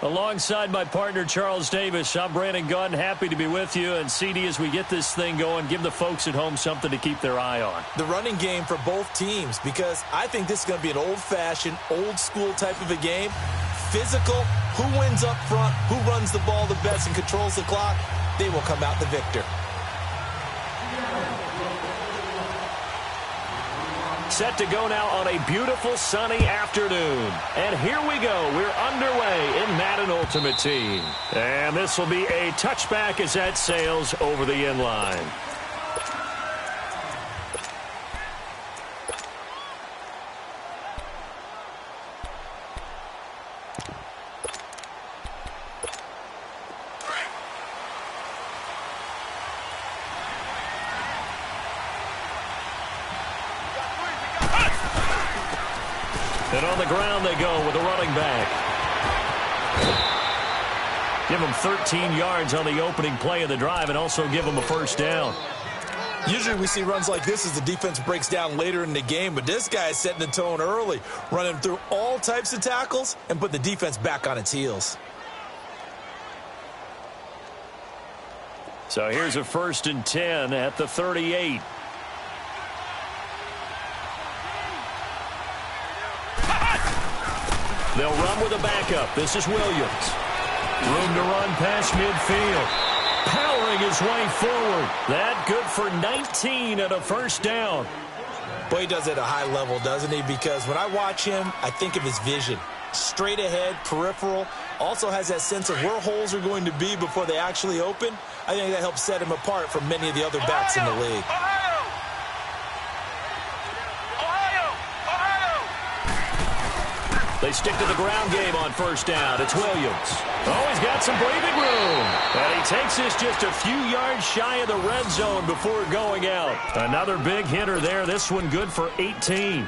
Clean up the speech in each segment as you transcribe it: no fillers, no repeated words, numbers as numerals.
Alongside my partner, Charles Davis, I'm Brandon Gunn. Happy to be with you. And, CD, as we get this thing going, give the folks at home something to keep their eye on. The running game for both teams, because I think this is going to be an old-fashioned, old-school type of a game. Physical, who wins up front, who runs the ball the best and controls the clock, they will come out the victor. Set to go now on a beautiful sunny afternoon. And here we go. We're underway in Madden Ultimate Team. And this will be a touchback as that sails over the end line. And on the ground they go with a running back. Give them 13 yards on the opening play of the drive and also give them a first down. Usually we see runs like this as the defense breaks down later in the game, but this guy is setting the tone early, running through all types of tackles and put the defense back on its heels. So here's a 1st and 10 at the 38. They'll run with a backup. This is Williams. Room to run past midfield. Powering his way forward. That good for 19 and a first down. Boy, he does it at a high level, doesn't he? Because when I watch him, I think of his vision. Straight ahead, peripheral. Also has that sense of where holes are going to be before they actually open. I think that helps set him apart from many of the other backs in the league. They stick to the ground game on first down. It's Williams. Oh, he's got some breathing room. And he takes this just a few yards shy of the red zone before going out. Another big hitter there. This one good for 18.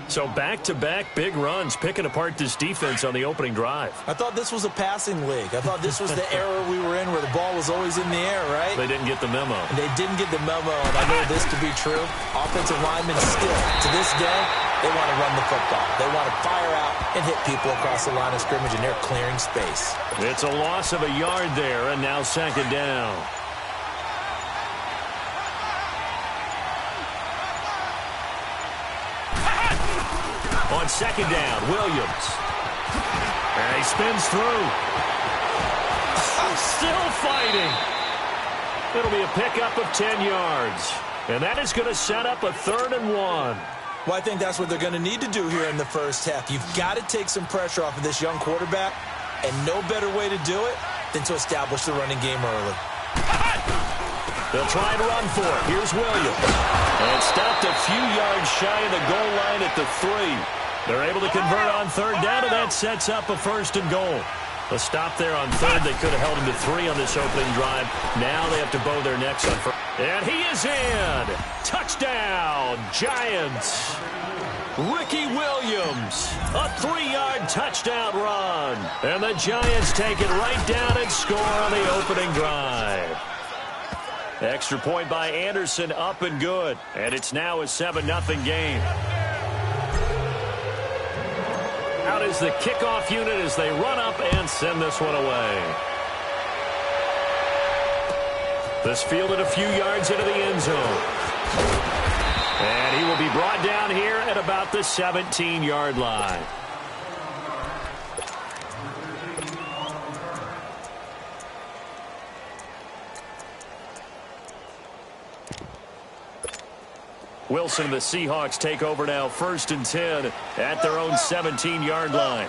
So back-to-back big runs, picking apart this defense on the opening drive. I thought this was a passing league. I thought this was the era we were in where the ball was always in the air, right? They didn't get the memo. And they didn't get the memo, and I know this to be true. Offensive linemen still, to this day, they want to run the football. They want to fire out and hit people across the line of scrimmage, and they're clearing space. It's a loss of a yard there, and now 2nd down. On 2nd down, Williams. And he spins through. Still fighting. It'll be a pickup of 10 yards. And that is going to set up a 3rd and 1. Well, I think that's what they're going to need to do here in the first half. You've got to take some pressure off of this young quarterback, and no better way to do it than to establish the running game early. They'll try and run for it. Here's Williams. And stopped a few yards shy of the goal line at the 3. They're able to convert on 3rd down, and that sets up a 1st and goal. A stop there on 3rd. They could have held him to 3 on this opening drive. Now they have to bow their necks on 1st. And he is in. Touchdown, Giants. Ricky Williams, a 3-yard touchdown run. And the Giants take it right down and score on the opening drive. Extra point by Anderson, up and good. And it's now a 7-0 game. Out is the kickoff unit as they run up and send this one away. This fielded a few yards into the end zone. And he will be brought down here at about the 17-yard line. Wilson and the Seahawks take over now, 1st and 10 at their own 17-yard line.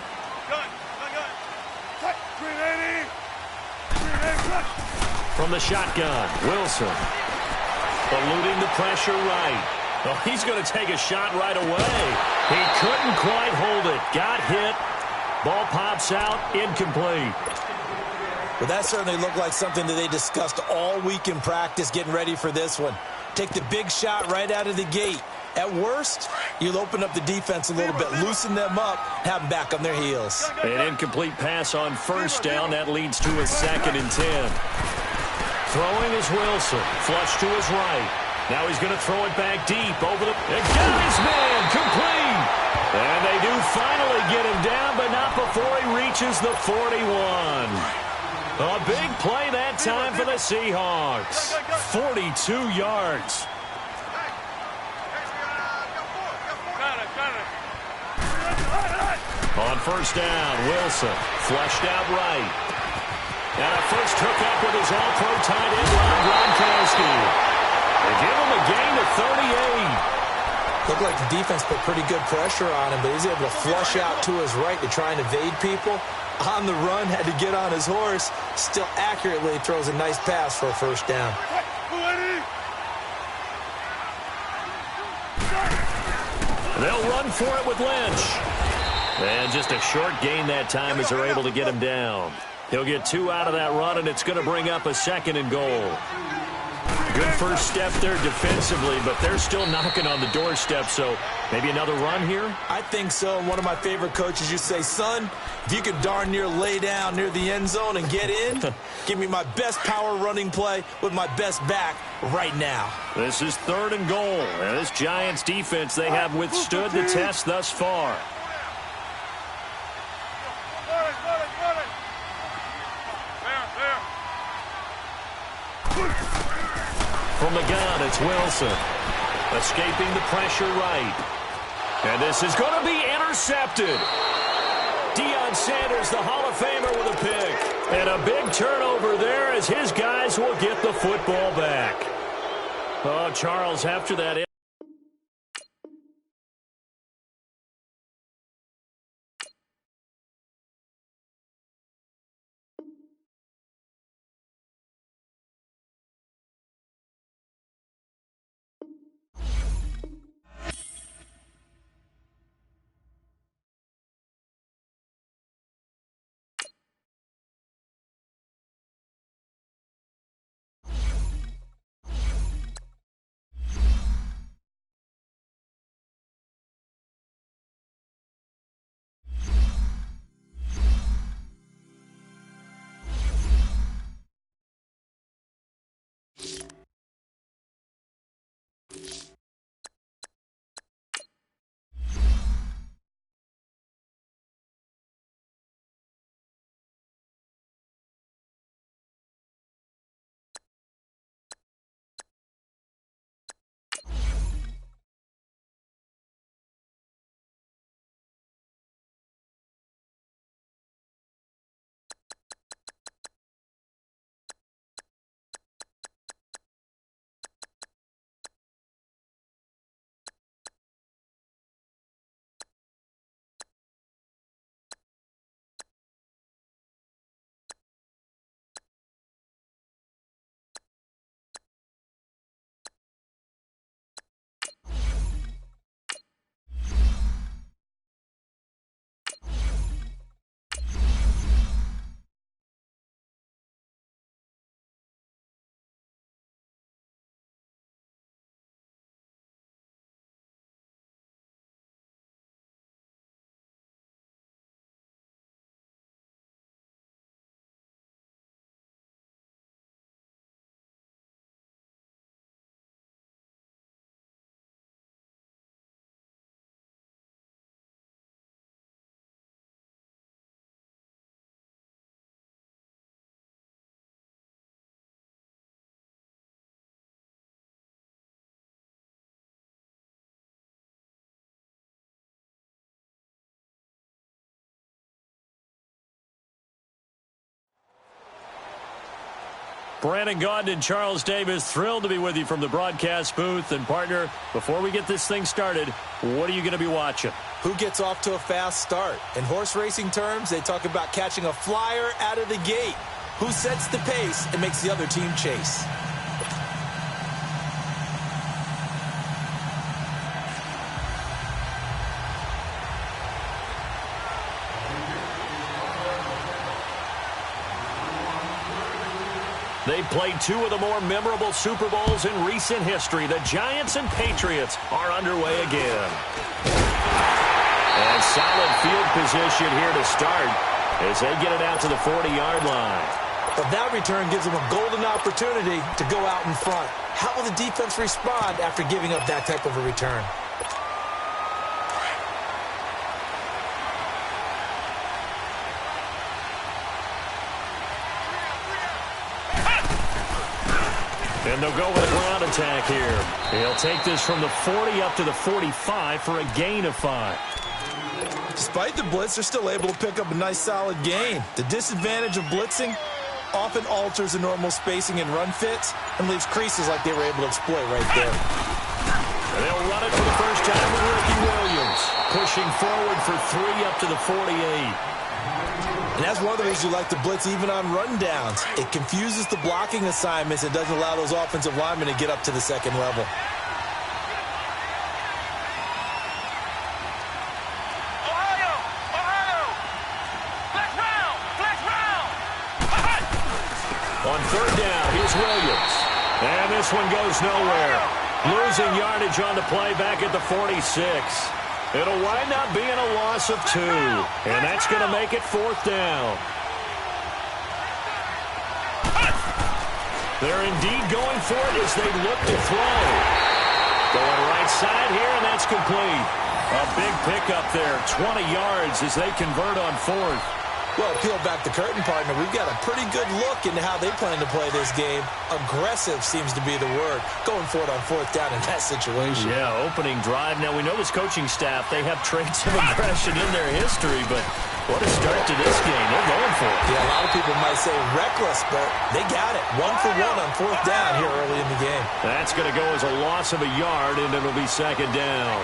From the shotgun, Wilson eluding the pressure right. Oh, he's going to take a shot right away. He couldn't quite hold it. Got hit. Ball pops out, incomplete. Well, that certainly looked like something that they discussed all week in practice getting ready for this one. Take the big shot right out of the gate. At worst, you'll open up the defense a little bit, loosen them up, have them back on their heels. An incomplete pass on 1st down. That leads to a 2nd and 10. Throwing is Wilson. Flush to his right. Now he's going to throw it back deep over the... They got his man. Complete. And they do finally get him down, but not before before he reaches the 41. A big play that time for the Seahawks. 42 yards. On first down, Wilson flushed out right. And a first hookup with his all-pro tight end, Rob Gronkowski. They give him a gain of 38. Looked like the defense put pretty good pressure on him, but he's able to flush out to his right to try and evade people. On the run, had to get on his horse. Still accurately throws a nice pass for a first down. They'll run for it with Lynch. And just a short gain that time as they're able to get him down. He'll get 2 out of that run, and it's going to bring up a 2nd and goal. Good first step there defensively, but they're still knocking on the doorstep, so maybe another run here? I think so. One of my favorite coaches used to say, son, if you could darn near lay down near the end zone and get in, give me my best power running play with my best back right now. This is 3rd and goal, and this Giants defense, they have withstood the test thus far. From the gun, it's Wilson. Escaping the pressure right. And this is going to be intercepted. Deion Sanders, the Hall of Famer, with a pick. And a big turnover there as his guys will get the football back. Oh, Charles, after that... Brandon Gaudin and Charles Davis, thrilled to be with you from the broadcast booth. And, partner, before we get this thing started, what are you going to be watching? Who gets off to a fast start? In horse racing terms, they talk about catching a flyer out of the gate. Who sets the pace and makes the other team chase? They've played 2 of the more memorable Super Bowls in recent history. The Giants and Patriots are underway again. And solid field position here to start as they get it out to the 40-yard line. But that return gives them a golden opportunity to go out in front. How will the defense respond after giving up that type of a return? And they'll go with a ground attack here. He'll take this from the 40 up to the 45 for a gain of 5. Despite the blitz, they're still able to pick up a nice solid gain. The disadvantage of blitzing often alters the normal spacing and run fits and leaves creases like they were able to exploit right there. And they'll run it for the first time with Ricky Williams, pushing forward for 3 up to the 48. And that's one of the reasons you like to blitz even on rundowns. It confuses the blocking assignments and doesn't allow those offensive linemen to get up to the second level. On third down, here's Williams. And this one goes nowhere. Losing yardage on the play back at the 46. It'll wind up being a loss of 2. And that's going to make it 4th down. They're indeed going for it as they look to throw. Going right side here, and that's complete. A big pickup there, 20 yards as they convert on 4th. Well, peel back the curtain, partner. We've got a pretty good look into how they plan to play this game. Aggressive seems to be the word. Going for it on 4th down in that situation. Yeah, opening drive. Now, we know this coaching staff, they have traits of aggression in their history, but what a start to this game. They're going for it. Yeah, a lot of people might say reckless, but they got it. 1 for 1 on 4th down here early in the game. That's going to go as a loss of a yard, and it'll be 2nd down.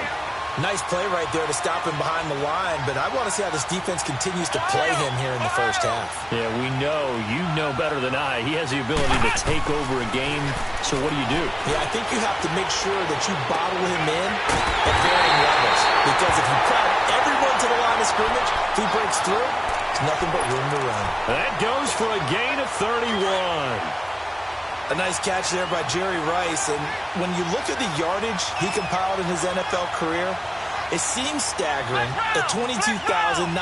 Nice play right there to stop him behind the line, but I want to see how this defense continues to play him here in the first half. Yeah, we know. You know better than I. He has the ability to take over a game, so what do you do? Yeah, I think you have to make sure that you bottle him in at varying levels, because if you crowd everyone to the line of scrimmage, if he breaks through, there's nothing but room to run. That goes for a gain of 31. A nice catch there by Jerry Rice, and when you look at the yardage he compiled in his NFL career, it seems staggering at 22,985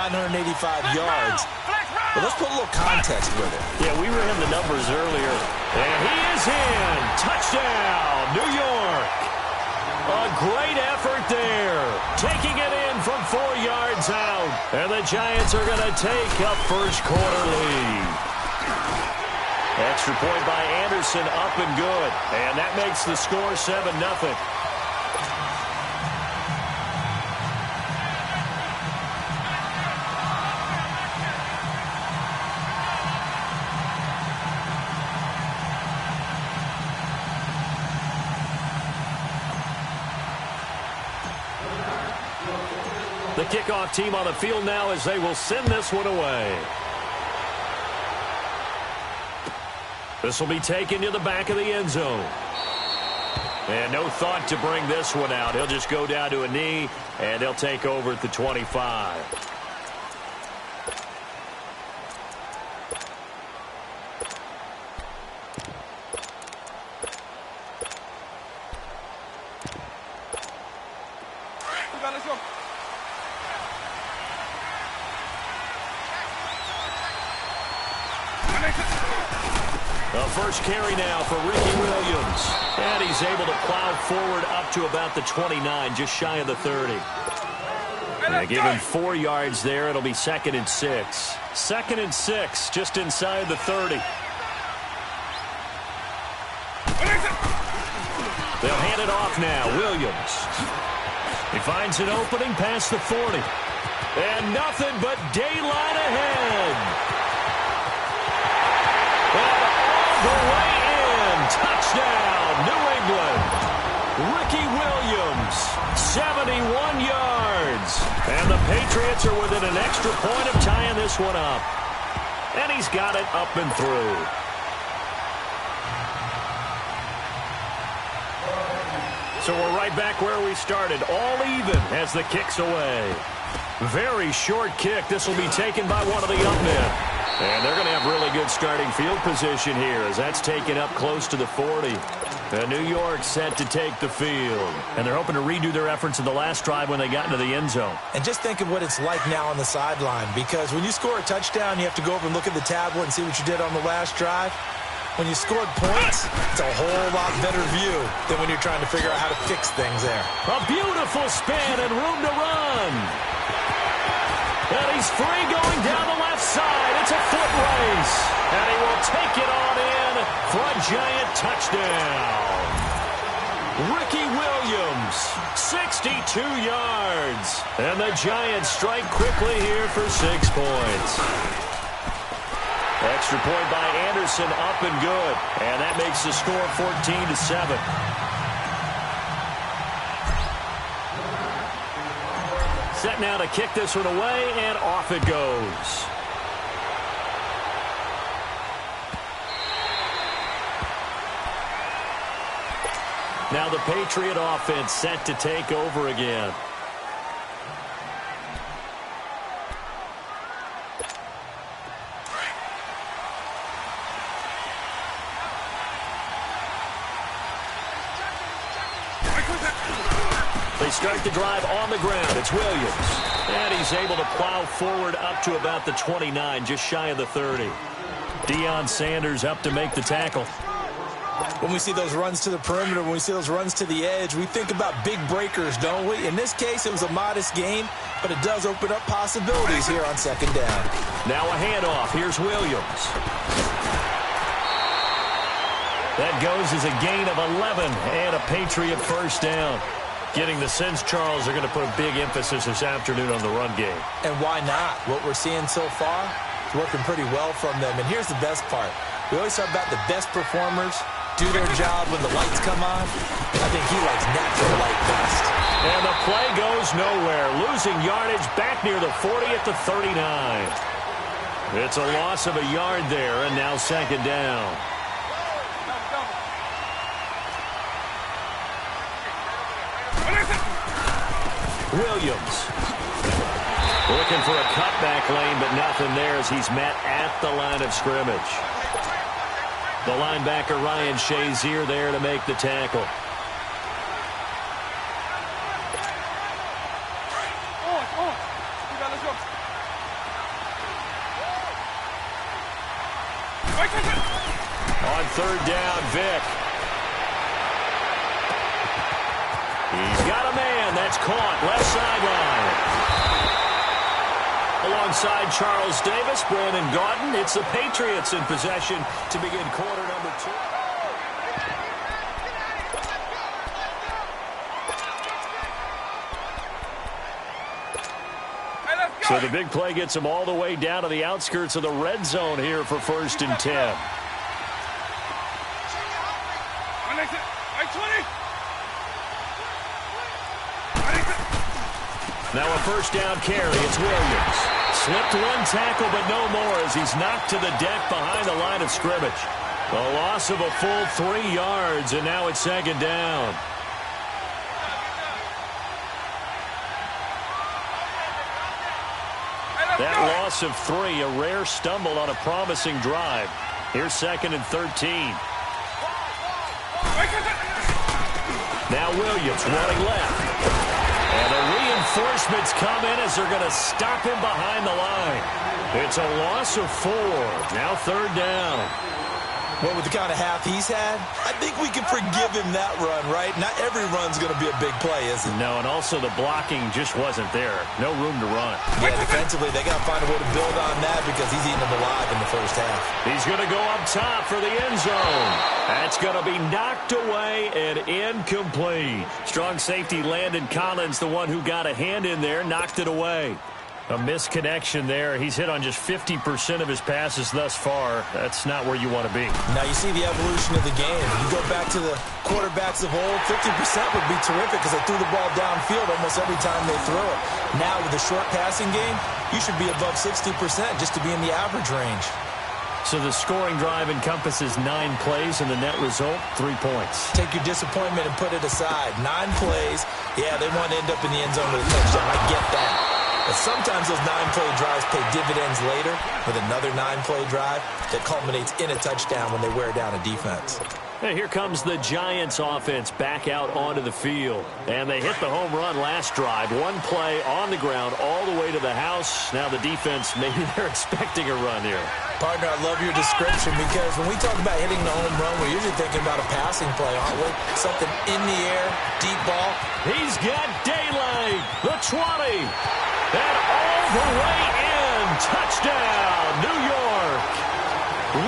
yards. But let's put a little context with it. Yeah, we ran the numbers earlier, and he is in. Touchdown, New York. A great effort there, taking it in from 4 yards out, and the Giants are going to take a first quarter lead. Extra point by Anderson, up and good. And that makes the score 7-0. The kickoff team on the field now as they will send this one away. This will be taken to the back of the end zone. And no thought to bring this one out. He'll just go down to a knee, and they'll take over at the 25. Let's go. The first carry now for Ricky Williams. And he's able to plow forward up to about the 29, just shy of the 30. Give him 4 yards there. It'll be 2nd and 6. 2nd and 6, just inside the 30. They'll hand it off now. Williams. He finds an opening past the 40. And nothing but daylight ahead. The way in. Touchdown, New England. Ricky Williams, 71 yards. And the Patriots are within an extra point of tying this one up. And he's got it up and through. So we're right back where we started, all even as the kick's away. Very short kick. This will be taken by one of the up men. And they're going to have really good starting field position here as that's taken up close to the 40. And New York set to take the field. And they're hoping to redo their efforts in the last drive when they got into the end zone. And just think of what it's like now on the sideline, because when you score a touchdown, you have to go over and look at the tablet and see what you did on the last drive. When you scored points, it's a whole lot better view than when you're trying to figure out how to fix things there. A beautiful spin and room to run. And he's free going down the left side. It's a foot race. And he will take it on in for a Giant touchdown. Ricky Williams, 62 yards. And the Giants strike quickly here for 6 points. Extra point by Anderson, up and good. And that makes the score 14-7. Set now to kick this one away, and off it goes. Now the Patriot offense set to take over again. They start the drive on the ground. It's Williams. And he's able to plow forward up to about the 29, just shy of the 30. Deion Sanders up to make the tackle. When we see those runs to the perimeter, when we see those runs to the edge, we think about big breakers, don't we? In this case, it was a modest gain, but it does open up possibilities here on second down. Now a handoff. Here's Williams. That goes as a gain of 11 and a Patriot first down. Getting the sense, Charles, they're going to put a big emphasis this afternoon on the run game. And why not? What we're seeing so far is working pretty well from them. And here's the best part. We always talk about the best performers do their job when the lights come on. I think he likes natural light best. And the play goes nowhere. Losing yardage back near the 40 at the 39. It's a loss of a yard there, and now second down. Williams looking for a cutback lane, but nothing there as he's met at the line of scrimmage. The linebacker Ryan Shazier there to make the tackle. On third down, Vick. He's got a man. That's caught. Left sideline. Alongside Charles Davis, Brandon Gaudin. It's the Patriots in possession to begin quarter number 2. So the big play gets him all the way down to the outskirts of the red zone here for 1st and 10. Now a first down carry. It's Williams. Slipped one tackle, but no more as he's knocked to the deck behind the line of scrimmage. A loss of a full 3 yards, and now it's second down. That loss of 3, a rare stumble on a promising drive. Here's 2nd and 13. Now Williams running left. And the reinforcements come in as they're going to stop him behind the line. It's a loss of 4. Now third down. Well, with the kind of half he's had, I think we can forgive him that run, right? Not every run's going to be a big play, is it? No, and also the blocking just wasn't there. No room to run. Yeah, defensively, they got to find a way to build on that because he's eating them alive in the first half. He's going to go up top for the end zone. That's going to be knocked away and incomplete. Strong safety Landon Collins, the one who got a hand in there, knocked it away. A misconnection there. He's hit on just 50% of his passes thus far. That's not where you want to be. Now you see the evolution of the game. You go back to the quarterbacks of old, 50% would be terrific because they threw the ball downfield almost every time they throw it. Now with the short passing game, you should be above 60% just to be in the average range. So the scoring drive encompasses 9 plays, and the net result, 3 points. Take your disappointment and put it aside. 9 plays. Yeah, they want to end up in the end zone with a touchdown. I get that. But sometimes those 9-play drives pay dividends later with another 9-play drive that culminates in a touchdown when they wear down a defense. And here comes the Giants offense back out onto the field. And they hit the home run last drive. 1 play on the ground all the way to the house. Now the defense, maybe they're expecting a run here. Partner, I love your description because when we talk about hitting the home run, we're usually thinking about a passing play, aren't we? Something in the air, deep ball. He's got daylight. The 20. And all the way in. Touchdown, New York.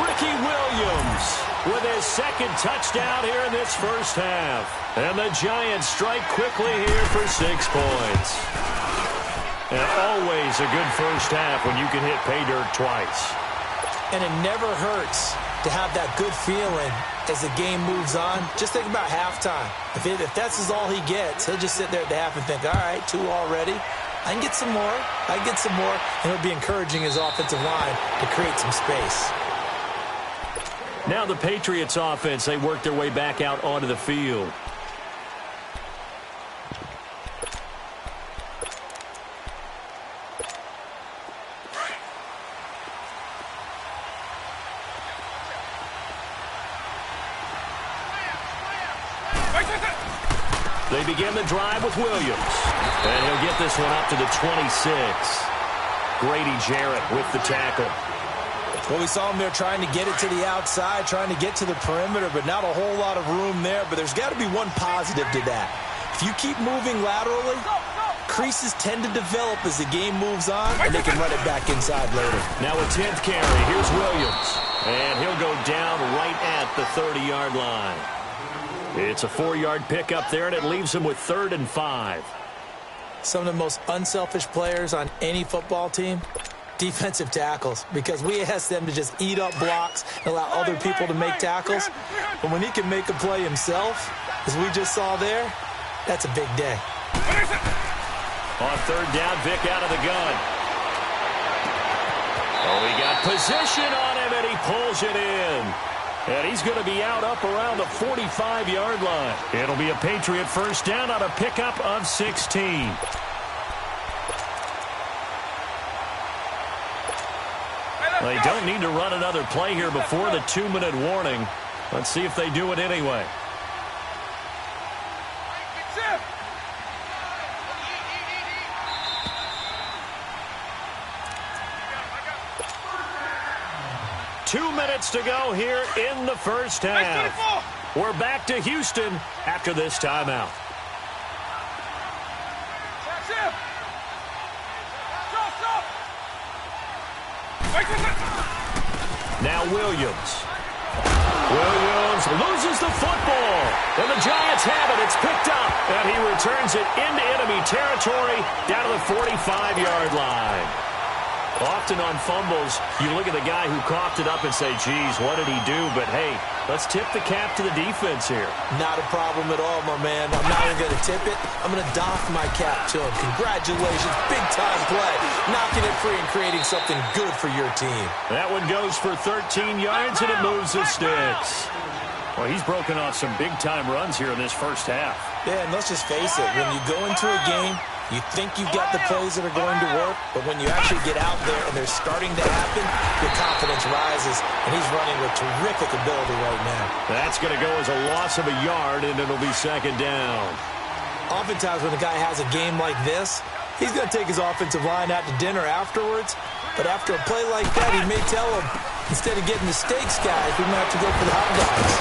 Ricky Williams. with his second touchdown here in this first half. And the Giants strike quickly here for 6 points. And always a good first half when you can hit pay dirt twice. And it never hurts to have that good feeling as the game moves on. Just think about halftime. If that's all he gets, he'll just sit there at the half and think, all right, 2 already. I can get some more. I can get some more. And he'll be encouraging his offensive line to create some space. Now the Patriots offense, they work their way back out onto the field. They begin the drive with Williams. And he'll get this one up to the 26. Grady Jarrett with the tackle. Well, we saw him there trying to get it to the outside, trying to get to the perimeter, but not a whole lot of room there. But there's got to be one positive to that. If you keep moving laterally, creases tend to develop as the game moves on, and they can run it back inside later. Now a 10th carry. Here's Williams. And he'll go down right at the 30-yard line. It's a 4-yard pickup there, and it leaves him with 3rd and 5. Some of the most unselfish players on any football team, defensive tackles, because we ask them to just eat up blocks and allow other people to make tackles. But when he can make a play himself, as we just saw there, that's a big day. On 3rd down, Vic out of the gun. Oh, he got position on him, and he pulls it in. And he's going to be out up around the 45-yard line. It'll be a Patriot first down on a pickup of 16. They don't need to run another play here before the 2-minute warning. Let's see if they do it anyway. Two minutes to go here in the first half. We're back to Houston after this timeout. Now Williams. Williams loses the football. And the Giants have it. It's picked up. And he returns it into enemy territory down to the 45-yard line. Often on fumbles, you look at the guy who coughed it up and say, geez, what did he do? But, hey, let's tip the cap to the defense here. Not a problem at all, my man. I'm not even going to tip it. I'm going to doff my cap to him. Congratulations. Big-time play. Knocking it free and creating something good for your team. That one goes for 13 yards, and it moves the sticks. Well, he's broken off some big-time runs here in this first half. Yeah, and let's just face it. When you go into a game, you think you've got the plays that are going to work, but when you actually get out there and they're starting to happen, your confidence rises, and he's running with terrific ability right now. That's going to go as a loss of a yard, and it'll be 2nd down. Oftentimes when a guy has a game like this, he's going to take his offensive line out to dinner afterwards, but after a play like that, he may tell him, instead of getting the steaks, guys, we might have to go for the hot dogs.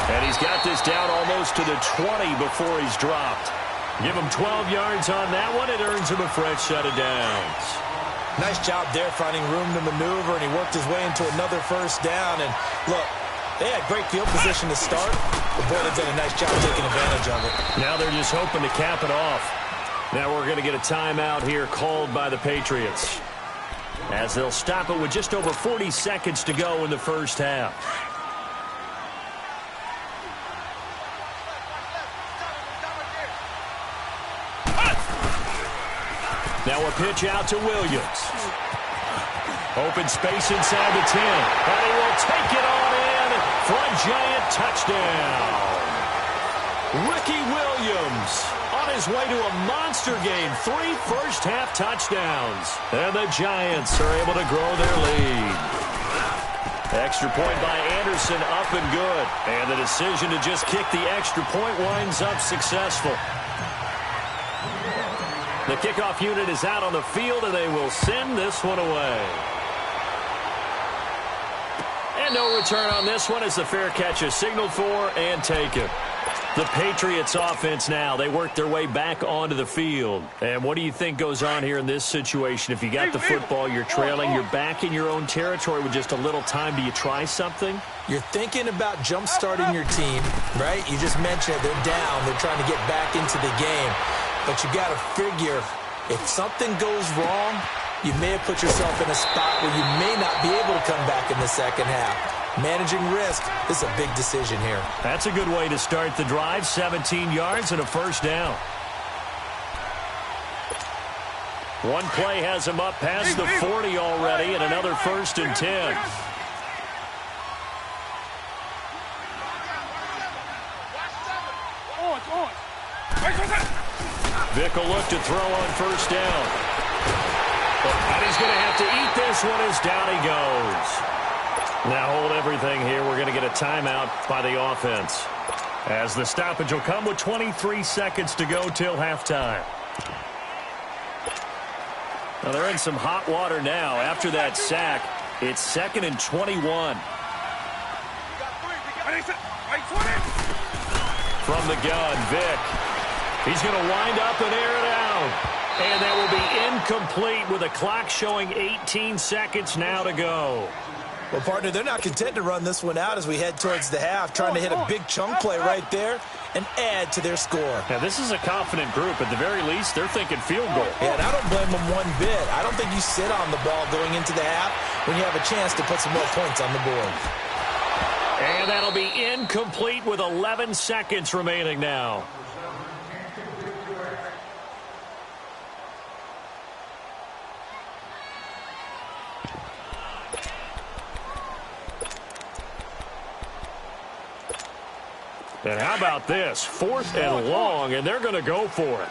And he's got this down almost to the 20 before he's dropped. Give him 12 yards on that one. It earns him a fresh set of downs. Nice job there finding room to maneuver, and he worked his way into another first down. And, look, they had great field position to start, but, boy, they've done a nice job taking advantage of it. Now they're just hoping to cap it off. Now we're going to get a timeout here called by the Patriots, as they'll stop it with just over 40 seconds to go in the first half. Now a pitch out to Williams. Open space inside the 10. And he will take it on in for a Giant touchdown. Ricky Williams on his way to a monster game. 3 first-half touchdowns. And the Giants are able to grow their lead. Extra point by Anderson, up and good. And the decision to just kick the extra point winds up successful. The kickoff unit is out on the field, and they will send this one away. And no return on this one as the fair catch is signaled for and taken. The Patriots offense now, they work their way back onto the field. And what do you think goes on here in this situation? If you got the football, you're trailing, you're back in your own territory with just a little time. Do you try something? You're thinking about jump-starting your team, right? You just mentioned it. They're down. They're trying to get back into the game. But you got to figure, if something goes wrong, you may have put yourself in a spot where you may not be able to come back in the second half. Managing risk is a big decision here. That's a good way to start the drive. 17 yards and a first down. One play has him up past the 40 already, and another 1st and 10. Vick will look to throw on first down. And he's going to have to eat this one as down he goes. Now hold everything here. We're going to get a timeout by the offense, as the stoppage will come with 23 seconds to go till halftime. Now they're in some hot water now. After that sack, it's 2nd and 21. From the gun, Vick. He's going to wind up and air it out. And that will be incomplete with a clock showing 18 seconds now to go. Well, partner, they're not content to run this one out as we head towards the half, trying to hit a big chunk play right there and add to their score. Now, this is a confident group. At the very least, they're thinking field goal. Yeah, and I don't blame them one bit. I don't think you sit on the ball going into the half when you have a chance to put some more points on the board. And that'll be incomplete with 11 seconds remaining now. And how about this? 4th and long, and they're going to go for it.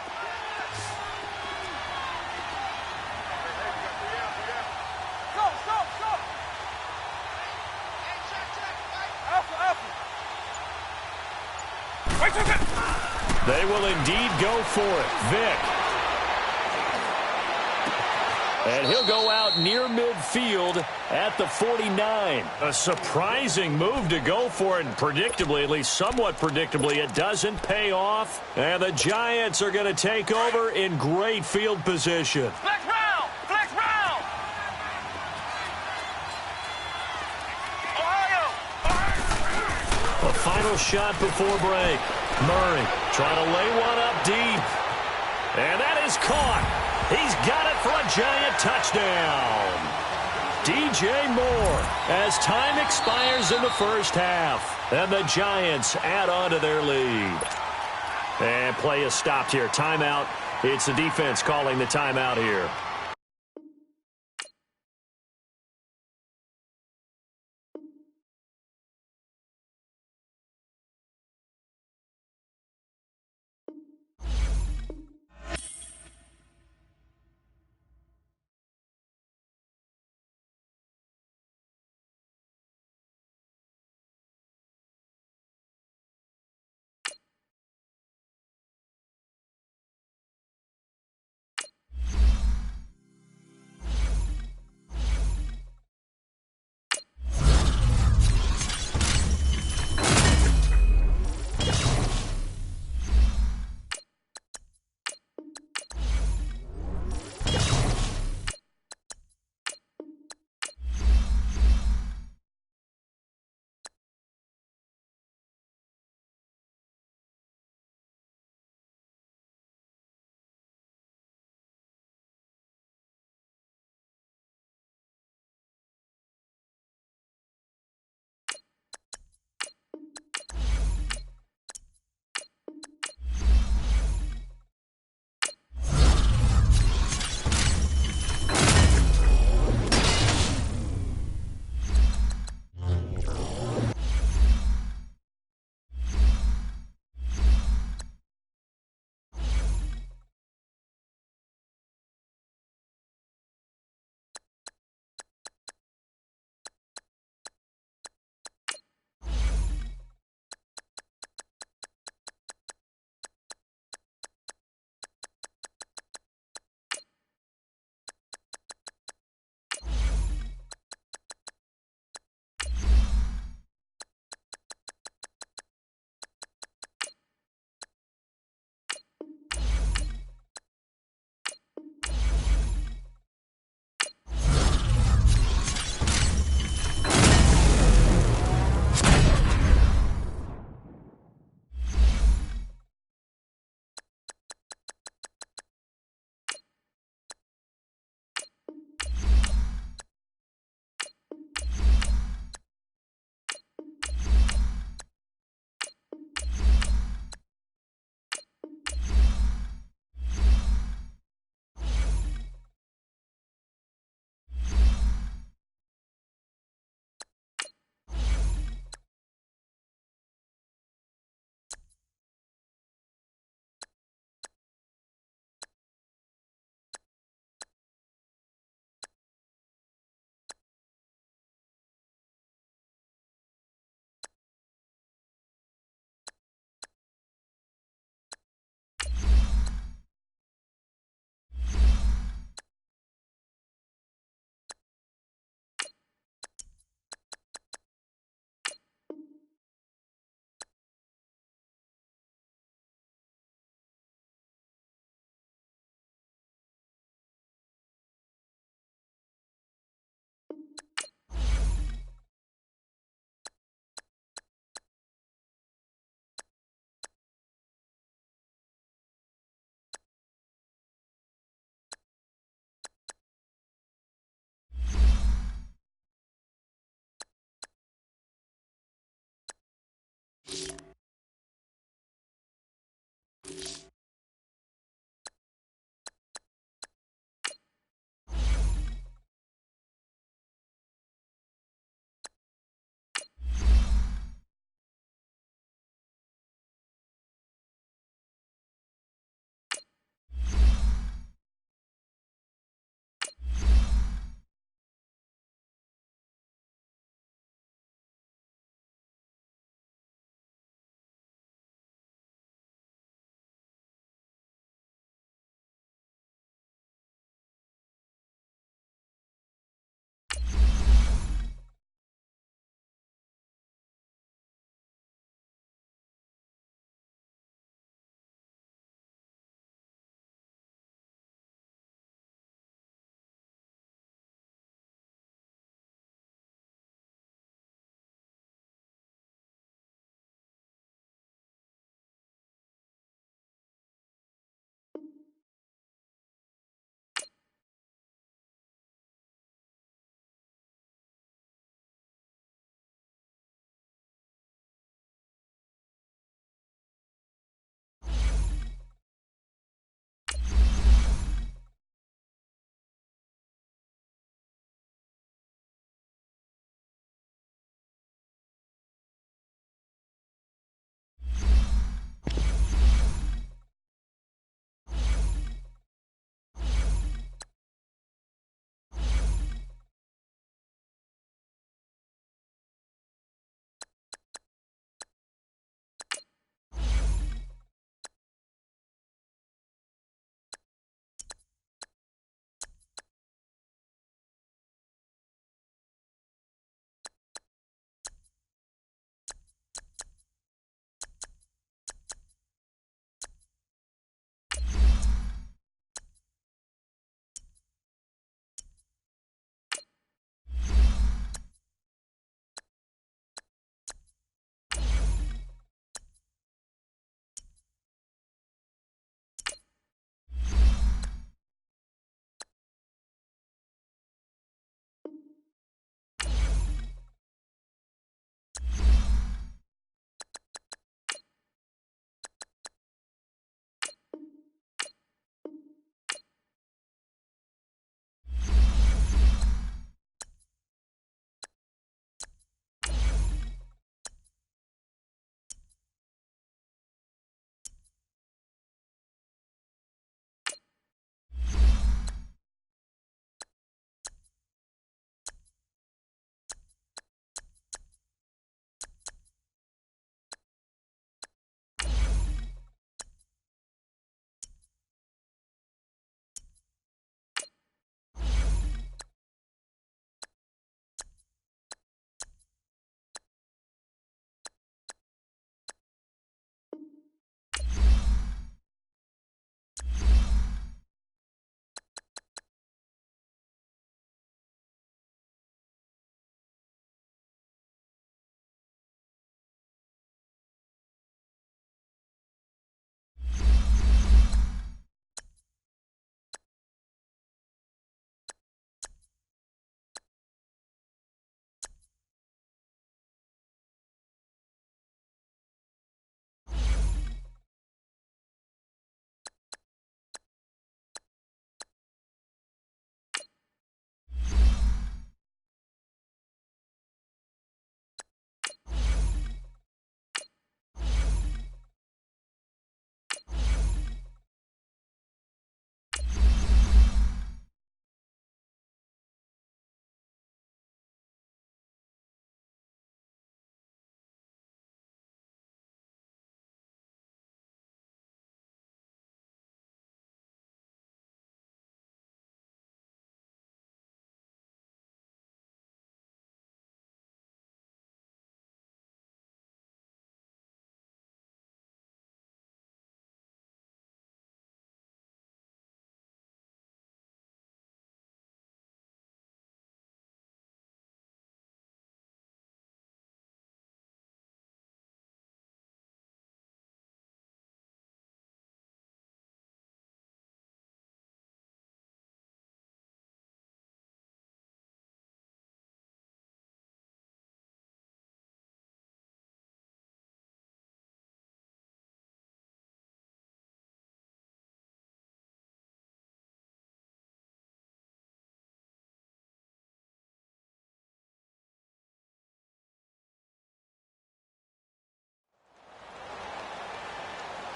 They will indeed go for it. Vick. And he'll go out near midfield at the 49. A surprising move to go for it, and predictably, at least somewhat predictably, it doesn't pay off. And the Giants are going to take over in great field position. Flex round! Flex round! A final shot before break. Murray trying to lay one up deep. And that is caught. He's got it for a Giant touchdown. DJ Moore, as time expires in the first half. And the Giants add on to their lead. And play is stopped here. Timeout. It's the defense calling the timeout here.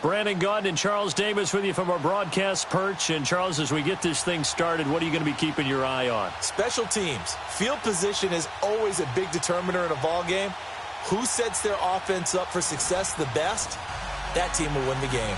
Brandon Gaudin and Charles Davis with you from our broadcast perch. And, Charles, as we get this thing started, what are you going to be keeping your eye on? Special teams. Field position is always a big determiner in a ball game. Who sets their offense up for success the best, that team will win the game.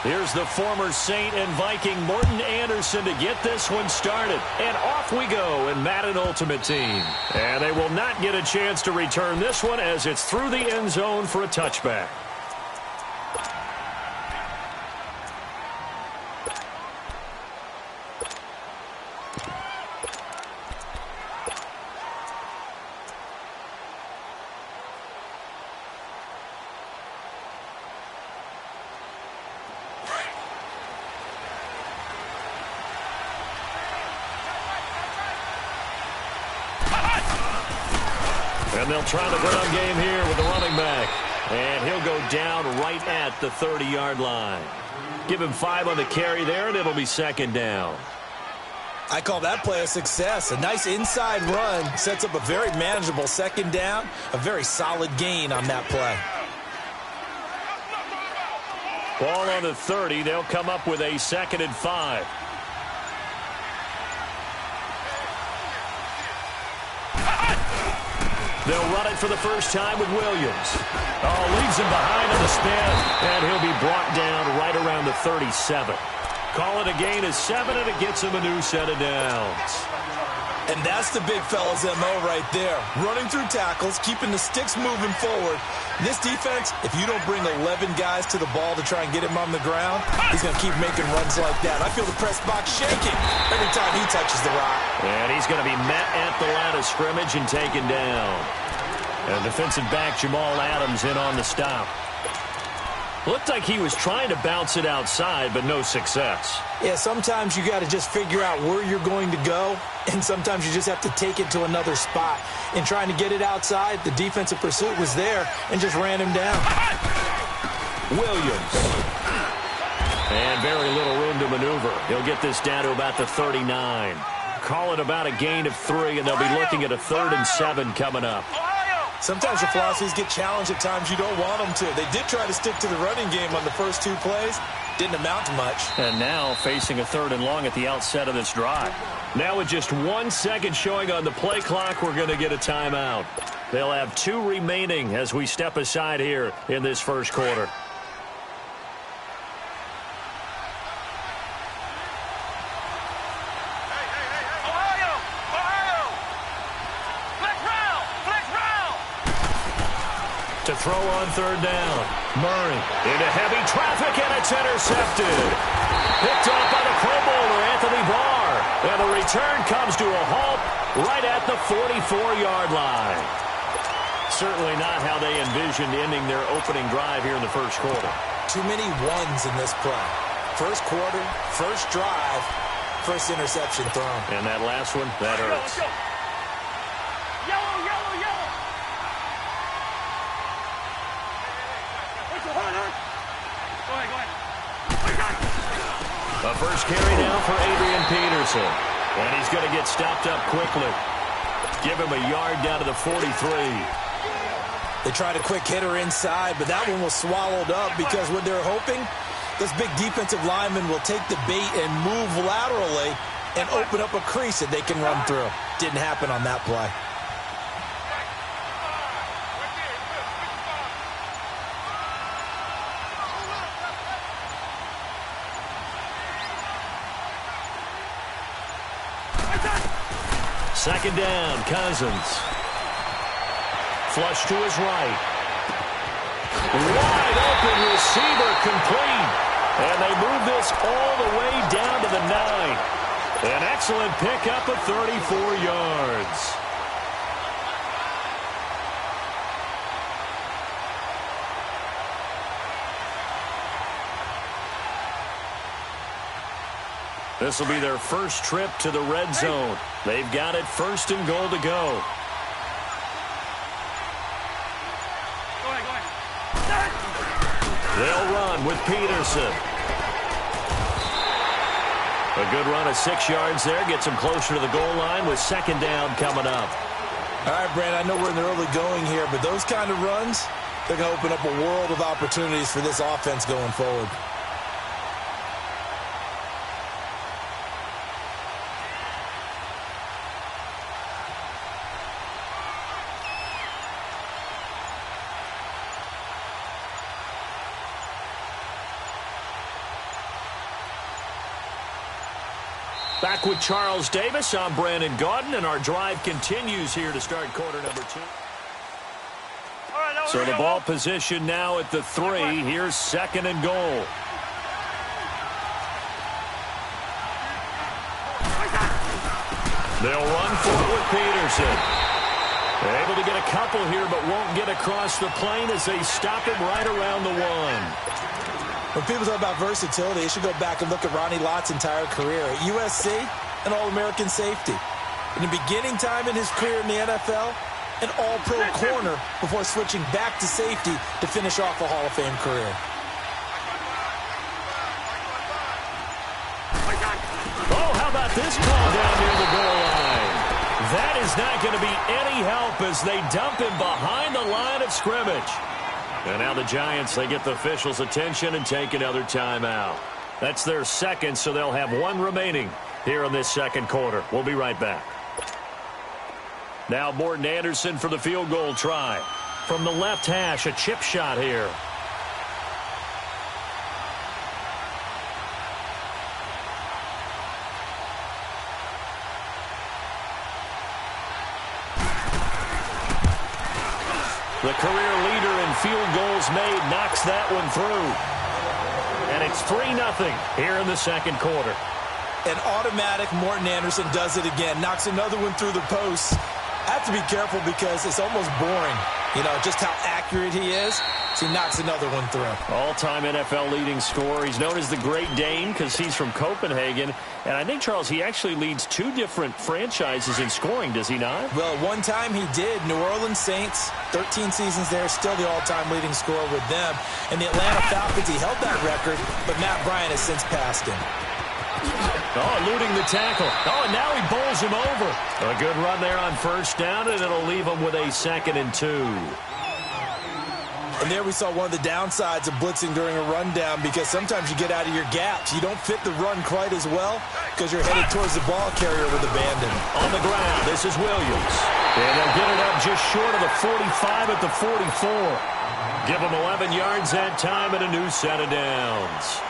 Here's the former Saint and Viking Morton Anderson to get this one started. And off we go in Madden Ultimate Team. And they will not get a chance to return this one as it's through the end zone for a touchback. And they'll try the ground game here with the running back. And he'll go down right at the 30-yard line. Give him 5 on the carry there, and it'll be second down. I call that play a success. A nice inside run sets up a very manageable second down. A very solid gain on that play. Ball on the 30. They'll come up with a 2nd and 5. They'll run it for the first time with Williams. Oh, leaves him behind on the spin, and he'll be brought down right around the 37. Call it a gain of 7, and it gets him a new set of downs. And that's the big fella's MO right there. Running through tackles, keeping the sticks moving forward. This defense, if you don't bring 11 guys to the ball to try and get him on the ground, he's going to keep making runs like that. I feel the press box shaking every time he touches the rock. And he's going to be met at the line of scrimmage and taken down. And defensive back Jamal Adams in on the stop. Looked like he was trying to bounce it outside, but no success. Yeah, sometimes you got to just figure out where you're going to go, and sometimes you just have to take it to another spot. In trying to get it outside, the defensive pursuit was there and just ran him down. Williams. And very little room to maneuver. He'll get this down to about the 39. Call it about a gain of 3, and they'll be looking at a 3rd and 7 coming up. Sometimes your philosophies get challenged at times you don't want them to. They did try to stick to the running game on the first 2 plays. Didn't amount to much. And now facing a 3rd and long at the outset of this drive. Now with just 1 second showing on the play clock, we're going to get a timeout. They'll have 2 remaining as we step aside here in this first quarter. To throw on 3rd down. Murray into heavy traffic, and it's intercepted. Picked off by the Pro Bowler, Anthony Barr. And the return comes to a halt right at the 44-yard line. Certainly not how they envisioned ending their opening drive here in the first quarter. Too many ones in this play. First quarter, first drive, first interception thrown. And that last one, that hurts. A first carry now for Adrian Peterson. And he's going to get stopped up quickly. Give him a yard down to the 43. They tried a quick hitter inside, but that one was swallowed up because what they're hoping, this big defensive lineman will take the bait and move laterally and open up a crease that they can run through. Didn't happen on that play. Second down, Cousins. Flush to his right. Wide open receiver complete. And they move this all the way down to the 9. An excellent pickup of 34 yards. This will be their first trip to the red zone. They've got it 1st and goal to go. They'll run with Peterson. A good run of 6 yards there. Gets him closer to the goal line with second down coming up. All right, Brand, I know we're in the early going here, but those kind of runs, they're going to open up a world of opportunities for this offense going forward. Back with Charles Davis. I'm Brandon Gaudin, and our drive continues here to start quarter number 2. So the ball position now at the 3. Here's second and goal. They'll run for it with Peterson. They're able to get a couple here, but won't get across the plane as they stop him right around the 1. When people talk about versatility, they should go back and look at Ronnie Lott's entire career. At USC, an All-American safety. In the beginning time in his career in the NFL, an All-Pro corner before switching back to safety to finish off a Hall of Fame career. Oh, how about this call down near the goal line? That is not going to be any help as they dump him behind the line of scrimmage. And now the Giants, they get the officials' attention and take another timeout. That's their second, so they'll have 1 remaining here in this second quarter. We'll be right back. Now Morton Anderson for the field goal try. From the left hash, a chip shot here. The career leader in field goals made knocks that one through. And it's 3-0 here in the second quarter. An automatic Morton Anderson does it again. Knocks another one through the post. Have to be careful because it's almost boring. You know, just how accurate he is. So he knocks another one through. All-time NFL leading scorer. He's known as the Great Dane because he's from Copenhagen. And I think, Charles, he actually leads 2 different franchises in scoring, does he not? Well, one time he did. New Orleans Saints, 13 seasons there, still the all-time leading scorer with them. And the Atlanta Falcons, he held that record, but Matt Bryant has since passed him. Oh, eluding the tackle. Oh, and now he bowls him over. A good run there on first down, and it'll leave him with a 2nd and 2. And there we saw one of the downsides of blitzing during a rundown because sometimes you get out of your gaps. You don't fit the run quite as well because you're headed towards the ball carrier with abandon. On the ground, this is Williams. And they'll get it up just short of the 45 at the 44. Give him 11 yards that time and a new set of downs.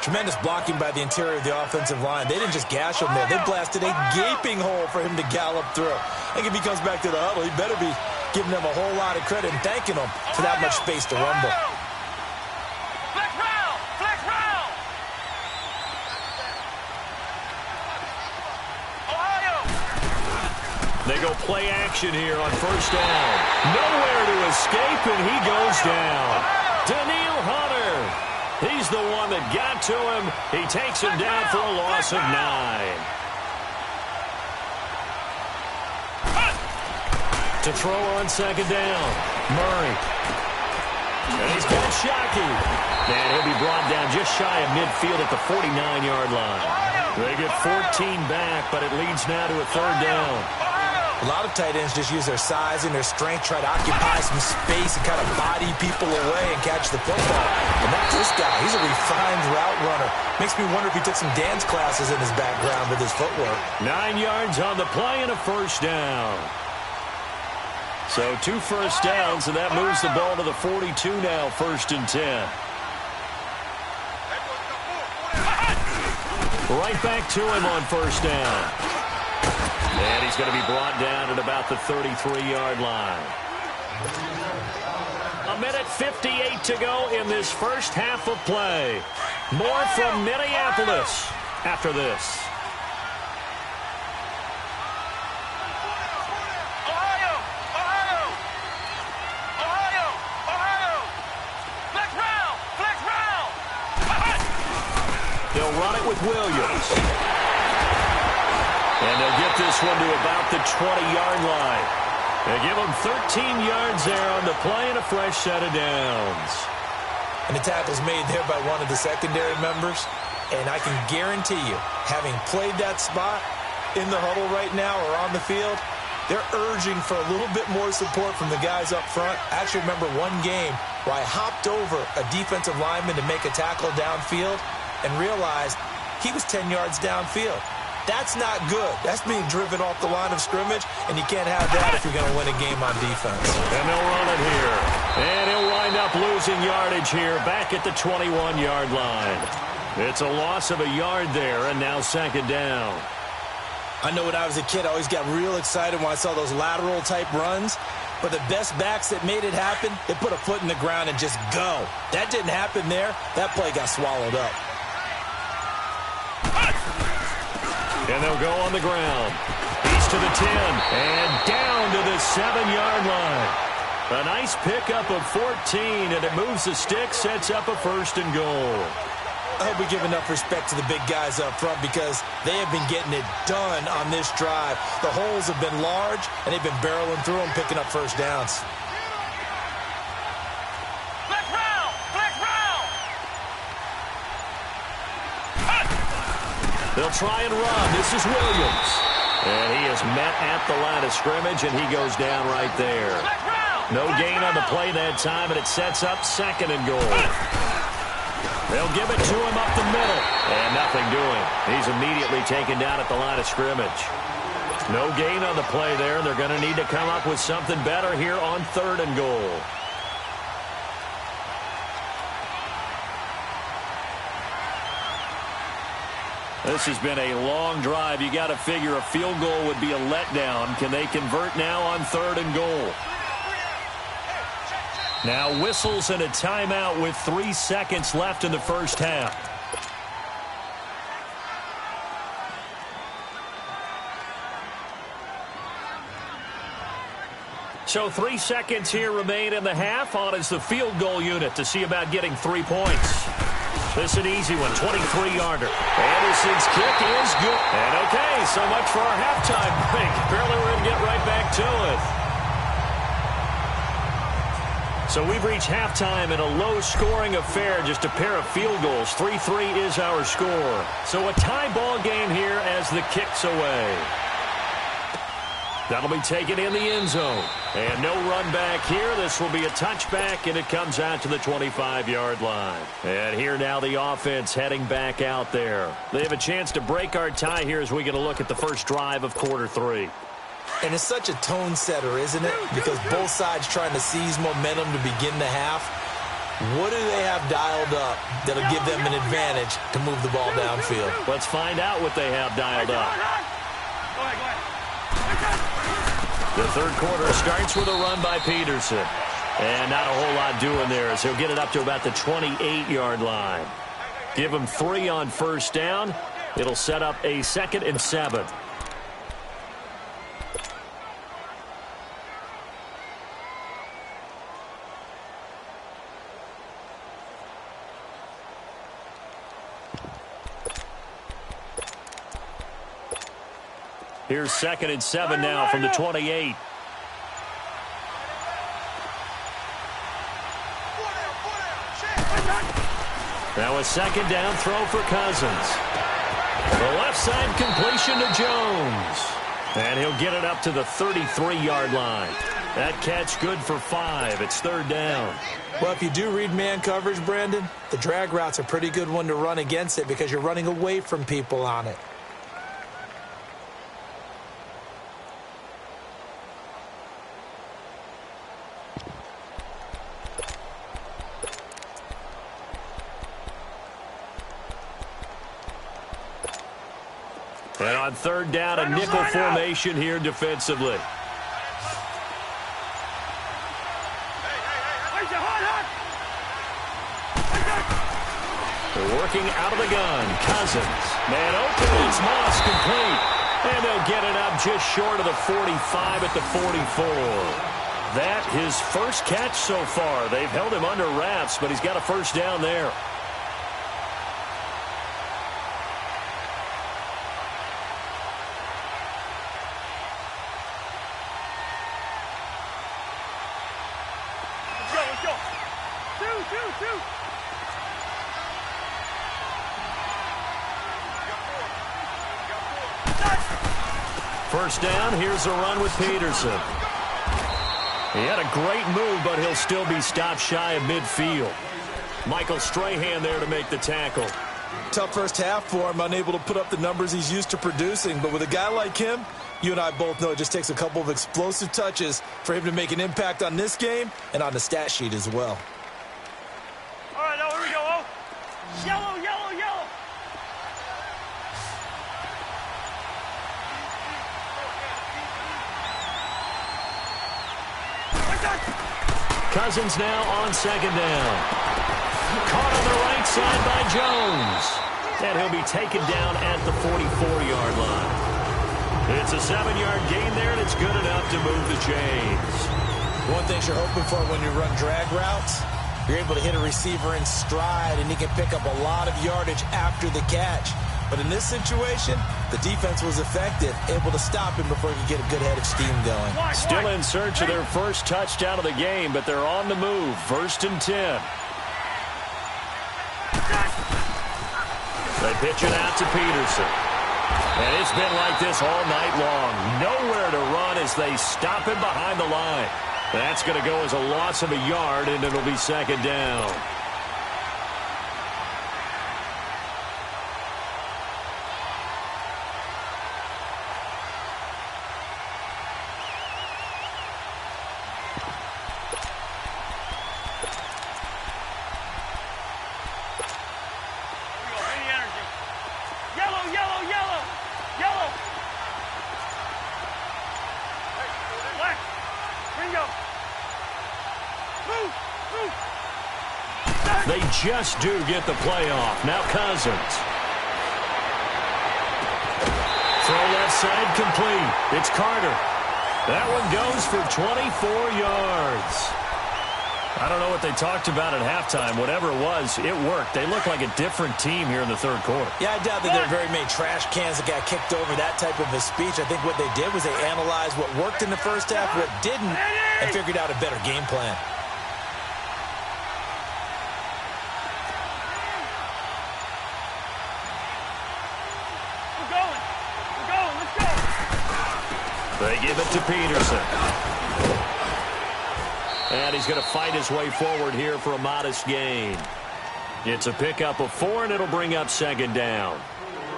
Tremendous blocking by the interior of the offensive line. They didn't just gash him there. They blasted a gaping hole for him to gallop through. I think if he comes back to the huddle, he better be giving them a whole lot of credit and thanking them for that much space to rumble. Flex round! Flex round! Ohio! They go play action here on first down. Nowhere to escape, and he goes down. Daniil Hunter. He's the one that got to him. He takes him down for a loss of 9. To throw on second down. Murray. And he's got Shockey. And he'll be brought down just shy of midfield at the 49-yard line. They get 14 back, but it leads now to a 3rd down. A lot of tight ends just use their size and their strength, try to occupy some space and kind of body people away and catch the football. And that's this guy. He's a refined route runner. Makes me wonder if he took some dance classes in his background with his footwork. 9 yards on the play and a first down. So 2 first downs, and that moves the ball to the 42 now, 1st and 10. Right back to him on first down. And he's going to be brought down at about the 33-yard line. 1:58 to go in this first half of play. More from Minneapolis after this. Ohio! Ohio! Ohio! Ohio! Flex round! Flex round! They'll run it with Williams. And they'll get this one to about the 20-yard line. They give them 13 yards there on the play and a fresh set of downs. And the tackle's made there by one of the secondary members. And I can guarantee you, having played that spot in the huddle right now or on the field, they're urging for a little bit more support from the guys up front. I actually remember one game where I hopped over a defensive lineman to make a tackle downfield and realized he was 10 yards downfield. That's not good. That's being driven off the line of scrimmage, and you can't have that if you're going to win a game on defense. And they'll run it here. And he'll wind up losing yardage here back at the 21-yard line. It's a loss of a yard there, and now second down. I know when I was a kid, I always got real excited when I saw those lateral-type runs. But the best backs that made it happen, they put a foot in the ground and just go. That didn't happen there. That play got swallowed up. And they'll go on the ground. He's to the 10 and down to the 7-yard line. A nice pickup of 14, and it moves the stick, sets up a first and goal. I hope we give enough respect to the big guys up front because they have been getting it done on this drive. The holes have been large, and they've been barreling through them, picking up first downs. Flex round! Flex round! They'll try and run. This is Williams. And he is met at the line of scrimmage, and he goes down right there. Flex round! No gain on the play that time, and it sets up second and goal. They'll give it to him up the middle. And nothing doing. He's immediately taken down at the line of scrimmage. No gain on the play there, and they're going to need to come up with something better here on third and goal. This has been a long drive. You got to figure a field goal would be a letdown. Can they convert now on third and goal? Now whistles and a timeout with 3 seconds left in the first half. So 3 seconds here remain in the half. On is the field goal unit to see about getting 3 points. This is an easy one, 23-yarder. Anderson's kick is good. And okay, so much for our halftime break. Apparently we're going to get right back to it. So we've reached halftime in a low-scoring affair, just a pair of field goals. 3-3 is our score. So a tie ball game here as the kick's away. That'll be taken in the end zone. And no run back here. This will be a touchback, and it comes out to the 25-yard line. And here now the offense heading back out there. They have a chance to break our tie here as we get a look at the first drive of quarter 3. And it's such a tone setter, isn't it? Because both sides trying to seize momentum to begin the half. What do they have dialed up that'll give them an advantage to move the ball downfield? Let's find out what they have dialed up. Go ahead. The third quarter starts with a run by Peterson. And not a whole lot doing there as he'll get it up to about the 28-yard line. Give him 3 on first down. It'll set up a 2nd and 7. Here's 2nd and 7 now from the 28. Now a 2nd down throw for Cousins. The left side completion to Jones. And he'll get it up to the 33-yard line. That catch good for 5. It's 3rd down. Well, if you do read man coverage, Brandon, the drag route's a pretty good one to run against it because you're running away from people on it. And on 3rd down, a nickel formation here defensively. They're working out of the gun. Cousins. Man open. It's Moss complete. And they'll get it up just short of the 45 at the 44. That his first catch so far. They've held him under wraps, but he's got a first down there. first down. Here's a run with Peterson. He had a great move, but he'll still be stopped shy of midfield. Michael Strahan there to make the tackle. Tough first half for him, unable to put up the numbers he's used to producing. But with a guy like him, you and I both know it just takes a couple of explosive touches for him to make an impact on this game and on the stat sheet as well. All right, now here we go. Oh. Yellow, yellow, yellow. Cousins now on second down. Caught on the right side by Jones. And he'll be taken down at the 44-yard line. It's a 7-yard gain there, and it's good enough to move the chains. One thing you're hoping for when you run drag routes, you're able to hit a receiver in stride, and he can pick up a lot of yardage after the catch. But in this situation, the defense was effective, able to stop him before he could get a good head of steam going. Still in search of their first touchdown of the game, but they're on the move. 1st and 10. They pitch it out to Peterson. And it's been like this all night long. Nowhere to run as they stop him behind the line. That's going to go as a loss of a yard, and it'll be second down. They just do get the playoff. Now Cousins. Throw left side complete. It's Carter. That one goes for 24 yards. I don't know what they talked about at halftime. Whatever it was, it worked. They look like a different team here in the third quarter. Yeah, I doubt that there are very many trash cans that got kicked over, that type of a speech. I think what they did was they analyzed what worked in the first half, what didn't, and figured out a better game plan. They give it to Peterson. And he's going to fight his way forward here for a modest gain. It's a pickup of 4, and it'll bring up second down.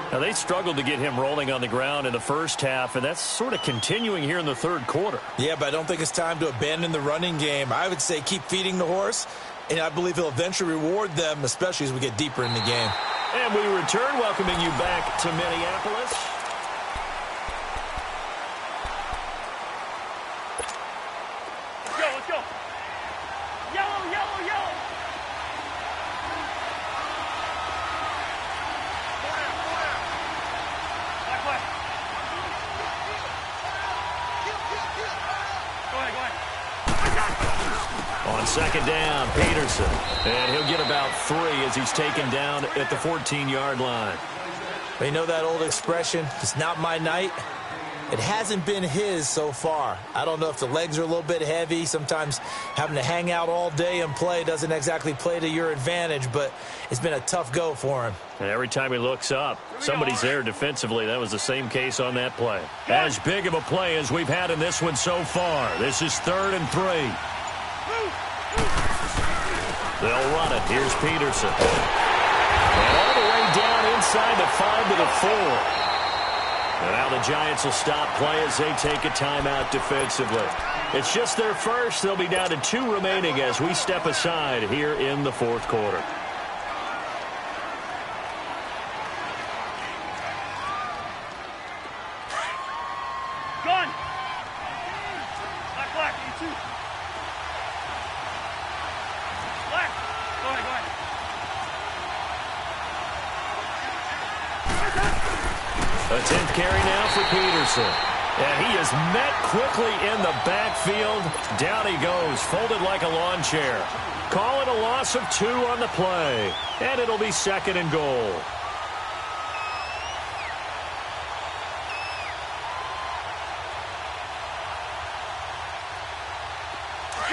Now, they struggled to get him rolling on the ground in the first half, and that's sort of continuing here in the third quarter. Yeah, but I don't think it's time to abandon the running game. I would say keep feeding the horse, and I believe he'll eventually reward them, especially as we get deeper in the game. And we return, welcoming you back to Minneapolis. On second down, Peterson. And he'll get about 3 as he's taken down at the 14-yard line. They know that old expression, it's not my night. It hasn't been his so far. I don't know if the legs are a little bit heavy. Sometimes having to hang out all day and play doesn't exactly play to your advantage, but it's been a tough go for him. And every time he looks up, somebody's there defensively. That was the same case on that play. As big of a play as we've had in this one so far. This is 3rd and 3. They'll run it. Here's Peterson. And all the way down inside the 5 to the 4. And now the Giants will stop play as they take a timeout defensively. It's just their first. They'll be down to 2 remaining as we step aside here in the fourth quarter. Gun! Black, you too. Black! Go ahead. A 10th carry now for Peterson. And he is met quickly in the backfield. Down he goes, folded like a lawn chair. Call it a loss of 2 on the play. And it'll be 2nd and goal.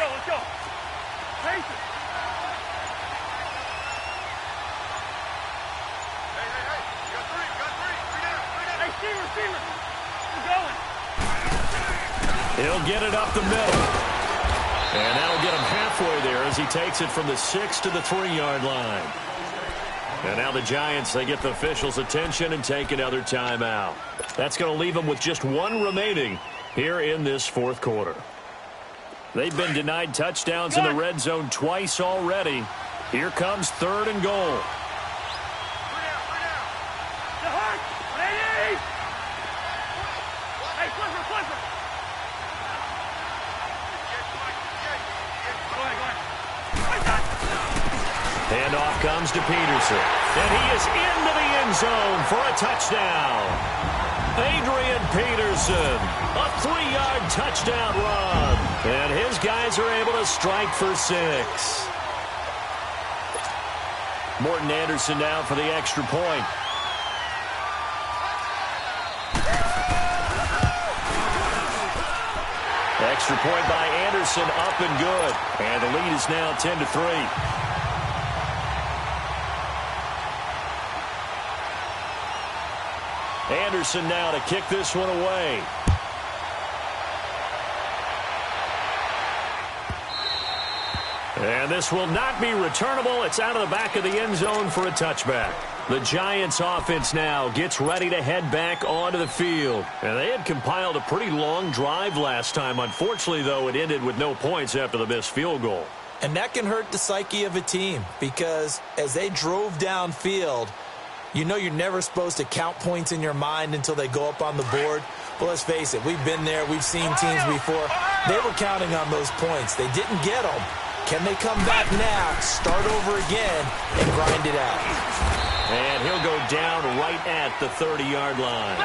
Let's go. Pace it. Hey. You got 3 down. Hey, receiver. We're going. He'll get it up the middle. And that'll get him halfway there as he takes it from the 6 to the 3-yard line. And now the Giants, they get the officials' attention and take another timeout. That's going to leave them with just one remaining here in this fourth quarter. They've been denied touchdowns in the red zone twice already. Here comes 3rd and goal. Handoff comes to Peterson. And he is into the end zone for a touchdown. Adrian Peterson, a 3-yard touchdown run. And his guys are able to strike for 6. Morton Anderson now for the extra point. Extra point by Anderson, up and good. And the lead is now 10-3. Anderson now to kick this one away. And this will not be returnable. It's out of the back of the end zone for a touchback. The Giants offense now gets ready to head back onto the field. And they had compiled a pretty long drive last time. Unfortunately, though, it ended with no points after the missed field goal. And that can hurt the psyche of a team because as they drove downfield, you know you're never supposed to count points in your mind until they go up on the board. Well, let's face it, we've been there. We've seen teams before. They were counting on those points. They didn't get them. Can they come back now, start over again, and grind it out? And he'll go down right at the 30-yard line.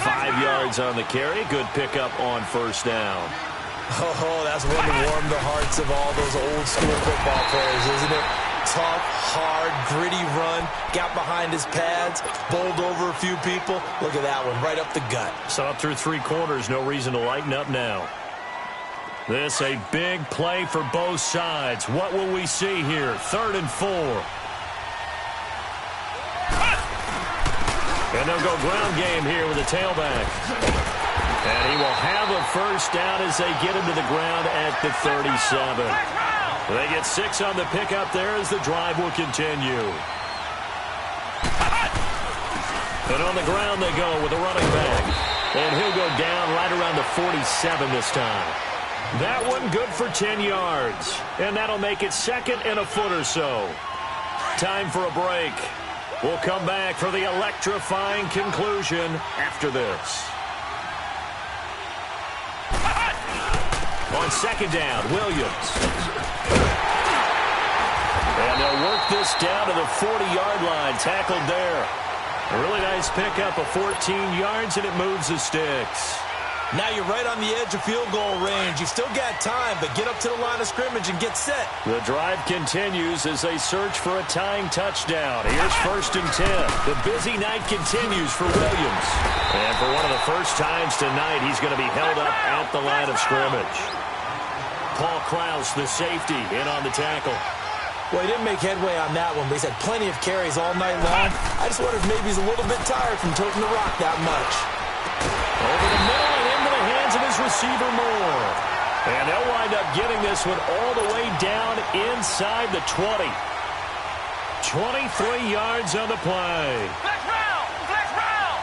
5 yards on the carry. Good pickup on first down. Oh, that's one to warm the hearts of all those old-school football players, isn't it? Tough, hard, gritty run, got behind his pads, bowled over a few people. Look at that one, right up the gut. So up through 3 quarters, no reason to lighten up now. This a big play for both sides. What will we see here? 3rd and 4. And they'll go ground game here with a tailback. And he will have a first down as they get him to the ground at the 37. They get 6 on the pickup there as the drive will continue. And on the ground they go with a running back. And he'll go down right around the 47 this time. That one good for 10 yards. And that'll make it 2nd and a foot or so. Time for a break. We'll come back for the electrifying conclusion after this. On 2nd down, Williams. And they'll work this down to the 40-yard line. Tackled there. A really nice pickup of 14 yards, and it moves the sticks. Now you're right on the edge of field goal range. You've still got time, but get up to the line of scrimmage and get set. The drive continues as they search for a tying touchdown. Here's 1st and 10. The busy night continues for Williams. And for one of the first times tonight, he's going to be held up at the line of scrimmage. Paul Krause, the safety, in on the tackle. Well, he didn't make headway on that one, but he's had plenty of carries all night long. I just wonder if maybe he's a little bit tired from toting the rock that much. Over the middle and into the hands of his receiver Moore. And they'll wind up getting this one all the way down inside the 20. 23 yards on the play. Flex round! Flex round!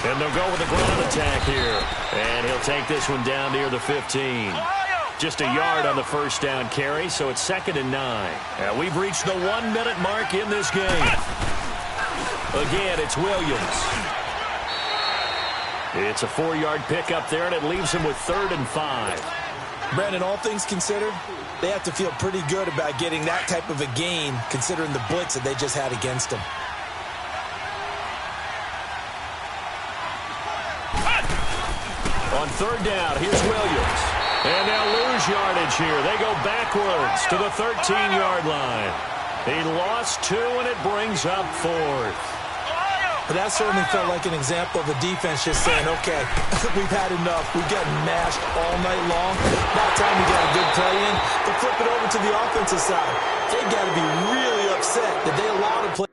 And they'll go with a ground attack here. And he'll take this one down near the 15. Just a yard on the first down carry, so it's 2nd and 9. And we've reached the 1-minute mark in this game. Again, it's Williams. It's a 4-yard pickup there, and it leaves him with 3rd and 5. Brandon, all things considered, they have to feel pretty good about getting that type of a gain, considering the blitz that they just had against them. On 3rd down, here's Williams. And they'll lose yardage here. They go backwards to the 13-yard line. He lost 2, and it brings up 4th. But that certainly felt like an example of the defense just saying, okay, we've had enough. We've gotten mashed all night long. Now time we got a good play in. But flip it over to the offensive side. They got to be really upset that they allowed a play.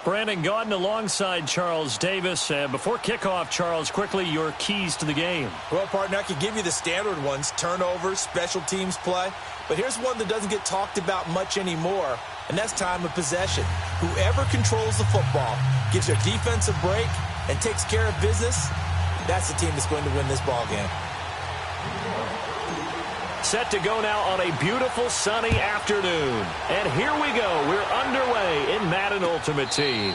Brandon Gaudin alongside Charles Davis. Before kickoff, Charles, quickly your keys to the game. Well, partner, I could give you the standard ones, turnovers, special teams play. But here's one that doesn't get talked about much anymore, and that's time of possession. Whoever controls the football, gives their defense a break, and takes care of business, that's the team that's going to win this ball game. Set to go now on a beautiful sunny afternoon. And here we go. We're underway in Madden Ultimate Team.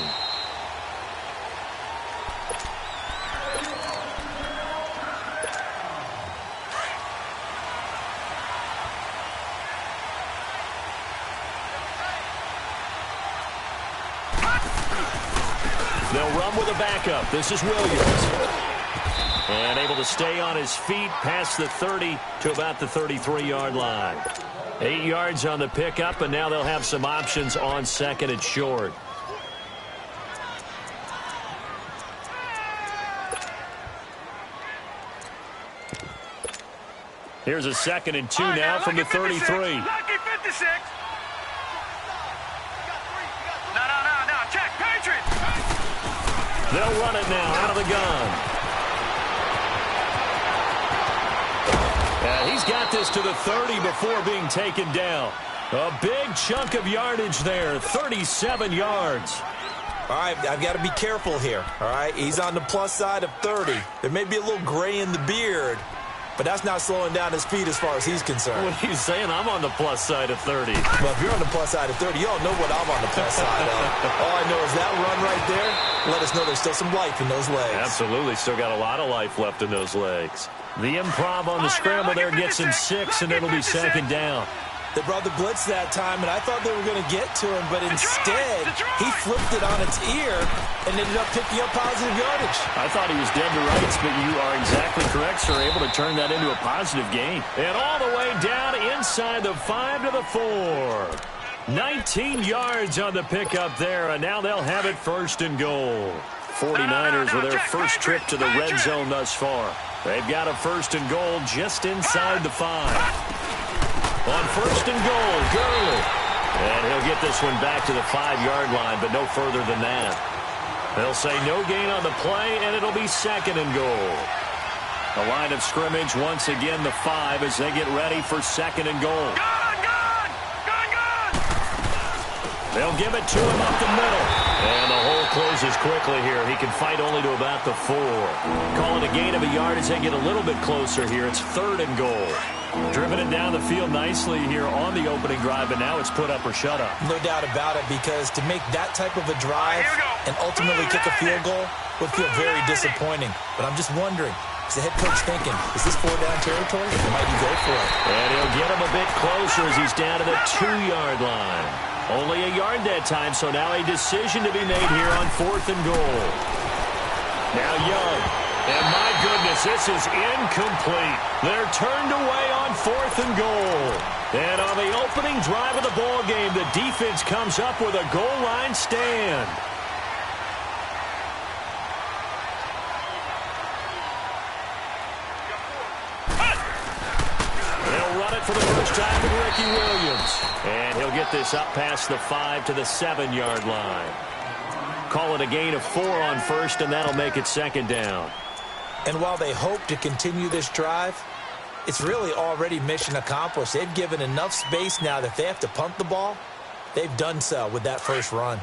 They'll run with a backup. This is Williams. And able to stay on his feet past the 30 to about the 33-yard line. 8 yards on the pickup, and now they'll have some options on second and short. Here's a 2nd and 2 now from the 33. Lucky 56. No. Check, Patriots. They'll run it now out of the gun. He's got this to the 30 before being taken down. A big chunk of yardage there, 37 yards. All right, I've got to be careful here, all right? He's on the plus side of 30. There may be a little gray in the beard, but that's not slowing down his feet as far as he's concerned. What are you saying? I'm on the plus side of 30. Well, if you're on the plus side of 30, y'all know what I'm on the plus side of. All I know is that run right there, let us know there's still some life in those legs. Absolutely, still got a lot of life left in those legs. The improv on the scramble there gets him 6, and it'll be 2nd down. They brought the blitz that time, and I thought they were going to get to him, but instead, he flipped it on its ear and ended up picking up positive yardage. I thought he was dead to rights, but you are exactly correct, sir. Able to turn that into a positive gain. And all the way down inside the 5 to the 4. 19 yards on the pickup there, and now they'll have it 1st and goal. 49ers with their first trip to the red zone thus far. They've got a 1st and goal just inside the 5. On 1st and goal, Gurley. And he'll get this one back to the 5-yard line, but no further than that. They'll say no gain on the play, and it'll be 2nd and goal. The line of scrimmage, once again, the 5 as they get ready for 2nd and goal. Gone! They'll give it to him up the middle. And the hole closes quickly here. He can fight only to about the 4. Call it a gain of a yard as they get a little bit closer here. It's 3rd and goal. Driven it down the field nicely here on the opening drive, and now it's put up or shut up. No doubt about it, because to make that type of a drive and ultimately kick a field goal would feel very disappointing. But I'm just wondering, is the head coach thinking, is this 4-down territory, or might he go for it? And he'll get him a bit closer as he's down to the 2-yard line. Only a yard that time, so now a decision to be made here on 4th and goal. Now Young. And my goodness, this is incomplete. They're turned away on 4th and goal. And on the opening drive of the ball game, the defense comes up with a goal line stand. They'll run it for the first time with Ricky Williams. And he'll get this up past the 5 to the 7-yard line. Call it a gain of 4 on 1st, and that'll make it 2nd down. And while they hope to continue this drive, it's really already mission accomplished. They've given enough space now that if they have to punt the ball, they've done so with that first run.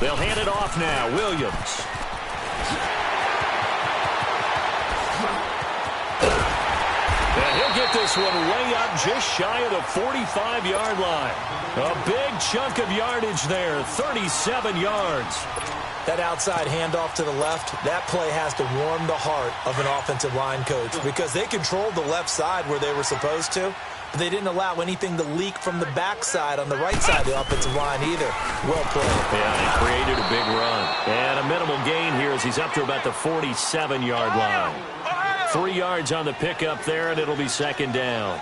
They'll hand it off now. Williams. And he'll get this one way up just shy of the 45-yard line. A big chunk of yardage there, 37 yards. That outside handoff to the left, that play has to warm the heart of an offensive line coach, because they controlled the left side where they were supposed to, but they didn't allow anything to leak from the backside on the right side of the offensive line either. Well played. Yeah, he created a big run. And a minimal gain here as he's up to about the 47-yard line. 3 yards on the pickup there, and it'll be 2nd down.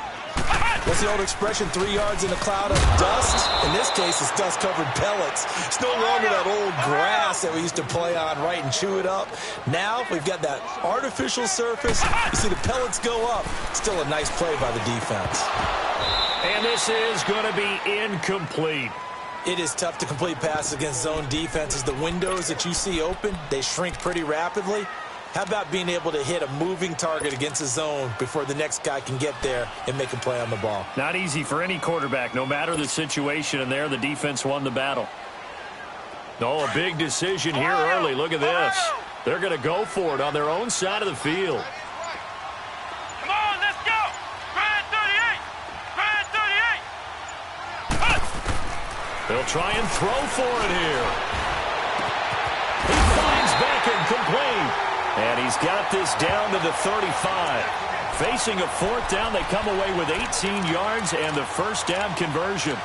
What's the old expression, 3 yards in a cloud of dust? In this case, it's dust-covered pellets. It's no longer that old grass that we used to play on, right, and chew it up. Now we've got that artificial surface. You see the pellets go up. Still a nice play by the defense. And this is going to be incomplete. It is tough to complete passes against zone defenses. The windows that you see open, they shrink pretty rapidly. How about being able to hit a moving target against a zone before the next guy can get there and make a play on the ball? Not easy for any quarterback, no matter the situation, and there the defense won the battle. Oh, a big decision here early. Look at this. They're going to go for it on their own side of the field. Come on, let's go. Grand 38. Grand 38. They'll try and throw for it here. He finds Beckham complete. And he's got this down to the 35. Facing a 4th down, they come away with 18 yards and the first down conversion.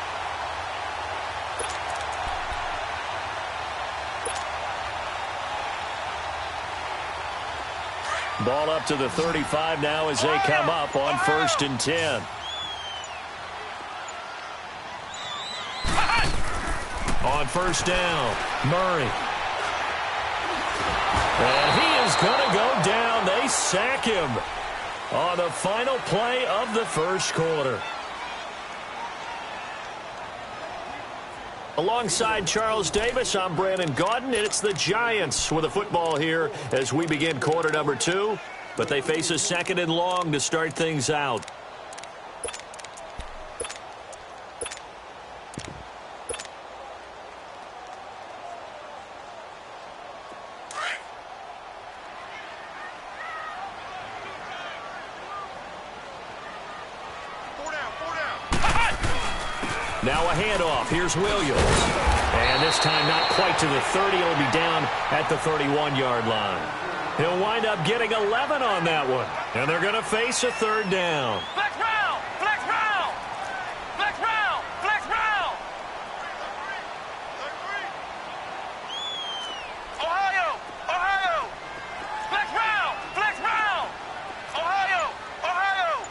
Ball up to the 35 now as they come up on 1st and 10. On 1st down, Murray. And he is going to go down. They sack him on the final play of the first quarter. Alongside Charles Davis, I'm Brandon Gaudin, and it's the Giants with the football here as we begin quarter number 2. But they face a 2nd and long to start things out. Now a handoff. Here's Williams. And this time not quite to the 30. He'll be down at the 31-yard line. He'll wind up getting 11 on that one. And they're going to face a 3rd down. Flex round. Flex round. Flex round. Flex round. Ohio. Ohio. Flex round. Flex round. Ohio. Ohio.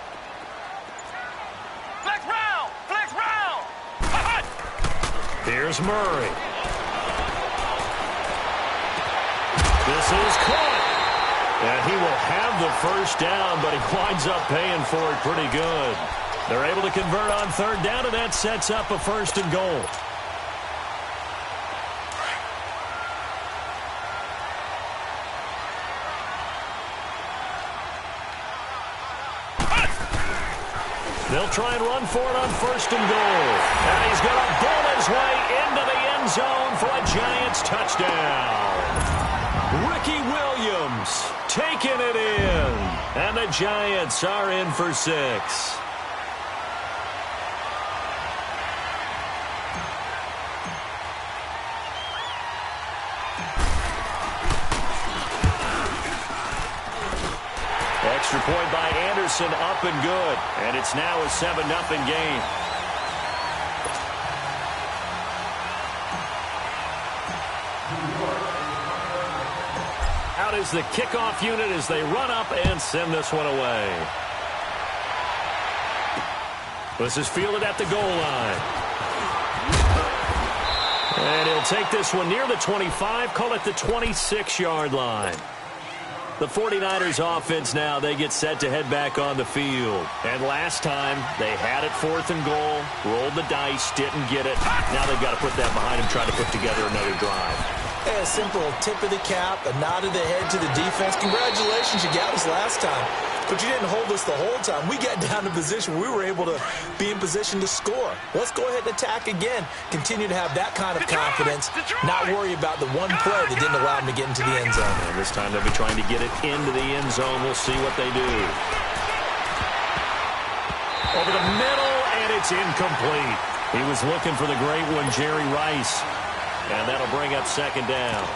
Flex round. Flex round. Here's Murray. This is caught. And he will have the first down, but he winds up paying for it pretty good. They're able to convert on 3rd down, and that sets up a 1st and goal. They'll try and run for it on 1st and goal. And he's going to bull his way into the end zone for a Giants touchdown. Ricky Williams taking it in. And the Giants are in for 6. Extra point by Anderson, up and good. And it's now a 7-0 game. Out is the kickoff unit as they run up and send this one away. This is fielded at the goal line. And he'll take this one near the 25, call it the 26-yard line. The 49ers offense now, they get set to head back on the field. And last time, they had it 4th and goal, rolled the dice, didn't get it. Now they've got to put that behind them, trying to put together another drive. A simple tip of the cap, a nod of the head to the defense. Congratulations, you got us last time. But you didn't hold us the whole time. We got down to position where we were able to be in position to score. Let's go ahead and attack again. Continue to have that kind of confidence. Not worry about the one play that didn't allow them to get into the end zone. And this time they'll be trying to get it into the end zone. We'll see what they do. Over the middle, and it's incomplete. He was looking for the great one, Jerry Rice. And that'll bring up 2nd down.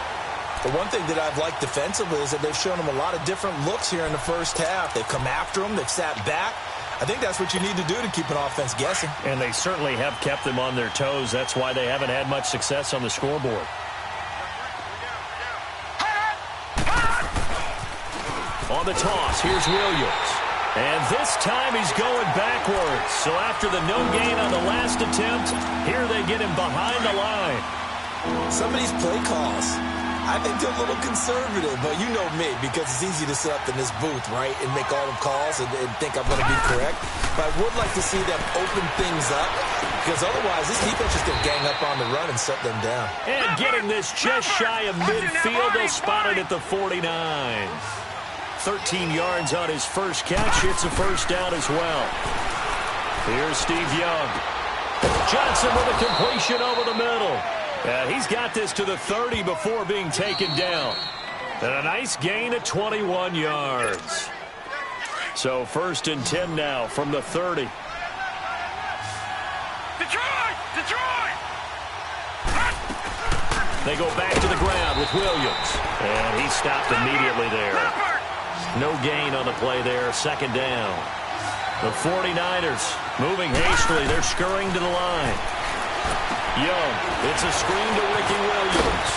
The one thing that I've liked defensively is that they've shown them a lot of different looks here in the first half. They've come after them. They've sat back. I think that's what you need to do to keep an offense guessing. And they certainly have kept them on their toes. That's why they haven't had much success on the scoreboard. On the toss, here's Williams. And this time he's going backwards. So after the no gain on the last attempt, here they get him behind the line. Some of these play calls, I think they're a little conservative, but you know me, because it's easy to sit up in this booth, right, and make all the calls and think I'm going to be correct. But I would like to see them open things up, because otherwise this defense is going to gang up on the run and shut them down. And getting this just shy of midfield, they'll spot it at the 49. 13 yards on his first catch. It's a first down as well. Here's Steve Young. Johnson with a completion over the middle. He's got this to the 30 before being taken down. And a nice gain of 21 yards. So 1st and 10 now from the 30. Detroit! They go back to the ground with Williams. And he stopped immediately there. No gain on the play there. 2nd down. The 49ers moving hastily. They're scurrying to the line. Young, it's a screen to Ricky Williams.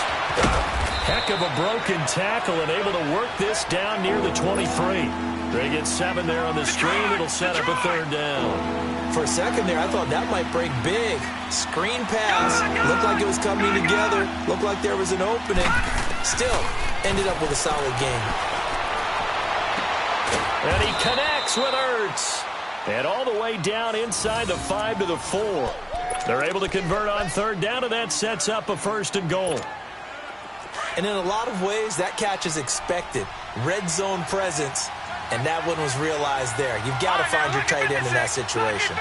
Heck of a broken tackle and able to work this down near the 23. They get 7 there on the screen. It'll set up a 3rd down. For a second there, I thought that might break big. Screen pass. Looked like it was coming together. Looked like there was an opening. Still, ended up with a solid game. And he connects with Ertz. And all the way down inside the 5 to the 4. They're able to convert on 3rd down, and that sets up a 1st and goal. And in a lot of ways, that catch is expected. Red zone presence, and that one was realized there. You've got to find your tight end in that situation.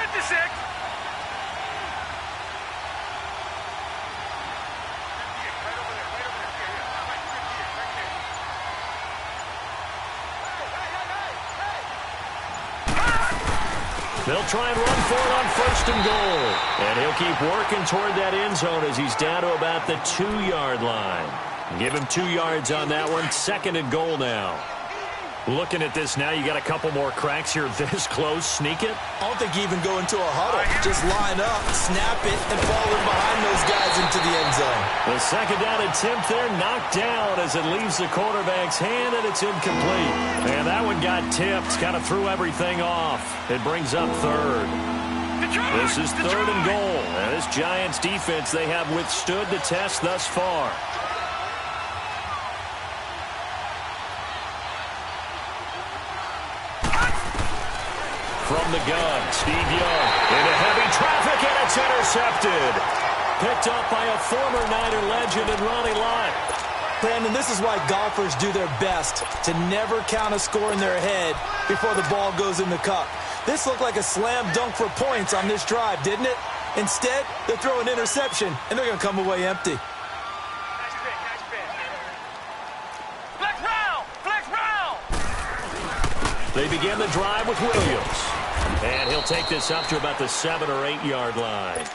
They'll try and run for it on 1st and goal. And he'll keep working toward that end zone as he's down to about the 2-yard line. Give him 2 yards on that one. 2nd and goal now. Looking at this now, you got a couple more cracks here this close. Sneak it. I don't think you even go into a huddle. Just line up, snap it, and fall in behind those guys into the end zone. The 2nd down attempt there knocked down as it leaves the quarterback's hand, and it's incomplete. And that one got tipped, kind of threw everything off. It brings up 3rd. This is 3rd and goal. And this Giants defense, they have withstood the test thus far. From the gun, Steve Young into heavy traffic, and it's intercepted. Picked up by a former Niner legend in Ronnie Lott. Brandon, this is why golfers do their best to never count a score in their head before the ball goes in the cup. This looked like a slam dunk for points on this drive, didn't it? Instead, they throw an interception, and they're going to come away empty. Nice spin. Flex round! They begin the drive with Williams. And he'll take this up to about the 7 or 8 yard line.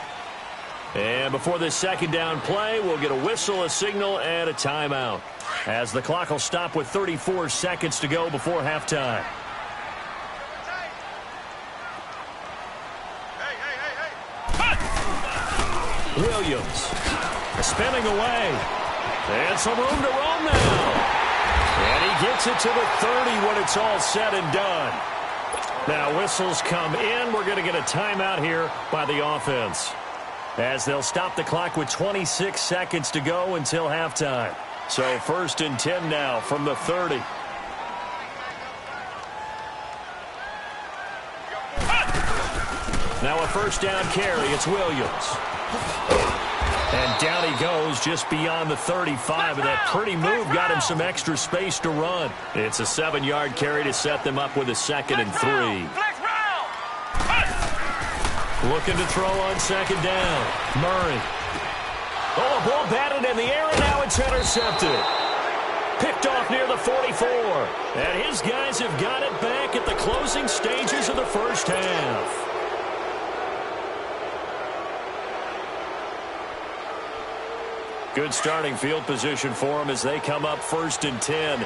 And before this 2nd down play, we'll get a whistle, a signal, and a timeout, as the clock will stop with 34 seconds to go before halftime. Williams spinning away. And some room to roam now. And he gets it to the 30 when it's all said and done. Now whistles come in. We're going to get a timeout here by the offense, as they'll stop the clock with 26 seconds to go until halftime. So 1st and 10 now from the 30. Now a 1st down carry. It's Williams. And down he goes just beyond the 35. And that pretty move got him some extra space to run. It's a 7-yard carry to set them up with a 2nd and 3. Looking to throw on 2nd down. Murray. Oh, a ball batted in the air, and now it's intercepted. Picked off near the 44. And his guys have got it back at the closing stages of the first half. Good starting field position for them as they come up 1st and 10.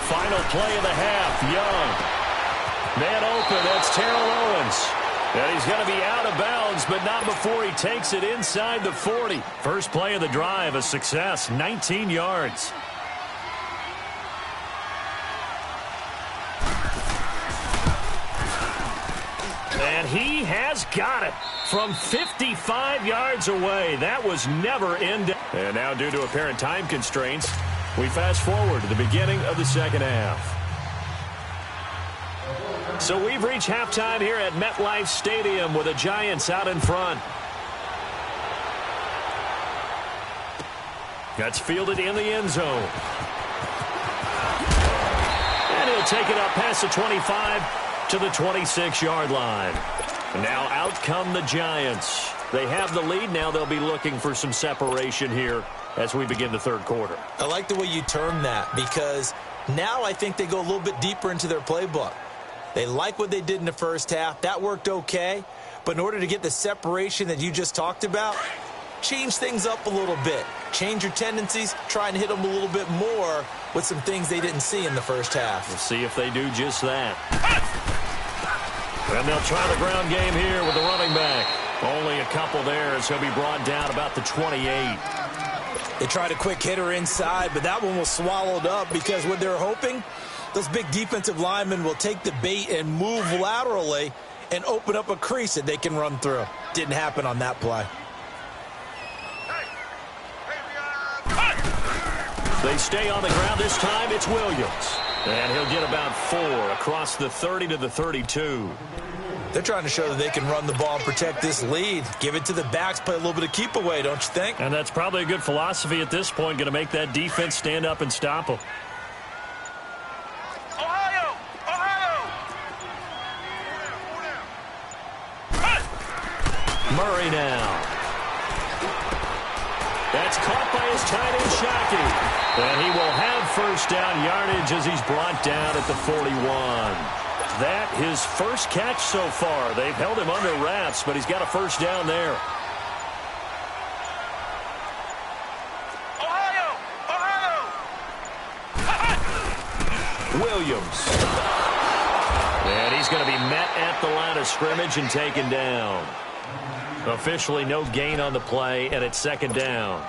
Final play of the half. Young. Man open. That's Terrell Owens. And he's going to be out of bounds, but not before he takes it inside the 40. First play of the drive, a success, 19 yards. he has got it from 55 yards away. That was never in doubt. And now, due to apparent time constraints, we fast forward to the beginning of the second half. So we've reached halftime here at MetLife Stadium with the Giants out in front. That's fielded in the end zone. And he'll take it up past the 25 to the 26-yard line. Now out come the Giants. They have the lead. Now they'll be looking for some separation here as we begin the third quarter. I like the way you term that, because now I think they go a little bit deeper into their playbook. They like what they did in the first half. That worked okay. But in order to get the separation that you just talked about, change things up a little bit. Change your tendencies. Try and hit them a little bit more with some things they didn't see in the first half. We'll see if they do just that. And they'll try the ground game here with the running back. Only a couple there as he'll be brought down about the 28. They tried a quick hitter inside, but that one was swallowed up because what they're hoping, those big defensive linemen will take the bait and move laterally and open up a crease that they can run through. Didn't happen on that play. They stay on the ground. This time it's Williams. And he'll get about 4 across the 30 to the 32. They're trying to show that they can run the ball and protect this lead. Give it to the backs, play a little bit of keep away, don't you think? And that's probably a good philosophy at this point, going to make that defense stand up and stop them. Ohio! Ohio! Murray now. That's caught by his tight end, Shockey. And he will have first down yardage as he's brought down at the 41. That his first catch so far. They've held him under wraps, but he's got a first down there. Ohio! Ohio! Williams. And he's going to be met at the line of scrimmage and taken down. Officially no gain on the play, and it's second down.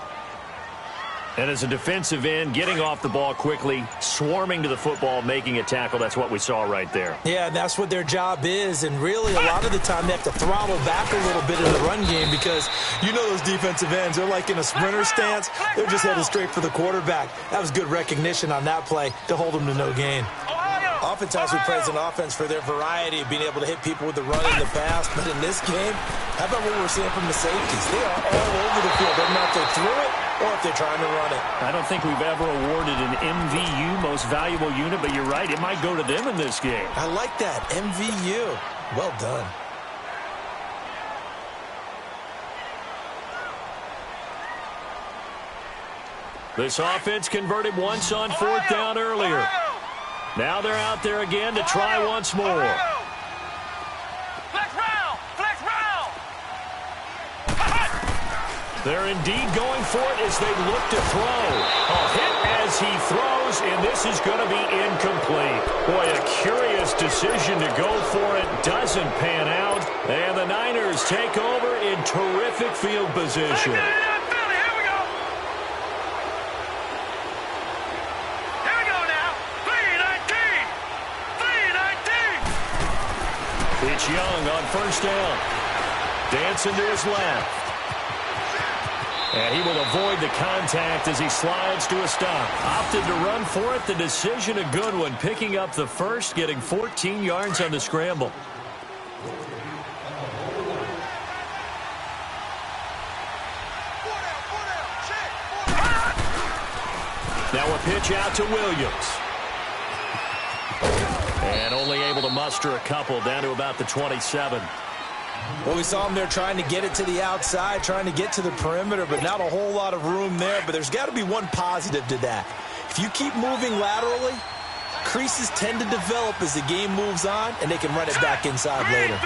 And as a defensive end, getting off the ball quickly, swarming to the football, making a tackle, that's what we saw right there. Yeah, that's what their job is, and really a lot of the time they have to throttle back a little bit in the run game because you know those defensive ends, they're like in a sprinter stance. They're just headed straight for the quarterback. That was good recognition on that play to hold them to no gain. Oftentimes we praise an offense for their variety of being able to hit people with the run in the pass, but in this game, how about what we're seeing from the safeties? They are all over the field. They're not if they threw it or if they're trying to run it. I don't think we've ever awarded an MVU, most valuable unit, but you're right, it might go to them in this game. I like that, MVU. Well done. This offense converted once on fourth down earlier. Now they're out there again to try once more. Flex round! Flex round! They're indeed going for it as they look to throw. A hit as he throws, and this is going to be incomplete. Boy, a curious decision to go for it. Doesn't pan out, and the Niners take over in terrific field position. It's Young on first down. Dancing to his left. And he will avoid the contact as he slides to a stop. Opted to run for it. The decision a good one. Picking up the first, getting 14 yards on the scramble. Now a pitch out to Williams. And only able to muster a couple down to about the 27. Well, we saw them there trying to get it to the outside, trying to get to the perimeter, but not a whole lot of room there. But there's got to be one positive to that. If you keep moving laterally, creases tend to develop as the game moves on, and they can run it back inside later.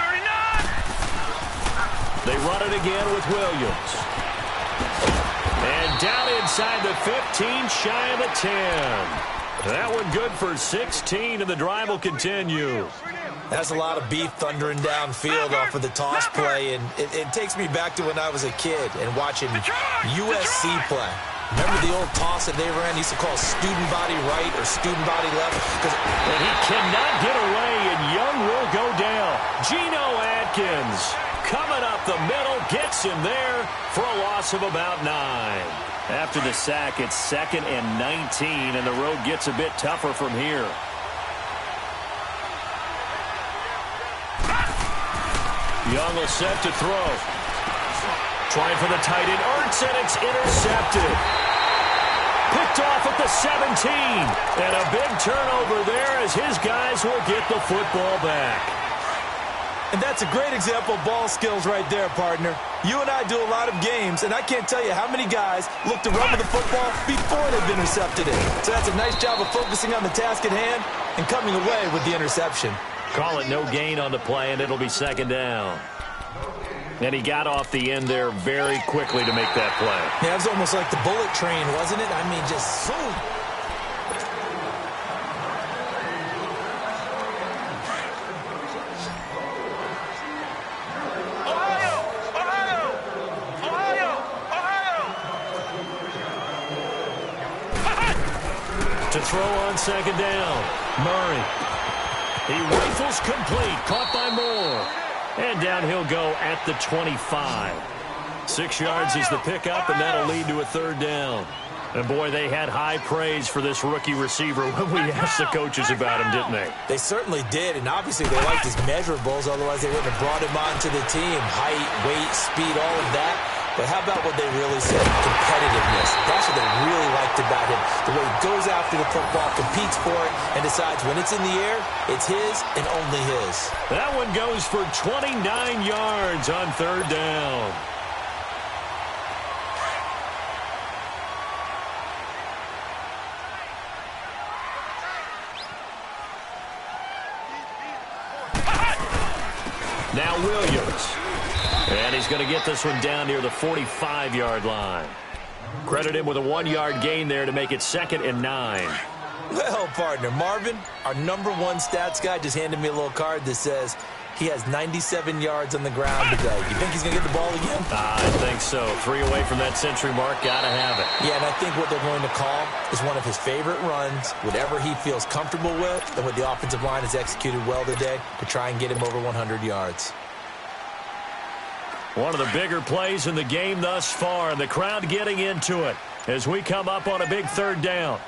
They run it again with Williams. And down inside the 15, shy of the 10. That one good for 16, and the drive will continue. That's a lot of beef thundering downfield off of the toss play, and it takes me back to when I was a kid and watching USC play. Remember the old toss that they ran? He used to call student body right or student body left. And he cannot get away, and Young will go down. Geno Hopkins coming up the middle, gets him there for a loss of about 9. After the sack, it's 2nd and 19, and the road gets a bit tougher from here. Young will set to throw. Trying for the tight end, Ertz, and it's intercepted. Picked off at the 17. And a big turnover there as his guys will get the football back. And that's a great example of ball skills right there, partner. You and I do a lot of games, and I can't tell you how many guys look to run with the football before they've intercepted it. So that's a nice job of focusing on the task at hand and coming away with the interception. Call it no gain on the play, and it'll be 2nd down. And he got off the end there very quickly to make that play. Yeah, it was almost like the bullet train, wasn't it? I mean, just zoom. Ohio! Ohio! Ohio! Ohio! To throw on 2nd down, Murray. He rifles complete, caught by Moore. And down he'll go at the 25. 6 yards is the pickup, and that'll lead to a 3rd down. And, boy, they had high praise for this rookie receiver when we asked the coaches about him, didn't they? They certainly did, and obviously they liked his measurables, otherwise they wouldn't have brought him onto the team. Height, weight, speed, all of that. But how about what they really said? Competitiveness. That's what they really liked about him. The way he goes after the football, competes for it, and decides when it's in the air, it's his and only his. That one goes for 29 yards on 3rd down. Now Williams. And he's going to get this one down near the 45-yard line. Credit him with a 1-yard gain there to make it 2nd and 9. Well, partner, Marvin, our #1 stats guy, just handed me a little card that says he has 97 yards on the ground today. You think he's going to get the ball again? I think so. 3 away from that century mark. Got to have it. Yeah, and I think what they're going to call is one of his favorite runs, whatever he feels comfortable with, and what the offensive line has executed well today to try and get him over 100 yards. One of the bigger plays in the game thus far, and the crowd getting into it as we come up on a big 3rd down.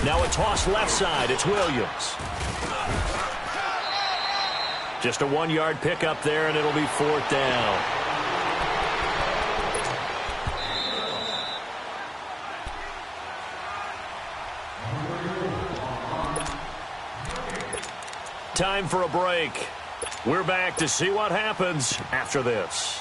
Now a toss left side. It's Williams. Just a 1-yard pickup there, and it'll be 4th down. Time for a break. We're back to see what happens after this.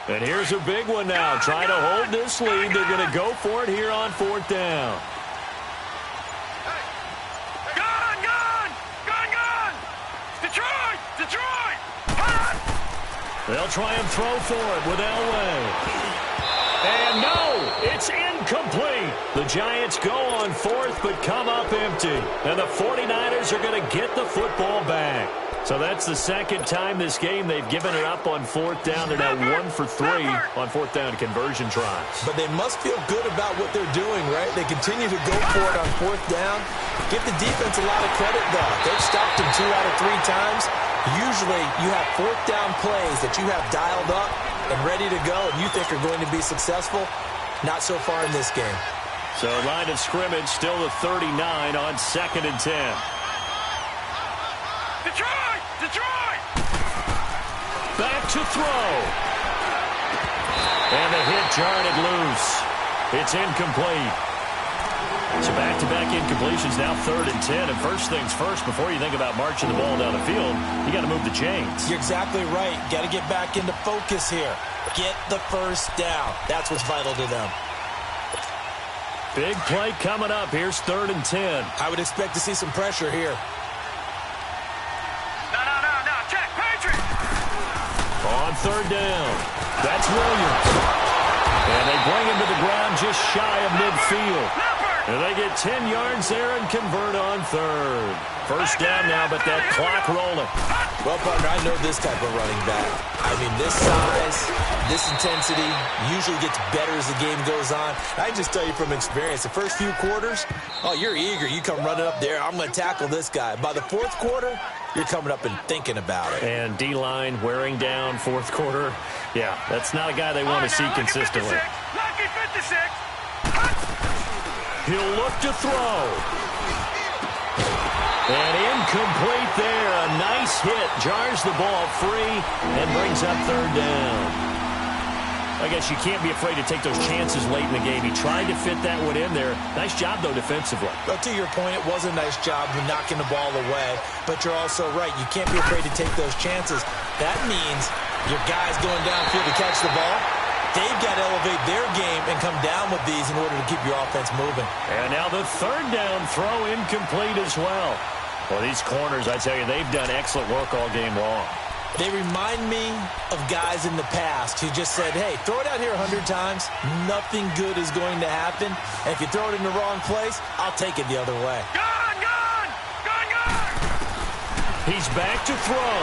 And here's a big one now. Trying to hold this lead. They're going to go for it here on 4th down. Gone! Gone! Gone! Gone! Detroit! Detroit! Hot! They'll try and throw for it with Elway. And no, it's incomplete. The Giants go on 4th but come up empty. And the 49ers are going to get the football back. So that's the 2nd time this game they've given it up on 4th down. They're now 1 for 3 on 4th down conversion tries. But they must feel good about what they're doing, right? They continue to go for it on 4th down. Give the defense a lot of credit, though. They've stopped him 2 out of 3 times. Usually you have 4th down plays that you have dialed up and ready to go and you think are going to be successful. Not so far in this game. So line of scrimmage still the 39 on 2nd and 10. Detroit! Detroit! Back to throw. And the hit jarred it loose. It's incomplete. So back-to-back incompletions, now 3rd and 10. And first things first, before you think about marching the ball down the field, you got to move the chains. You're exactly right. Got to get back into focus here. Get the first down. That's what's vital to them. Big play coming up. Here's 3rd and 10. I would expect to see some pressure here. No. Check, Patriot! On 3rd down. That's Williams. And they bring him to the ground just shy of midfield. Leopard! And they get 10 yards there and convert on third. First down now, but that clock rolling. Well, partner, I know this type of running back. I mean, this size, this intensity usually gets better as the game goes on. I can just tell you from experience, the first few quarters, oh, you're eager. You come running up there, I'm going to tackle this guy. By the fourth quarter, you're coming up and thinking about it. And D-line wearing down fourth quarter. Yeah, that's not a guy they want to see consistently. Lucky 56. He'll look to throw. And incomplete there. A nice hit. Jars the ball free and brings up third down. I guess you can't be afraid to take those chances late in the game. He tried to fit that one in there. Nice job, though, defensively. But to your point, it was a nice job of knocking the ball away. But you're also right. You can't be afraid to take those chances. That means your guys going downfield to catch the ball, they've got to elevate their game and come down with these in order to keep your offense moving. And now the third down throw incomplete as well. Well, these corners, I tell you, they've done excellent work all game long. They remind me of guys in the past who just said, hey, throw it out here 100 times. Nothing good is going to happen. And if you throw it in the wrong place, I'll take it the other way. Gone, gone, gone, gone. He's back to throw.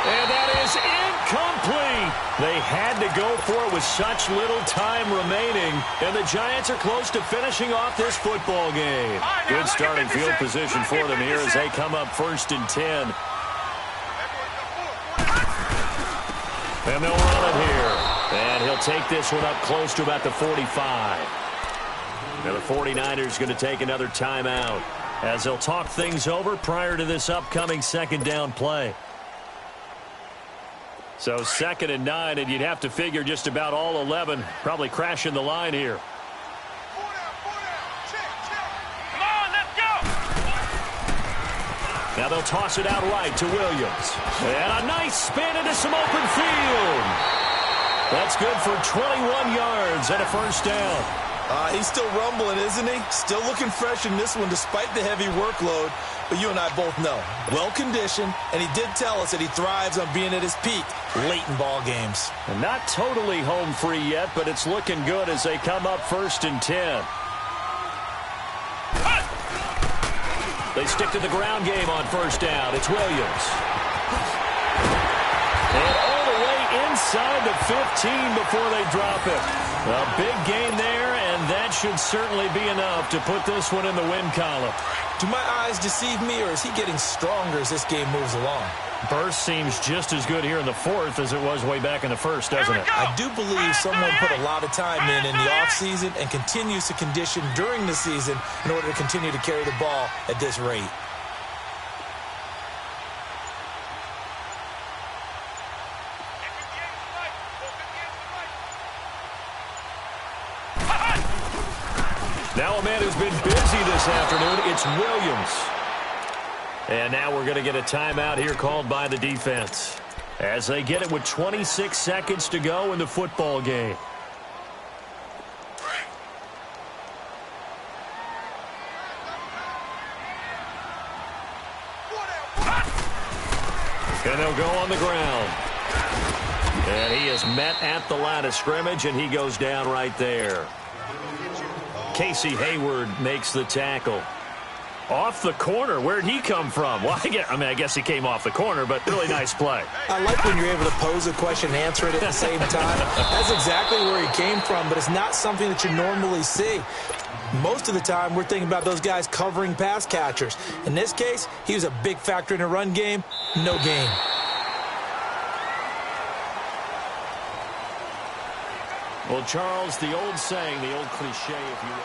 And that is incomplete. They had to go for it with such little time remaining. And the Giants are close to finishing off this football game. Good starting field position for them here as they come up 1st and 10. And they'll run it here. And he'll take this one up close to about the 45. Now the 49ers going to take another timeout as they'll talk things over prior to this upcoming second down play. So 2nd and 9, and you'd have to figure just about all 11 probably crashing the line here. Come on, let's go. Now they'll toss it out right to Williams. And a nice spin into some open field. That's good for 21 yards and a first down. He's still rumbling, isn't he? Still looking fresh in this one despite the heavy workload. But you and I both know, well-conditioned, and he did tell us that he thrives on being at his peak late in ball games. And not totally home free yet, but it's looking good as they come up 1st and 10. They stick to the ground game on first down. It's Williams. And all the way inside the 15 before they drop it. A big gain there, and that should certainly be enough to put this one in the win column. Do my eyes deceive me, or is he getting stronger as this game moves along? Burst seems just as good here in the 4th as it was way back in the 1st, doesn't it? I do believe someone put a lot of time in the offseason and continues to condition during the season in order to continue to carry the ball at this rate. Now a man who's been busy this afternoon, it's Williams. And now we're going to get a timeout here called by the defense as they get it with 26 seconds to go in the football game. And they'll go on the ground. And he is met at the line of scrimmage, and he goes down right there. Casey Hayward makes the tackle. Off the corner. Where'd he come from? Well, I guess he came off the corner, but really nice play. I like when you're able to pose a question and answer it at the same time. That's exactly where he came from, but it's not something that you normally see. Most of the time, we're thinking about those guys covering pass catchers. In this case, he was a big factor in the run game. No gain. Well, Charles, the old saying, the old cliche, if you will.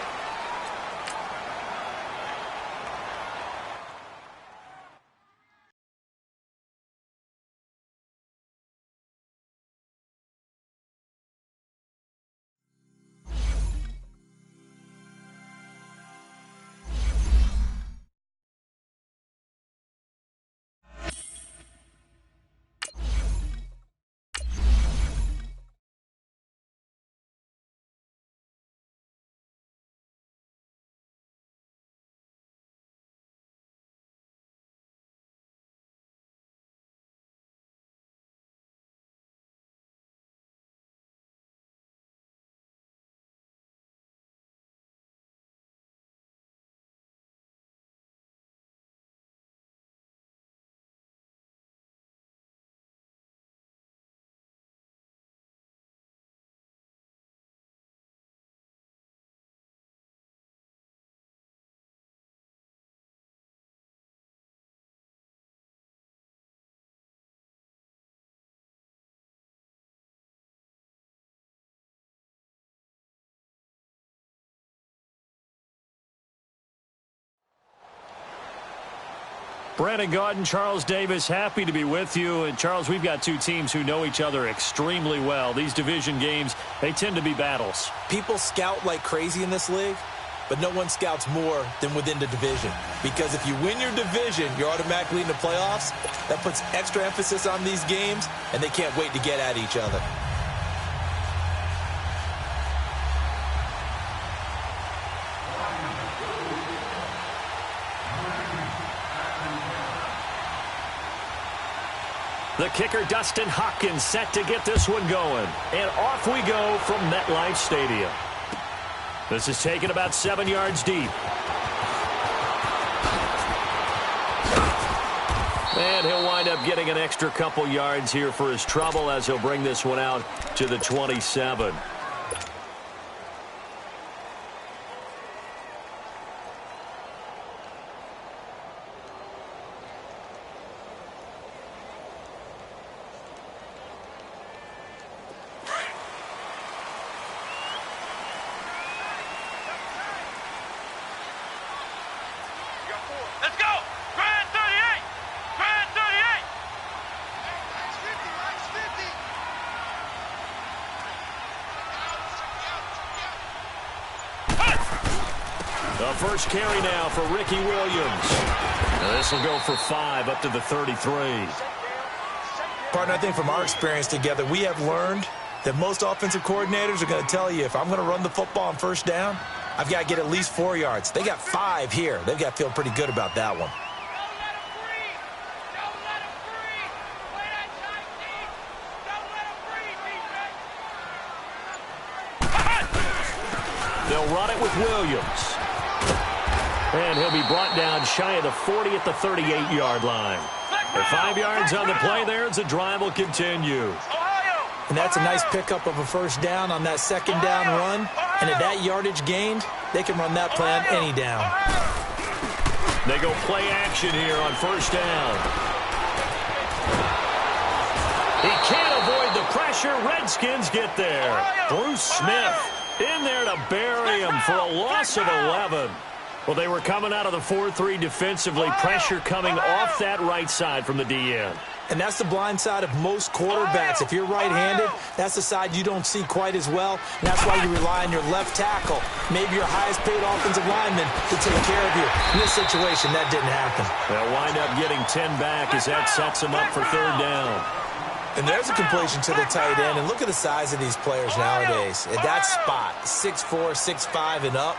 Brandon Gaudin, Charles Davis, happy to be with you. And, Charles, we've got two teams who know each other extremely well. These division games, they tend to be battles. People scout like crazy in this league, but no one scouts more than within the division. Because if you win your division, you're automatically in the playoffs. That puts extra emphasis on these games, and they can't wait to get at each other. The kicker, Dustin Hopkins, set to get this one going. And off we go from MetLife Stadium. This is taken about 7 yards deep. And he'll wind up getting an extra couple yards here for his trouble as he'll bring this one out to the 27. Let's go! Grand 38! Grand 38! The first carry now for Ricky Williams. This will go for 5 up to the 33. Partner, I think from our experience together, we have learned that most offensive coordinators are going to tell you, if I'm going to run the football on first down, I've got to get at least 4 yards. They got 5 here. They've got to feel pretty good about that one. They'll run it with Williams. And he'll be brought down shy of the 40 at the 38-yard line. With 5 yards on the play there, the drive will continue. And that's a nice pickup of a first down on that second down run. And at that yardage gained, they can run that play on any down. They go play action here on first down. He can't avoid the pressure. Redskins get there. Bruce Smith in there to bury him for a loss of 11. Well, they were coming out of the 4-3 defensively. Pressure coming off that right side from the DN. And that's the blind side of most quarterbacks. If you're right-handed, that's the side you don't see quite as well. And that's why you rely on your left tackle, maybe your highest-paid offensive lineman, to take care of you. In this situation, that didn't happen. They'll wind up getting 10 back as that sets them up for third down. And there's a completion to the tight end. And look at the size of these players nowadays. At that spot, 6'4", 6'5", and up.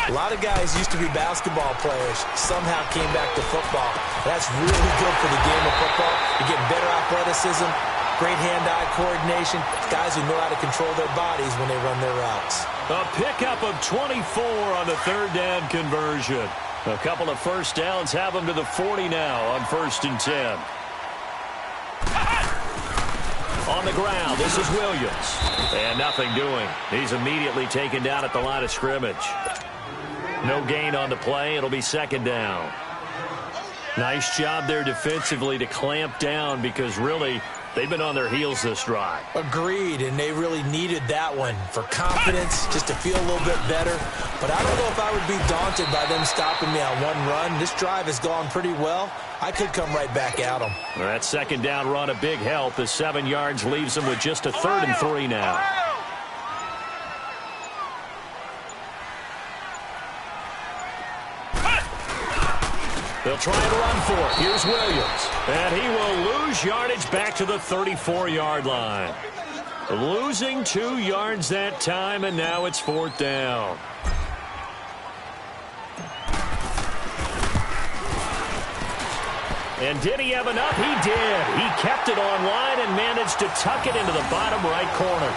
A lot of guys used to be basketball players, somehow came back to football. That's really good for the game of football. You're getting better athleticism, great hand-eye coordination, guys who know how to control their bodies when they run their routes. A pickup of 24 on the third down conversion. A couple of first downs have them to the 40 now on 1st and 10. On the ground, this is Williams. And nothing doing. He's immediately taken down at the line of scrimmage. No gain on the play. It'll be second down. Nice job there defensively to clamp down because really they've been on their heels this drive. Agreed, and they really needed that one for confidence, just to feel a little bit better. But I don't know if I would be daunted by them stopping me on one run. This drive has gone pretty well. I could come right back at them. That second down run, a big help. The 7 yards leaves them with just a 3rd and 3 now. They'll try and run for it. Here's Williams. And he will lose yardage back to the 34-yard line. Losing 2 yards that time, and now it's 4th down. And did he have enough? He did. He kept it online and managed to tuck it into the bottom right corner.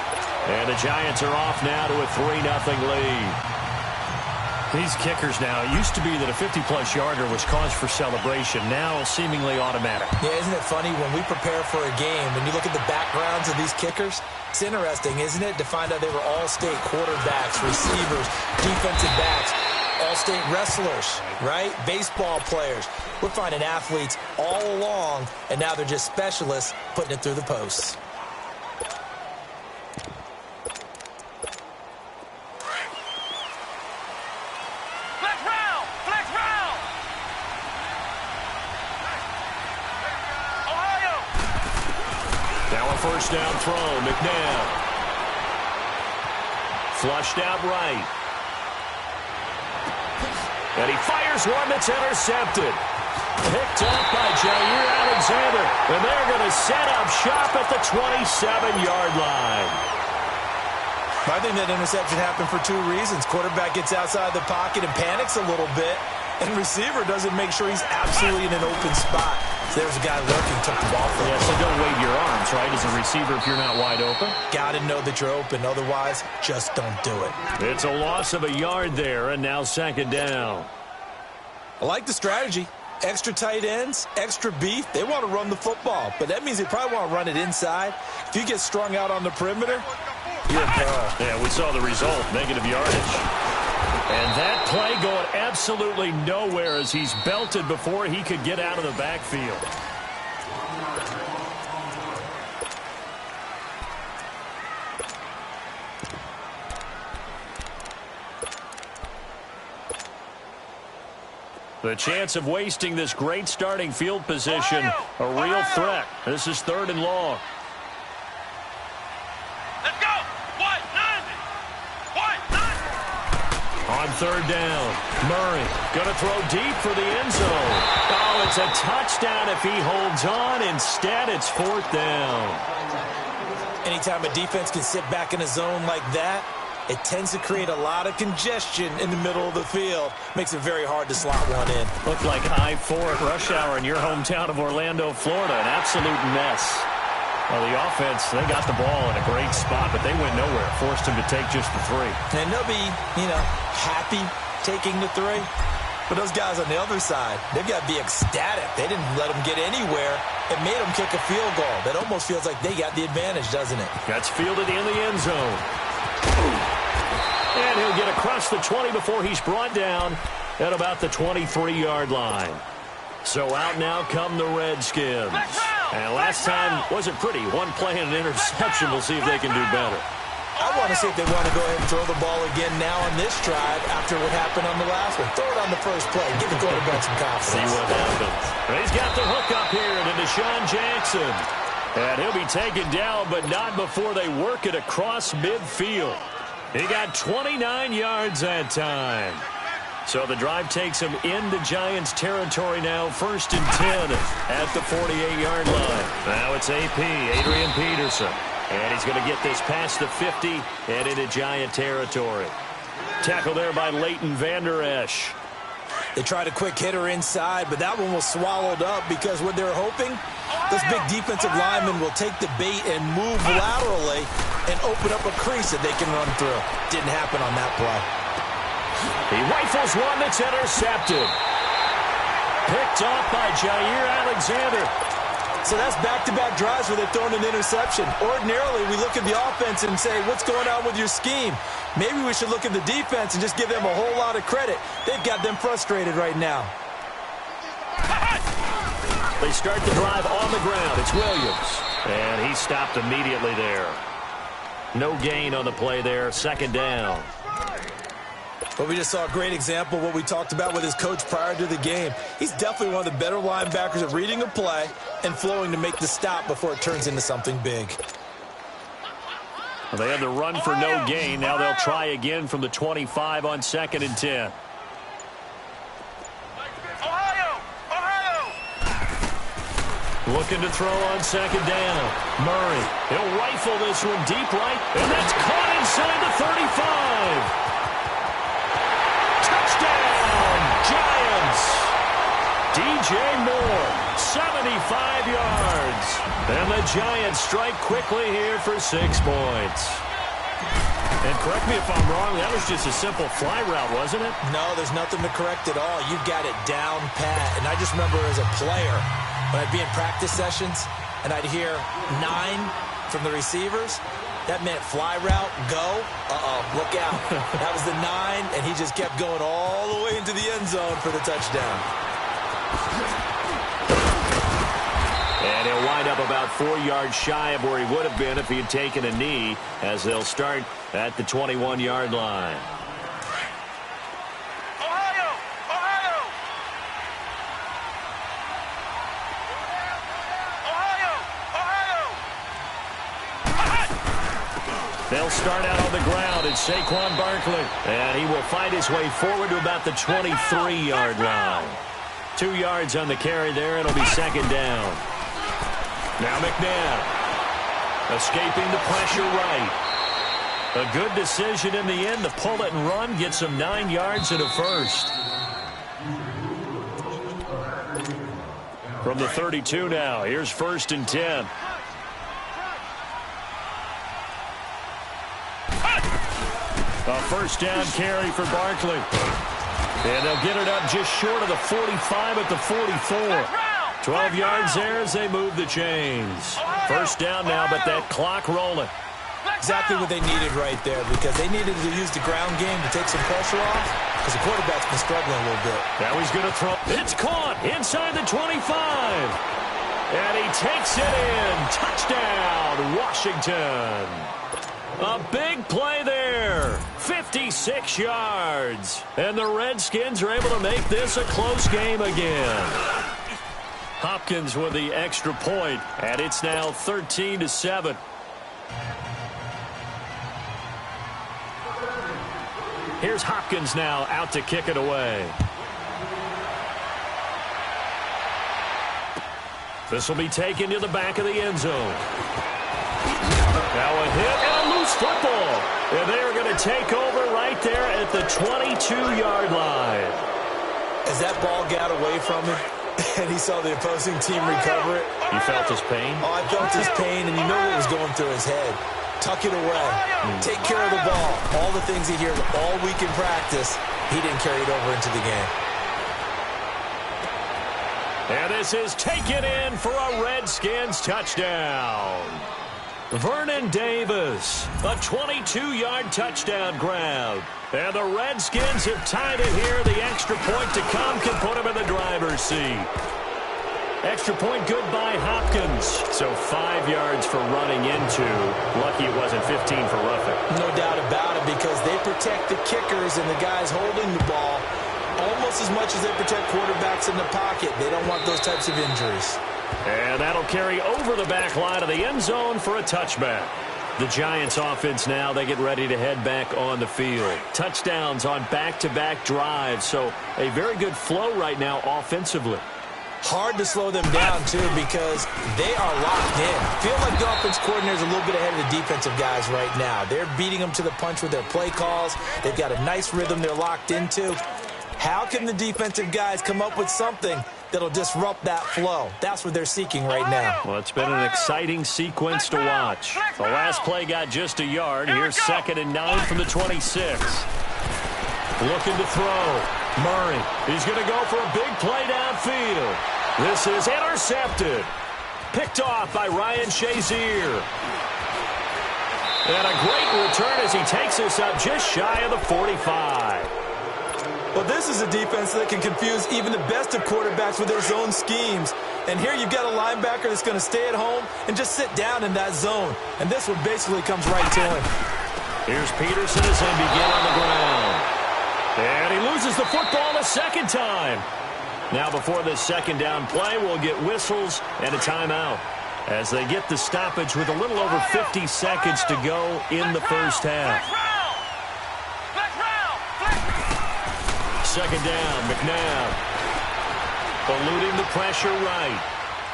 And the Giants are off now to a 3-0 lead. These kickers now, it used to be that a 50-plus yarder was cause for celebration. Now seemingly automatic. Yeah, isn't it funny when we prepare for a game, when you look at the backgrounds of these kickers, it's interesting, isn't it, to find out they were all-state quarterbacks, receivers, defensive backs, all-state wrestlers, right? Baseball players. We're finding athletes all along, and now they're just specialists putting it through the posts. first down throw. McNabb. Flushed out right. And he fires one that's intercepted. Picked up by Jair Alexander. And they're going to set up shop at the 27-yard line. I think that interception happened for two reasons. Quarterback gets outside the pocket and panics a little bit. And receiver doesn't make sure he's absolutely in an open spot. So there's a guy lurking, took the ball from him. Yeah, so don't wave your arms, right, as a receiver if you're not wide open. Got to know that you're open. Otherwise, just don't do it. It's a loss of a yard there, and now second down. I like the strategy. Extra tight ends, extra beef. They want to run the football, but that means they probably want to run it inside. If you get strung out on the perimeter, you're in peril. Yeah, we saw the result, negative yardage. And that play going absolutely nowhere as he's belted before he could get out of the backfield. The chance of wasting this great starting field position, a real threat. This is 3rd and long. Let's go. On 3rd down, Murray going to throw deep for the end zone. Oh, it's a touchdown if he holds on. Instead, it's 4th down. Anytime a defense can sit back in a zone like that, it tends to create a lot of congestion in the middle of the field. Makes it very hard to slot one in. Looked like I-4 at rush hour in your hometown of Orlando, Florida. An absolute mess. Well, the offense, they got the ball in a great spot, but they went nowhere. Forced him to take just the 3. And they'll be, happy taking the 3. But those guys on the other side, they've got to be ecstatic. They didn't let them get anywhere. It made them kick a field goal. That almost feels like they got the advantage, doesn't it? Gets fielded in the end zone. And he'll get across the 20 before he's brought down at about the 23-yard line. So out now come the Redskins. And last time wasn't pretty. One play and an interception. We'll see if they can do better. I want to see if they want to go ahead and throw the ball again now on this drive after what happened on the last one. Throw it on the first play. Give the quarterback some confidence. See what happens. He's got the hook up here to Deshaun Jackson. And he'll be taken down, but not before they work it across midfield. He got 29 yards that time. So the drive takes him into Giants territory now, 1st and 10 at the 48-yard line. Now it's AP, Adrian Peterson. And he's going to get this past the 50 and into Giant territory. Tackle there by Leighton Vander Esch. They tried a quick hitter inside, but that one was swallowed up because what they're hoping, those big defensive linemen will take the bait and move laterally and open up a crease that they can run through. Didn't happen on that play. He rifles one that's intercepted. Picked off by Jair Alexander. So that's back-to-back drives where they're throwing an interception. Ordinarily, we look at the offense and say, what's going on with your scheme? Maybe we should look at the defense and just give them a whole lot of credit. They've got them frustrated right now. They start the drive on the ground. It's Williams. And he stopped immediately there. No gain on the play there. 2nd down. But we just saw a great example of what we talked about with his coach prior to the game. He's definitely one of the better linebackers at reading a play and flowing to make the stop before it turns into something big. Well, they had the run for no gain. Now they'll try again from the 25 on 2nd and 10. Looking to throw on 2nd down. Murray. He'll rifle this one deep right, and that's caught inside the 35. Touchdown, Giants. DJ Moore, 75 yards. And the Giants strike quickly here for 6 points. And correct me if I'm wrong, that was just a simple fly route, wasn't it? No, there's nothing to correct at all. You got it down pat. And I just remember as a player, when I'd be in practice sessions and I'd hear 9 from the receivers, that meant fly route, go, look out. That was the 9, and he just kept going all the way into the end zone for the touchdown. And he'll wind up about 4 yards shy of where he would have been if he had taken a knee, as they'll start at the 21-yard line. They'll start out on the ground. It's Saquon Barkley. And he will find his way forward to about the 23-yard line. 2 yards on the carry there. It'll be second down. Now McNabb. Escaping the pressure right. A good decision in the end to pull it and run. Get some 9 yards and a first. From the 32 now. Here's 1st and 10. A first down carry for Barkley. And they'll get it up just short of the 45 at the 44. 12 yards there as they move the chains. First down now, but that clock rolling. Exactly what they needed right there, because they needed to use the ground game to take some pressure off, because the quarterback's been struggling a little bit. Now he's going to throw. It's caught inside the 25. And he takes it in. Touchdown, Washington. A big play there. 56 yards. And the Redskins are able to make this a close game again. Hopkins with the extra point, and it's now 13-7. Here's Hopkins now out to kick it away. This will be taken to the back of the end zone. Now a hit and a loose football. And they are going to take over right there at the 22-yard line. As that ball got away from him, and he saw the opposing team recover it. You felt his pain? Oh, I felt his pain, and you know what was going through his head. Tuck it away. Take care of the ball. All the things he hears all week in practice, he didn't carry it over into the game. And this is taken in for a Redskins touchdown. Vernon Davis, a 22-yard touchdown grab. And the Redskins have tied it here. The extra point to come can put them in the driver's seat. Extra point good by Hopkins. So 5 yards for running into. Lucky it wasn't 15 for roughing. No doubt about it, because they protect the kickers and the guys holding the ball almost as much as they protect quarterbacks in the pocket. They don't want those types of injuries. And that'll carry over the back line of the end zone for a touchback. The Giants offense now, they get ready to head back on the field. Touchdowns on back-to-back drives, so a very good flow right now offensively. Hard to slow them down, too, because they are locked in. Feel like the offense coordinator is a little bit ahead of the defensive guys right now. They're beating them to the punch with their play calls. They've got a nice rhythm they're locked into. How can the defensive guys come up with something that'll disrupt that flow? That's what they're seeking right now. Well, it's been an exciting sequence to watch. The last play got just a yard. Here's 2nd and 9 from the 26. Looking to throw. Murray. He's going to go for a big play downfield. This is intercepted. Picked off by Ryan Shazier. And a great return as he takes us up just shy of the 45. Well, this is a defense that can confuse even the best of quarterbacks with their zone schemes. And here you've got a linebacker that's going to stay at home and just sit down in that zone. And this one basically comes right to him. Here's Peterson as they begin on the ground. And he loses the football a second time. Now before this second down play, we'll get whistles and a timeout as they get the stoppage with a little over 50 seconds to go in the first half. Second down, McNabb. Eluding the pressure right.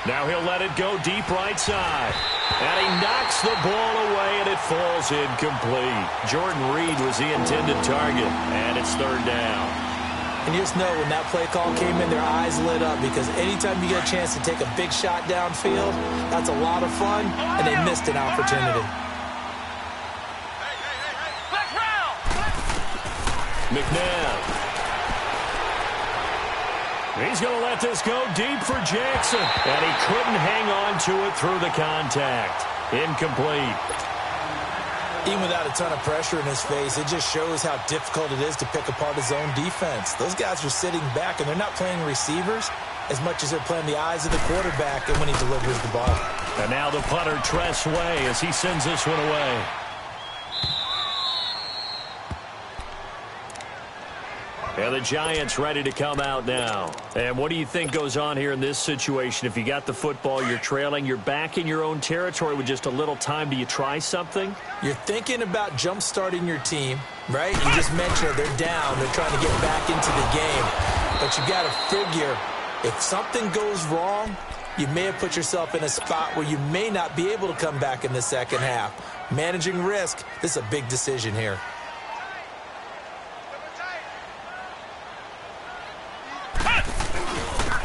Now he'll let it go deep right side. And he knocks the ball away, and it falls incomplete. Jordan Reed was the intended target, and it's third down. And you just know when that play call came in, their eyes lit up, because anytime you get a chance to take a big shot downfield, that's a lot of fun, and they missed an opportunity. McNabb. He's going to let this go deep for Jackson. And he couldn't hang on to it through the contact. Incomplete. Even without a ton of pressure in his face, it just shows how difficult it is to pick apart his own defense. Those guys are sitting back, and they're not playing receivers as much as they're playing the eyes of the quarterback and when he delivers the ball. And now the punter, Tress Way, as he sends this one away. And the Giants ready to come out now. And what do you think goes on here in this situation? If you got the football, you're trailing, you're back in your own territory with just a little time. Do you try something? You're thinking about jump-starting your team, right? You just mentioned they're down. They're trying to get back into the game. But you got to figure if something goes wrong, you may have put yourself in a spot where you may not be able to come back in the second half. Managing risk, this is a big decision here.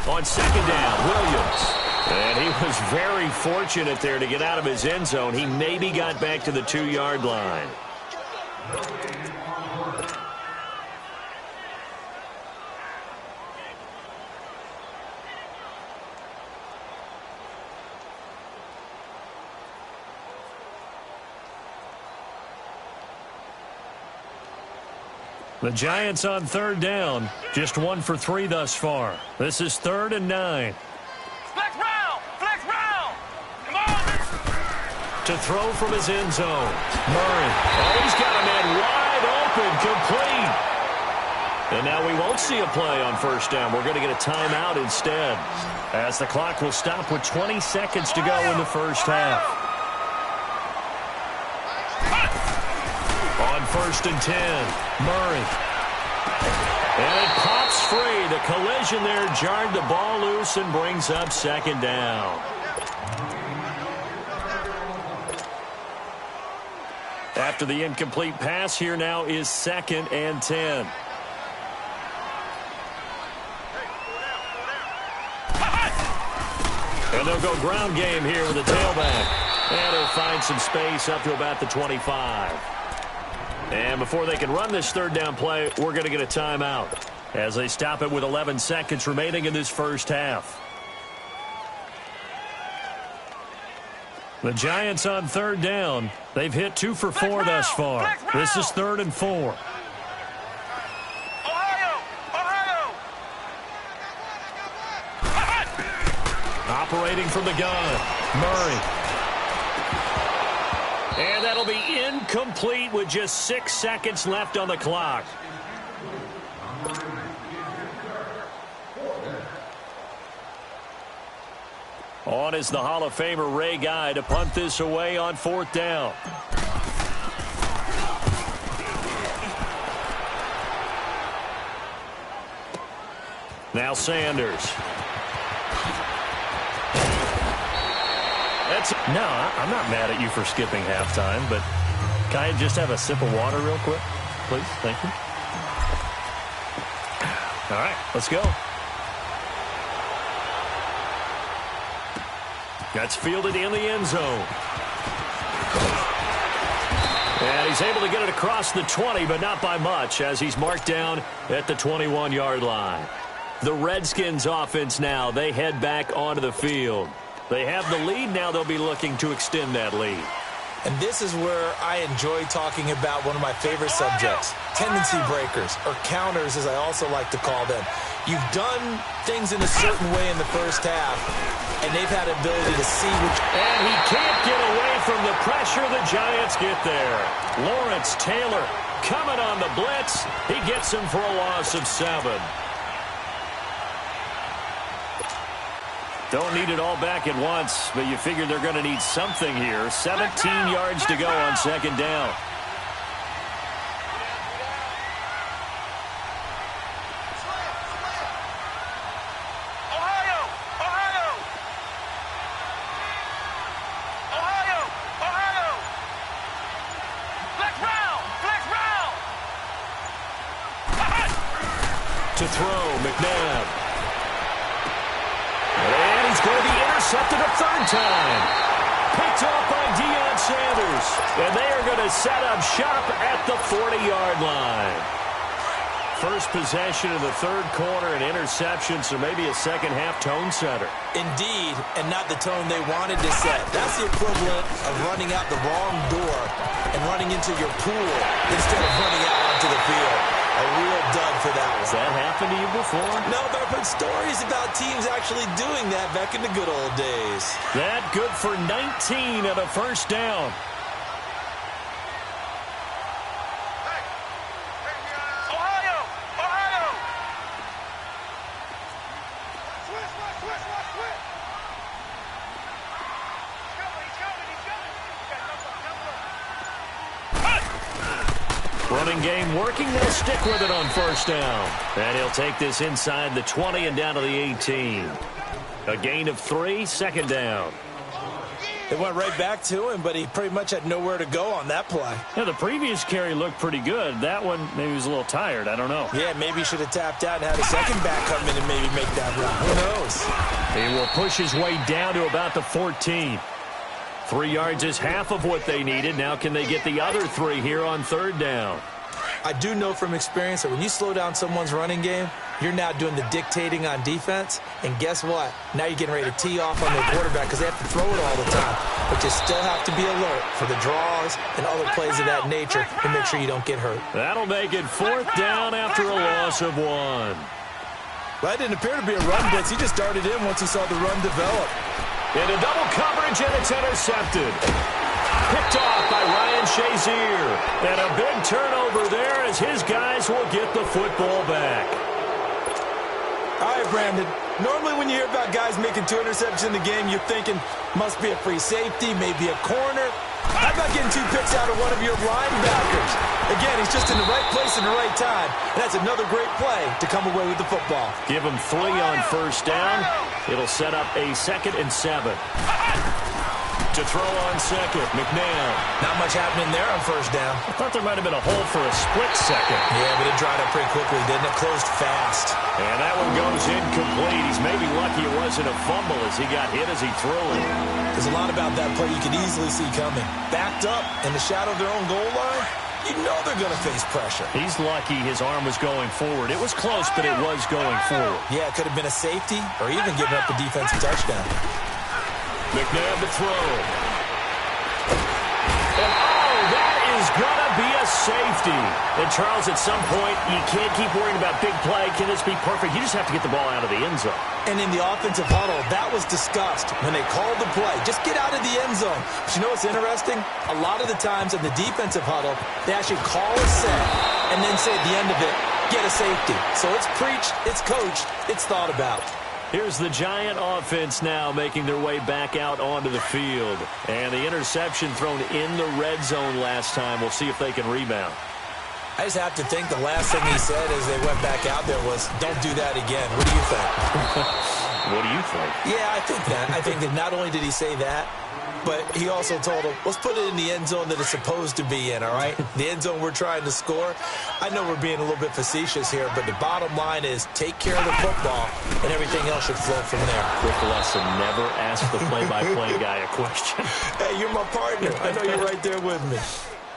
On second down, Williams. And he was very fortunate there to get out of his end zone. He maybe got back to the 2-yard line. The Giants on third down, just 1 for 3 thus far. This is 3rd and 9. Flex round! Flex round! Come on! To throw from his end zone. Murray. Oh, he's got a man wide open, complete. And now we won't see a play on first down. We're going to get a timeout instead, as the clock will stop with 20 seconds to go in the first half. On 1st and 10, Murray. And it pops free. The collision there jarred the ball loose and brings up second down. After the incomplete pass, here now is 2nd and 10. And they'll go ground game here with a tailback. And he'll find some space up to about the 25. And before they can run this third down play, we're going to get a timeout as they stop it with 11 seconds remaining in this first half. The Giants on third down. They've hit 2 for 4 thus far. This is 3rd and 4. Operating from the gun, Murray. And that'll be incomplete with just 6 seconds left on the clock. On is the Hall of Famer Ray Guy to punt this away on 4th down. Now Sanders. No, I'm not mad at you for skipping halftime, but can I just have a sip of water real quick, please? Thank you. All right, let's go. That's fielded in the end zone. And he's able to get it across the 20, but not by much, as he's marked down at the 21-yard line. The Redskins offense now, they head back onto the field. They have the lead. Now they'll be looking to extend that lead. And this is where I enjoy talking about one of my favorite subjects, tendency breakers, or counters as I also like to call them. You've done things in a certain way in the first half, and they've had the ability to see which... And he can't get away from the pressure. The Giants get there. Lawrence Taylor coming on the blitz. He gets him for a loss of 7. Don't need it all back at once, but you figure they're going to need something here. 17 yards to go on second down. Ohio! Ohio! Ohio! Ohio! Flex round! Flex round! To throw, McNabb. And he's going to be intercepted a 3rd time. Picked off by Deion Sanders. And they are going to set up shop at the 40-yard line. First possession of the 3rd quarter, an interception, so maybe a second-half tone setter. Indeed, and not the tone they wanted to set. That's the equivalent of running out the wrong door and running into your pool instead of running out onto the field. A real dud for that one. Has that happened to you before? No, but I've heard stories about teams actually doing that back in the good old days. That good for 19 at a first down. Ohio! Ohio! Passing game working. They'll stick with it on first down. And he'll take this inside the 20 and down to the 18. A gain of 3, second down. It went right back to him, but he pretty much had nowhere to go on that play. Yeah, the previous carry looked pretty good. That one, maybe he was a little tired. I don't know. Yeah, maybe he should have tapped out and had a second back come in and maybe make that run. Who knows? He will push his way down to about the 14. 3 yards is half of what they needed. Now can they get the other 3 here on third down? I do know from experience that when you slow down someone's running game, you're now doing the dictating on defense. And guess what? Now you're getting ready to tee off on their quarterback because they have to throw it all the time. But you still have to be alert for the draws and other plays of that nature to make sure you don't get hurt. That'll make it fourth down after a loss of 1. Well, that didn't appear to be a run blitz. He just darted in once he saw the run develop. Into double coverage, and it's intercepted. Picked off by Ryan Shazier. And a big turnover there as his guys will get the football back. All right, Brandon. Normally when you hear about guys making 2 interceptions in the game, you're thinking must be a free safety, maybe a corner. How about getting 2 picks out of one of your linebackers? Again, he's just in the right place in the right time. And that's another great play to come away with the football. Give him 3 on first down. It'll set up a 2nd and 7. To throw on second, McNair. Not much happening there on first down. I thought there might have been a hole for a split second. Yeah, but it dried up pretty quickly, didn't it? Closed fast. And that one goes incomplete. He's maybe lucky it wasn't a fumble as he got hit as he threw it. There's a lot about that play you could easily see coming. Backed up in the shadow of their own goal line, you know they're going to face pressure. He's lucky his arm was going forward. It was close, but it was going forward. Yeah, it could have been a safety or even giving up a defensive touchdown. McNabb to throw. And that is going to be a safety. And Charles, at some point, you can't keep worrying about big play. Can this be perfect? You just have to get the ball out of the end zone. And in the offensive huddle, that was discussed when they called the play. Just get out of the end zone. But you know what's interesting? A lot of the times in the defensive huddle, they actually call a set and then say at the end of it, get a safety. So it's preached, it's coached, it's thought about. Here's the Giant offense now making their way back out onto the field. And the interception thrown in the red zone last time. We'll see if they can rebound. I just have to think the last thing he said as they went back out there was, don't do that again. What do you think? What do you think? Yeah, I think that. I think that not only did he say that, but he also told him, let's put it in the end zone that it's supposed to be in, all right? The end zone we're trying to score. I know we're being a little bit facetious here, but the bottom line is take care of the football, and everything else should flow from there. Quick lesson, never ask the play-by-play guy a question. Hey, you're my partner. I know you're right there with me.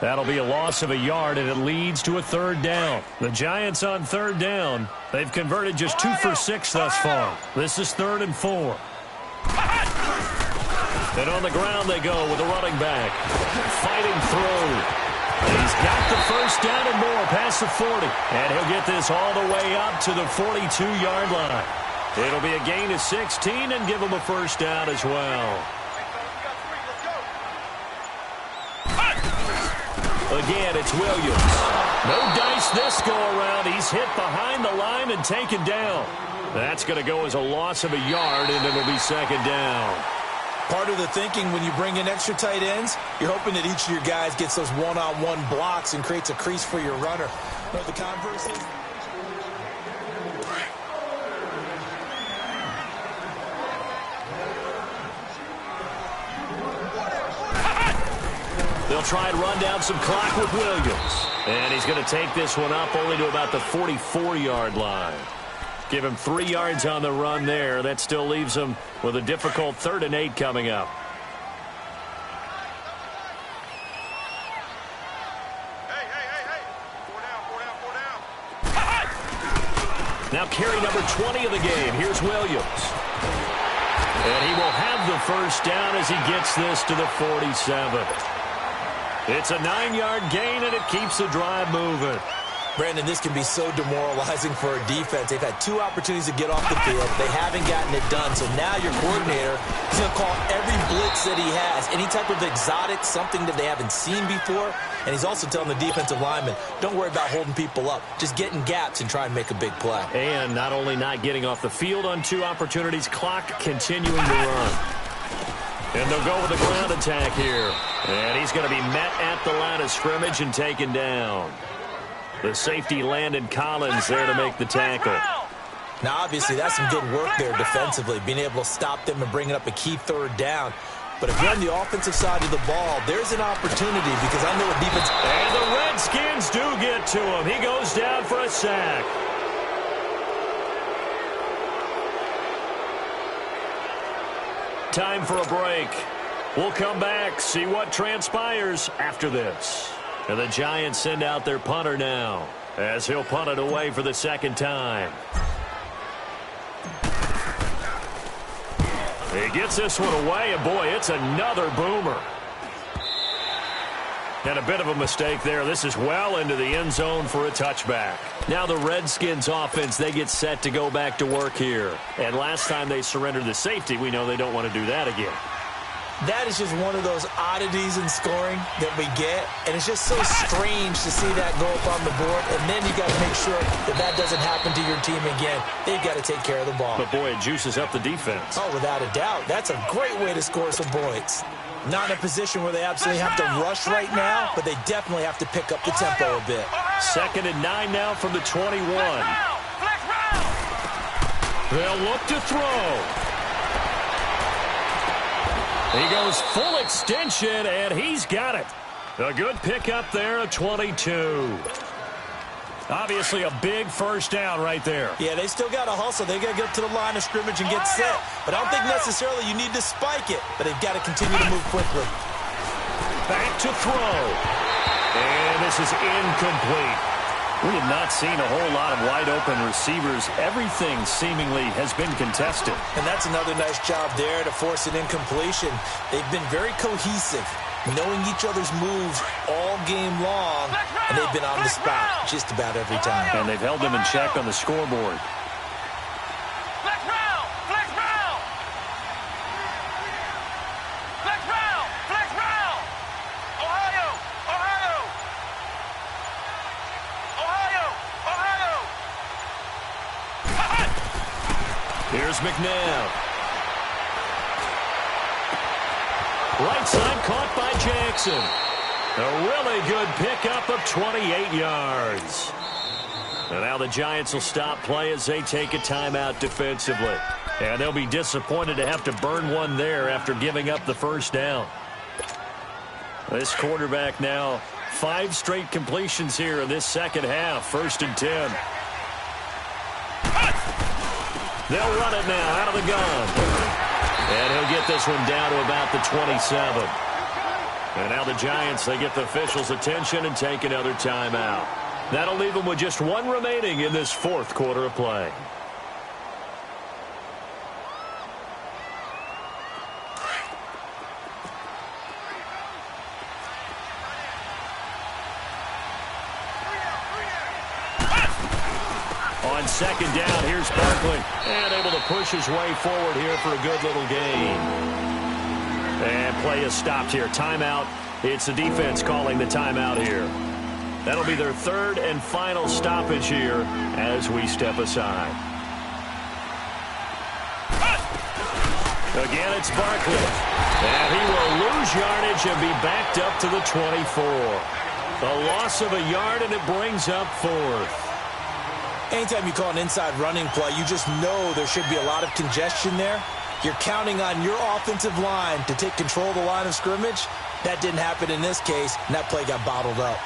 That'll be a loss of a yard, and it leads to a third down. The Giants on third down. They've converted just 2 for 6 thus far. This is 3rd and 4. And on the ground they go with a running back. Fighting through. He's got the first down and more past the 40. And he'll get this all the way up to the 42-yard line. It'll be a gain of 16 and give him a first down as well. Again, it's Williams. No dice this go-around. He's hit behind the line and taken down. That's going to go as a loss of a yard, and it'll be 2nd down. Part of the thinking when you bring in extra tight ends, you're hoping that each of your guys gets those one-on-one blocks and creates a crease for your runner. But the converse is... They'll try and run down some clock with Williams. And he's going to take this one up only to about the 44-yard line. Give him 3 yards on the run there. That still leaves him with a difficult 3rd and 8 coming up. Hey. 4 down. Now carry number 20 of the game. Here's Williams. And he will have the first down as he gets this to the 47. It's a 9-yard gain, and it keeps the drive moving. Brandon, this can be so demoralizing for a defense. They've had 2 opportunities to get off the field. They haven't gotten it done. So now your coordinator is going to call every blitz that he has, any type of exotic, something that they haven't seen before. And he's also telling the defensive lineman, don't worry about holding people up. Just get in gaps and try and make a big play. And not only not getting off the field on 2 opportunities, clock continuing to run. And they'll go with the ground attack here. And he's going to be met at the line of scrimmage and taken down. The safety Landon Collins there to make the tackle. Now, obviously, that's some good work there defensively, being able to stop them and bringing up a key third down. But if you're on the offensive side of the ball, there's an opportunity because I know what defense... And the Redskins do get to him. He goes down for a sack. Time for a break. We'll come back, see what transpires after this. And the Giants send out their punter now as he'll punt it away for the second time. He gets this one away, and boy, it's another boomer. And a bit of a mistake there. This is well into the end zone for a touchback. Now the Redskins offense, they get set to go back to work here. And last time they surrendered the safety, we know they don't want to do that again. That is just one of those oddities in scoring that we get, and it's just so strange to see that go up on the board, and then you got to make sure that that doesn't happen to your team again. They've got to take care of the ball. But, boy, it juices up the defense. Oh, without a doubt. That's a great way to score some points. Not in a position where they absolutely have to rush right now, but they definitely have to pick up the tempo a bit. 2nd and 9 now from the 21. They'll look to throw. He goes full extension, and he's got it. A good pickup there at 22. Obviously a big first down right there. Yeah, they still got to hustle. They got to get up to the line of scrimmage and get set. But I don't think necessarily you need to spike it, but they've got to continue to move quickly. Back to throw. And this is incomplete. We have not seen a whole lot of wide-open receivers. Everything seemingly has been contested. And that's another nice job there to force an incompletion. They've been very cohesive, knowing each other's moves all game long, and they've been on the spot just about every time. And they've held them in check on the scoreboard. Here's McNabb. Right side caught by Jackson. A really good pickup of 28 yards. And now the Giants will stop play as they take a timeout defensively. And they'll be disappointed to have to burn one there after giving up the first down. This quarterback now 5 straight completions here in this second half. 1st and 10. They'll run it now out of the gun. And he'll get this one down to about the 27. And now the Giants, they get the officials' attention and take another timeout. That'll leave them with just 1 remaining in this 4th quarter of play. On 2nd down, here's Barkley. And able to push his way forward here for a good little gain. And play is stopped here. Timeout. It's the defense calling the timeout here. That'll be their 3rd and final stoppage here as we step aside. Again, it's Barkley. And he will lose yardage and be backed up to the 24. A loss of a yard, and it brings up 4th. Anytime you call an inside running play, you just know there should be a lot of congestion there. You're counting on your offensive line to take control of the line of scrimmage. That didn't happen in this case, and that play got bottled up.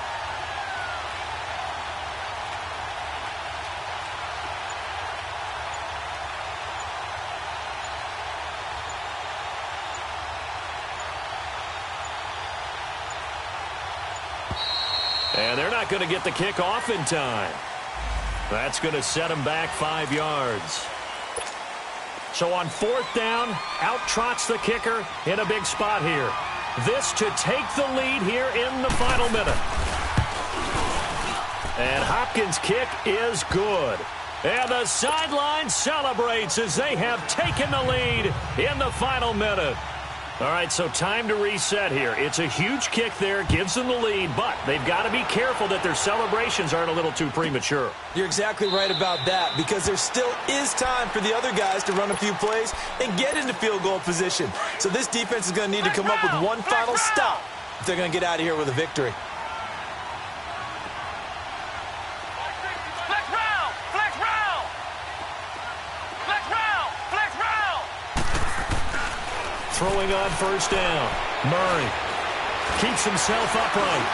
And they're not going to get the kick off in time. That's going to set him back 5 yards. So on 4th down, out trots the kicker in a big spot here. This to take the lead here in the final minute. And Hopkins' kick is good. And the sideline celebrates as they have taken the lead in the final minute. All right, so time to reset here. It's a huge kick there, gives them the lead, but they've got to be careful that their celebrations aren't a little too premature. You're exactly right about that, because there still is time for the other guys to run a few plays and get into field goal position. So this defense is going to need to come up with one final stop if they're going to get out of here with a victory. throwing on first down. Murray keeps himself upright.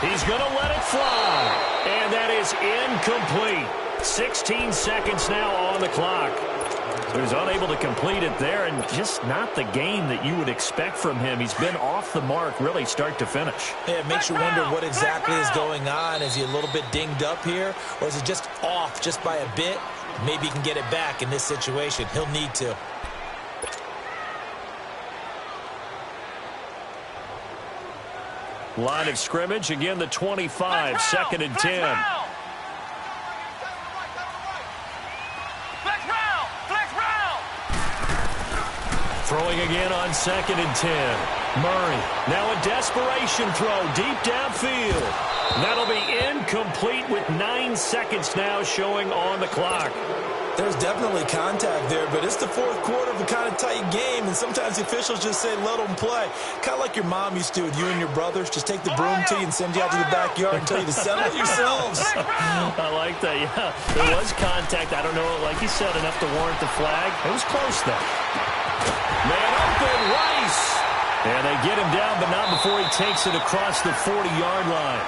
He's going to let it fly. And that is incomplete. 16 seconds now on the clock. So he's unable to complete it there, and just not the game that you would expect from him. He's been off the mark really start to finish. Yeah, it makes you wonder what exactly is going on. Is he a little bit dinged up here, or is it just off just by a bit? Maybe he can get it back in this situation. He'll need to. Line of scrimmage, again the 25, second and 10. Throwing again on second and 10. Murray, now a desperation throw deep downfield. That'll be incomplete with 9 seconds now showing on the clock. There's definitely contact there, but it's the fourth quarter of a kind of tight game, and sometimes the officials just say, let them play. Kind of like your mom used to with you and your brothers. Just take the broom to you and send you out to the backyard and tell you to settle yourselves. I like that, yeah. There was contact. I don't know, like you said, enough to warrant the flag. It was close, though. Man open, Rice. And they get him down, but not before he takes it across the 40-yard line.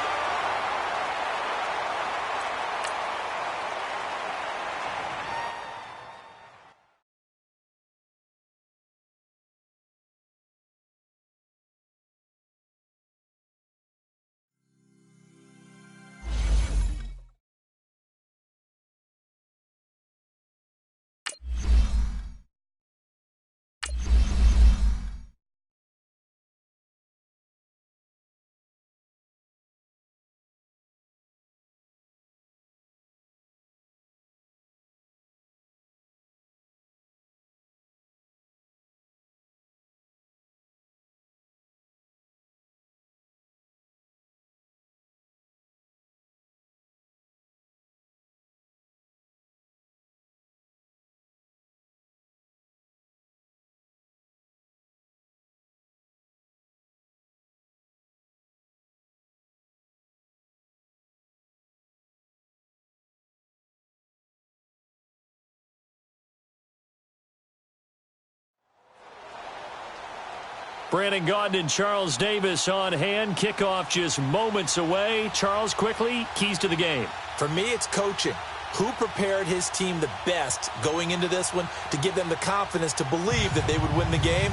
Brandon Gaudin and Charles Davis on hand. Kickoff just moments away. Charles, quickly, keys to the game. For me, it's coaching. Who prepared his team the best going into this one to give them the confidence to believe that they would win the game?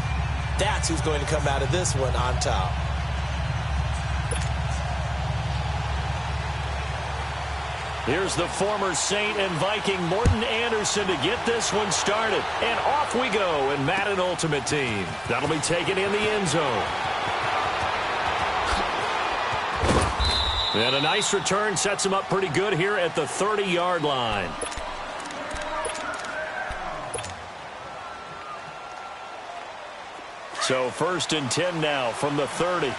That's who's going to come out of this one on top. Here's the former Saint and Viking Morton Anderson to get this one started. And off we go in Madden Ultimate Team. That'll be taken in the end zone. And a nice return sets him up pretty good here at the 30-yard line. So first and 10 now from the 30.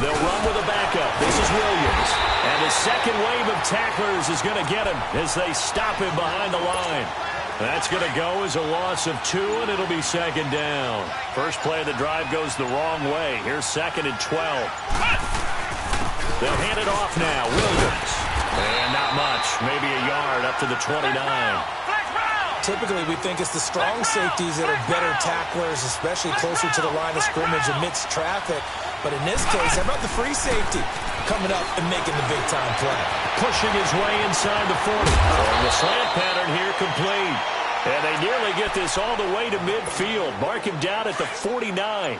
They'll run with a backup. This is Williams. And the second wave of tacklers is going to get him as they stop him behind the line. That's going to go as a loss of 2, and it'll be second down. First play of the drive goes the wrong way. Here's second and 12. They'll hand it off now. Williams. And not much. Maybe a yard up to the 29. Typically, we think it's the strong safeties that are better tacklers, especially closer to the line of scrimmage amidst traffic. But in this case, how about the free safety coming up and making the big-time play? Pushing his way inside the 40. The slant pattern here complete. And they nearly get this all the way to midfield. Mark him down at the 49.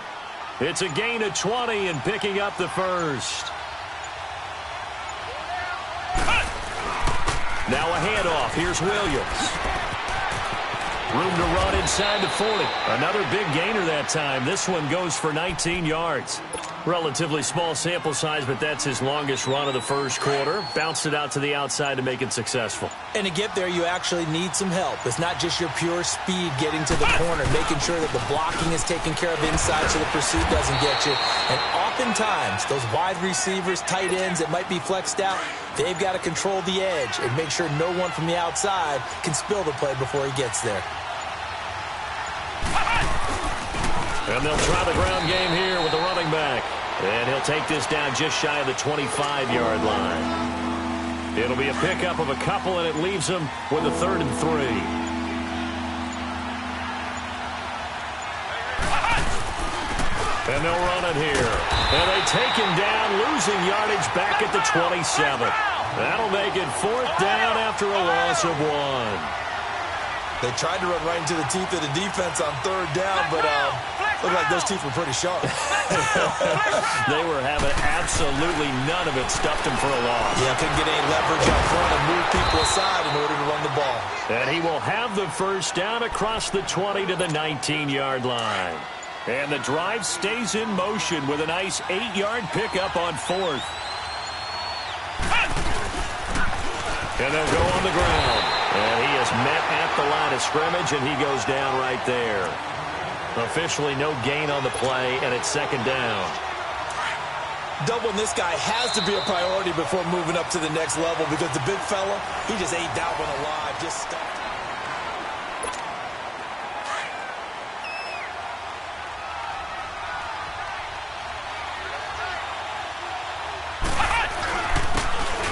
It's a gain of 20 and picking up the first. Now a handoff. Here's Williams. Room to run inside the 40. Another big gainer that time. This one goes for 19 yards. Relatively small sample size, but that's his longest run of the first quarter. Bounced it out to the outside to make it successful. And to get there, you actually need some help. It's not just your pure speed getting to the corner, making sure that the blocking is taken care of inside so the pursuit doesn't get you. And oftentimes, those wide receivers, tight ends that might be flexed out, they've got to control the edge and make sure no one from the outside can spill the play before he gets there. And they'll try the ground game here with the running. running back. And he'll take this down just shy of the 25-yard line. It'll be a pickup of a couple, and it leaves them with a 3rd and 3. And they'll run it here. And they take him down, losing yardage back at the 27. That'll make it 4th down after a loss of 1. They tried to run right into the teeth of the defense on 3rd down, but looked like those teeth were pretty sharp. They were having absolutely none of it, stuffed him for a loss. Yeah, couldn't get any leverage up front and move people aside in order to run the ball. And he will have the 1st down across the 20 to the 19-yard line. And the drive stays in motion with a nice 8-yard pickup on 4th. And they'll go on the ground. And he is met at the line of scrimmage, and he goes down right there. Officially no gain on the play, and it's 2nd down. Doubling this guy has to be a priority before moving up to the next level because the big fella, he just ate that one alive. Just stuffed.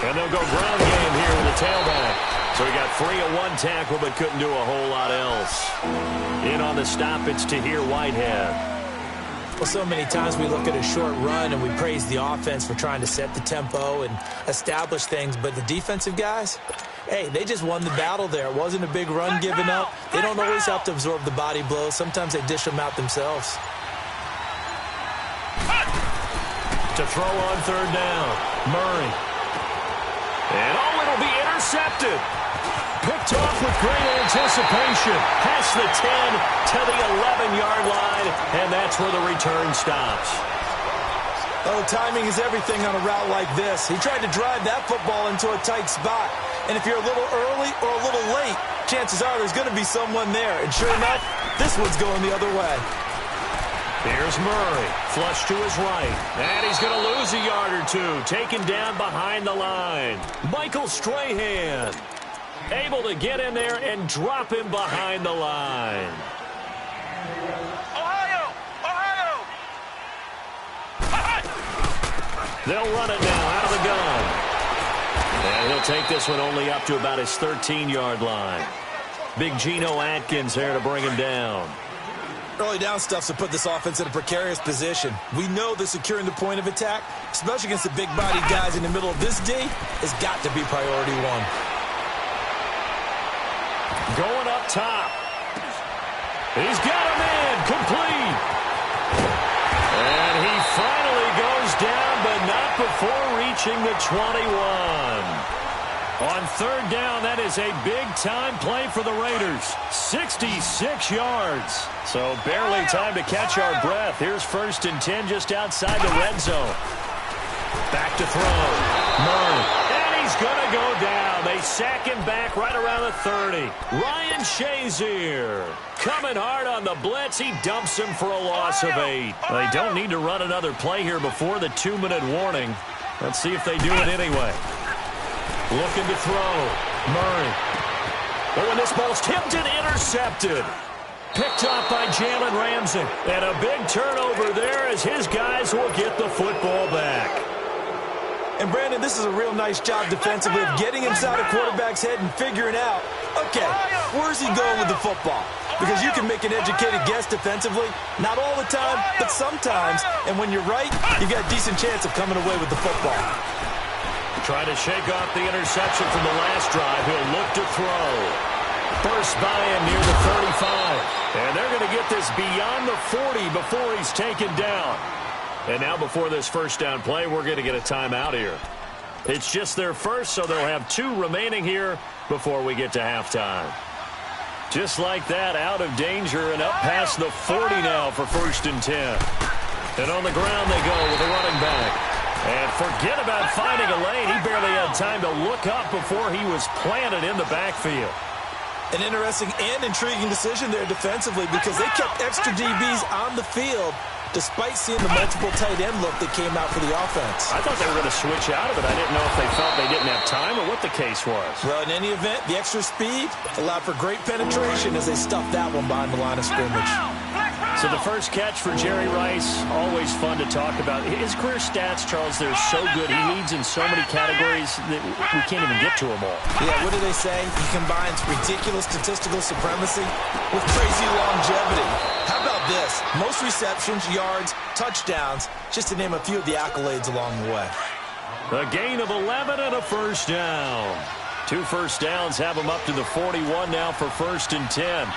And they'll go ground game here with the tailback. So he got 3 of 1 tackle, but couldn't do a whole lot else. In on the stop, it's Tahir Whitehead. Well, so many times we look at a short run and we praise the offense for trying to set the tempo and establish things, but the defensive guys, hey, they just won the battle there. It wasn't a big run given up. They don't always have to absorb the body blows. Sometimes they dish them out themselves. To throw on 3rd down, Murray. And it'll be intercepted. Picked off with great anticipation. Past the 10 to the 11-yard line, and that's where the return stops. Oh, timing is everything on a route like this. He tried to drive that football into a tight spot. And if you're a little early or a little late, chances are there's going to be someone there. And sure enough, this one's going the other way. Here's Murray, flush to his right, and he's going to lose a yard or 2, taken down behind the line. Michael Strahan, able to get in there and drop him behind the line. Ohio! They'll run it now out of the gun. And he'll take this one only up to about his 13-yard line. Big Geno Atkins there to bring him down. Early down stuff's to put this offense in a precarious position. We know that securing the point of attack, especially against the big-bodied guys in the middle of this D, has got to be priority 1. Going up top. He's got him in. Complete. And he finally goes down, but not before reaching the 21. On 3rd down, that is a big-time play for the Raiders. 66 yards. So barely time to catch our breath. Here's 1st and 10 just outside the red zone. Back to throw. Murray. And he's going to go down. They sack him back right around the 30. Ryan Shazier coming hard on the blitz. He dumps him for a loss of 8. They don't need to run another play here before the 2-minute warning. Let's see if they do it anyway. Looking to throw. Murray. Oh, and this ball's tipped and intercepted. Picked off by Jalen Ramsey. And a big turnover there as his guys will get the football back. And, Brandon, this is a real nice job defensively of getting inside a quarterback's head and figuring out, okay, where's he going with the football? Because you can make an educated guess defensively. Not all the time, but sometimes. And when you're right, you've got a decent chance of coming away with the football. Trying to shake off the interception from the last drive. He'll look to throw. Burst by him near the 35. And they're going to get this beyond the 40 before he's taken down. And now before this 1st down play, we're going to get a timeout here. It's just their first, so they'll have 2 remaining here before we get to halftime. Just like that, out of danger and up past the 40 now for 1st and 10. And on the ground they go with a running back. And forget about finding a lane. He barely had time to look up before he was planted in the backfield. An interesting and intriguing decision there defensively because they kept extra DBs on the field despite seeing the multiple tight end look that came out for the offense. I thought they were going to switch out of it. I didn't know if they felt they didn't have time or what the case was. Well, in any event, the extra speed allowed for great penetration as they stuffed that one behind the line of scrimmage. So the first catch for Jerry Rice, always fun to talk about. His career stats, Charles, they're so good. He leads in so many categories that we can't even get to them all. Yeah, what do they say? He combines ridiculous statistical supremacy with crazy longevity. How about this? Most receptions, yards, touchdowns, just to name a few of the accolades along the way. A gain of 11 and a first down. 2 first downs have him up to the 41 now for 1st and 10.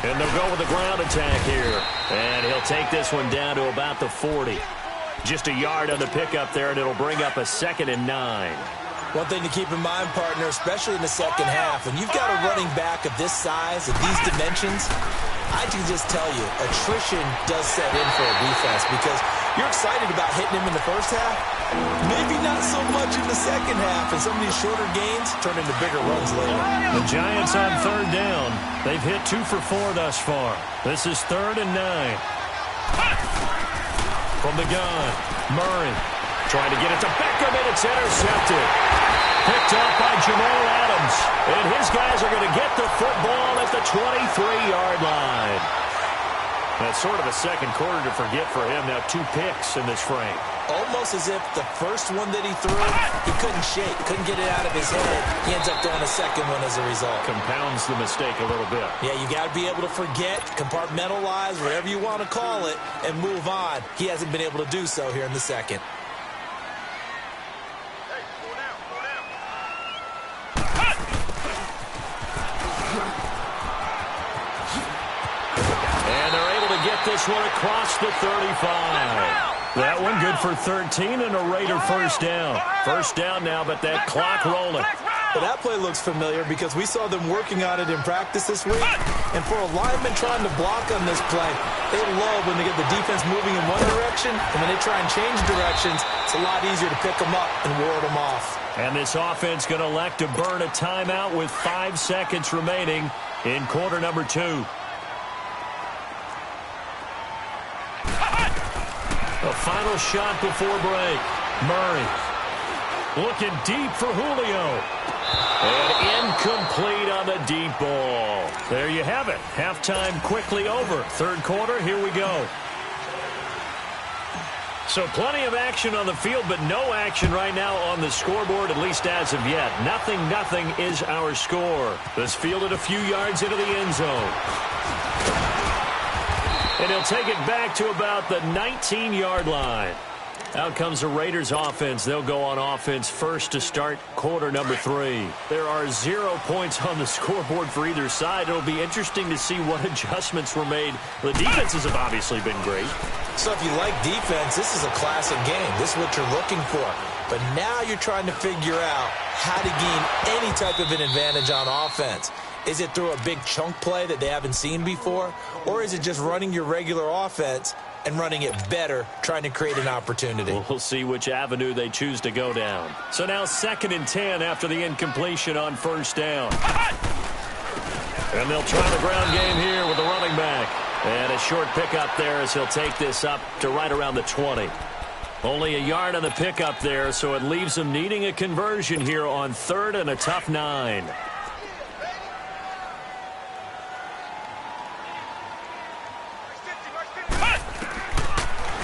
And they'll go with the ground attack here. And he'll take this one down to about the 40. Just a yard on the pickup there, and it'll bring up a 2nd and 9. One thing to keep in mind, partner, especially in the second half, when you've got a running back of this size, of these dimensions, I can just tell you, attrition does set in for a defense because you're excited about hitting him in the first half. Maybe not so much in the second half, and some of these shorter gains turn into bigger runs later. The Giants on 3rd down. They've hit 2 for 4 thus far. This is 3rd and 9. From the gun, Murray trying to get it to Beckham, and it's intercepted. Picked up by Jamal Adams. And his guys are going to get the football at the 23-yard line. That's sort of a second quarter to forget for him. Now 2 picks in this frame. Almost as if the first one that he threw, he couldn't shake, couldn't get it out of his head. He ends up throwing a second one as a result. Compounds the mistake a little bit. Yeah, you got to be able to forget, compartmentalize, whatever you want to call it, and move on. He hasn't been able to do so here in the second. And they're able to get this one across the 35. That one good for 13 and a Raider first down. First down now, but that clock rolling. Well, that play looks familiar because we saw them working on it in practice this week. And for a lineman trying to block on this play, they love when they get the defense moving in one direction, and when they try and change directions, it's a lot easier to pick them up and ward them off. And this offense going to elect to burn a timeout with 5 seconds remaining in quarter number 2. A final shot before break. Murray looking deep for Julio. And incomplete on the deep ball. There you have it. Halftime quickly over. 3rd quarter, here we go. So plenty of action on the field, but no action right now on the scoreboard, at least as of yet. 0-0 is our score. This fielded a few yards into the end zone. And he'll take it back to about the 19-yard line. Out comes the Raiders offense. They'll go on offense first to start quarter number 3. There are 0 points on the scoreboard for either side. It'll be interesting to see what adjustments were made. The defenses have obviously been great. So if you like defense, this is a classic game. This is what you're looking for. But now you're trying to figure out how to gain any type of an advantage on offense. Is it through a big chunk play that they haven't seen before? Or is it just running your regular offense and running it better, trying to create an opportunity? We'll see which avenue they choose to go down. So now 2nd and 10 after the incompletion on first down. And they'll try the ground game here with the running back. And a short pickup there as he'll take this up to right around the 20. Only a yard on the pickup there, so it leaves them needing a conversion here on 3rd and a tough 9.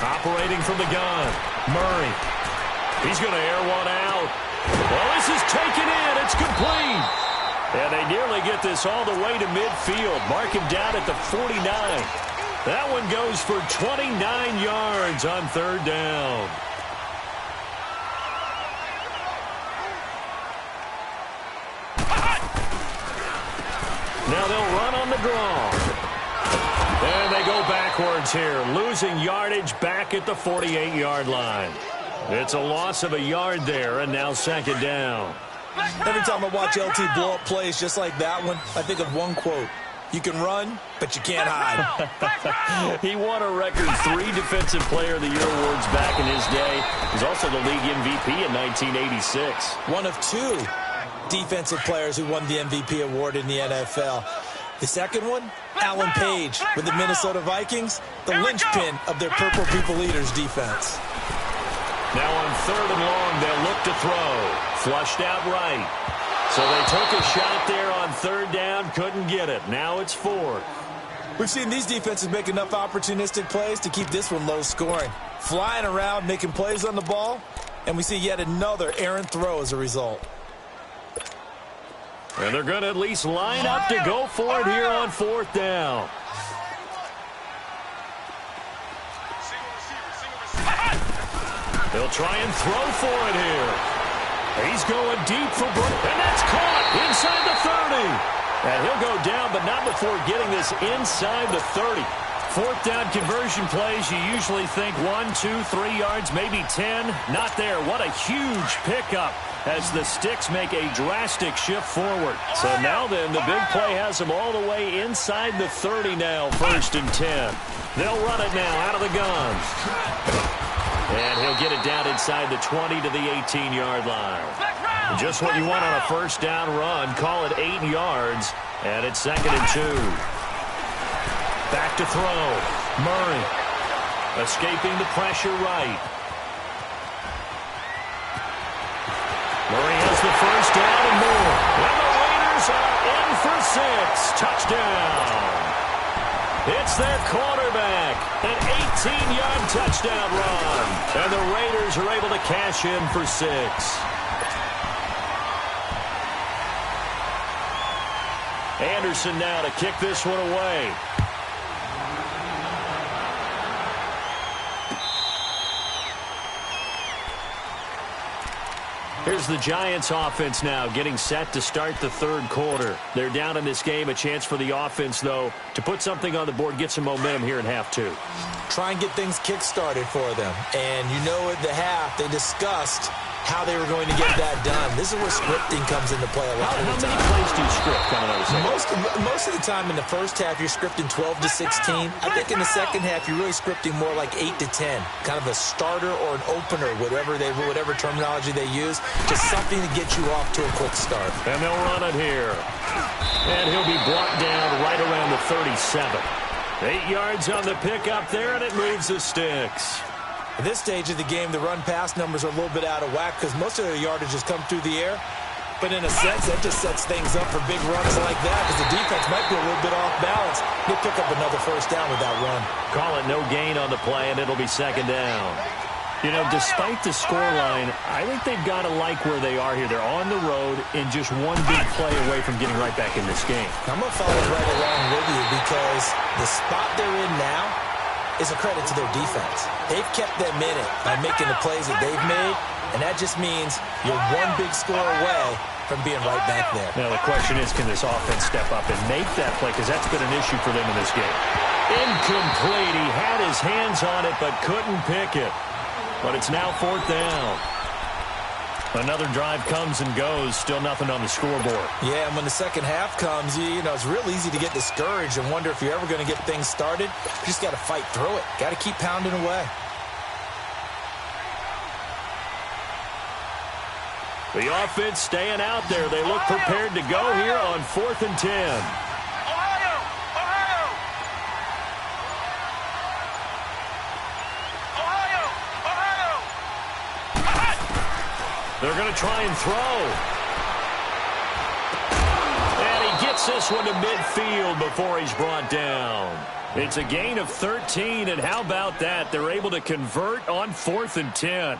Operating from the gun, Murray. He's going to air one out. Well, this is taken in. It's complete. And they nearly get this all the way to midfield. Mark him down at the 49. That one goes for 29 yards on 3rd down. Now they'll run on the draw. And they go backwards here, losing yardage back at the 48-yard line. It's a loss of a yard there, and now 2nd down. Every time I watch LT blow up plays just like that one, I think of one quote. You can run, but you can't hide. He won a record 3 Defensive Player of the Year awards back in his day. He's also the league MVP in 1986. One of 2 defensive players who won the MVP award in the NFL. The second one, Alan Page with the Minnesota Vikings, the linchpin of their Purple People Eaters defense. Now on 3rd and long, they'll look to throw. Flushed out right. So they took a shot there on third down, couldn't get it. Now it's fourth. We've seen these defenses make enough opportunistic plays to keep this one low scoring. Flying around, making plays on the ball, and we see yet another errant throw as a result. And they're going to at least line up to go for it here on fourth down. They'll try and throw for it here. He's going deep for Brook, and that's caught inside the 30. And he'll go down, but not before getting this inside the 30. Fourth down conversion plays, you usually think 1, 2, 3 yards, maybe 10. Not there. What a huge pickup as the Sticks make a drastic shift forward. So now then, the big play has them all the way inside the 30 now, 1st and 10. They'll run it now out of the gun. And he'll get it down inside the 20 to the 18-yard line. Just what you want on a first down run. Call it 8 yards. And it's 2nd and 2. Back to throw. Murray escaping the pressure right. Murray has the first down and more. And the Raiders are in for 6. Touchdown. It's their quarterback. An 18-yard touchdown run. And the Raiders are able to cash in for 6. Anderson now to kick this one away. Here's the Giants offense now getting set to start the third quarter. They're down in this game. A chance for the offense, though, to put something on the board, get some momentum here in half 2. Try and get things kick-started for them. And you know at the half, they discussed how they were going to get that done. This is where scripting comes into play a lot of the time. How many plays do you script coming out of the second? Most of the time in the first half, you're scripting 12 to 16. I think in the second half, you're really scripting more like 8 to 10. Kind of a starter or an opener, whatever terminology they use, just something to get you off to a quick start. And they'll run it here. And he'll be brought down right around the 37. 8 yards on the pickup there, and it moves the Sticks. At this stage of the game, the run-pass numbers are a little bit out of whack because most of their yardage has come through the air. But in a sense, that just sets things up for big runs like that because the defense might be a little bit off balance. They'll pick up another first down with that run. Call it no gain on the play, and it'll be 2nd down. You know, despite the scoreline, I think they've got to like where they are here. They're on the road and just one big play away from getting right back in this game. I'm going to follow right along with you because the spot they're in now is a credit to their defense. They've kept them in it by making the plays that they've made, and that just means you're one big score away from being right back there. Now, the question is, can this offense step up and make that play? Because that's been an issue for them in this game. Incomplete. He had his hands on it, but couldn't pick it. But it's now 4th down. Another drive comes and goes. Still nothing on the scoreboard. Yeah, and when the second half comes, you know, it's real easy to get discouraged and wonder if you're ever going to get things started. You just got to fight through it. Got to keep pounding away. The offense staying out there. They look prepared to go here on 4th and 10. They're going to try and throw. And he gets this one to midfield before he's brought down. It's a gain of 13, and how about that? They're able to convert on 4th and 10.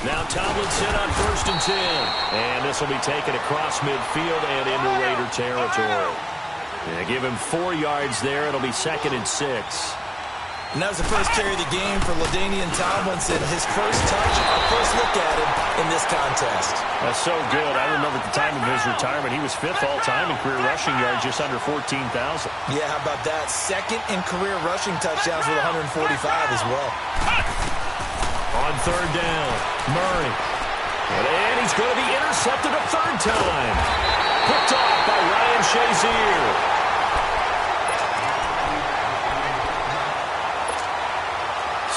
Now Tomlinson on 1st and 10. And this will be taken across midfield and into Raider territory. Yeah, give him 4 yards there. It'll be 2nd and 6. And that was the first carry of the game for LaDainian Tomlinson. His first touch, our first look at him in this contest. That's so good. I remember at the time of his retirement, he was 5th all-time in career rushing yards, just under 14,000. Yeah, how about that? 2nd in career rushing touchdowns with 145 as well. On 3rd down, Murray. And he's going to be intercepted a 3rd time. Picked off by Ryan Shazier.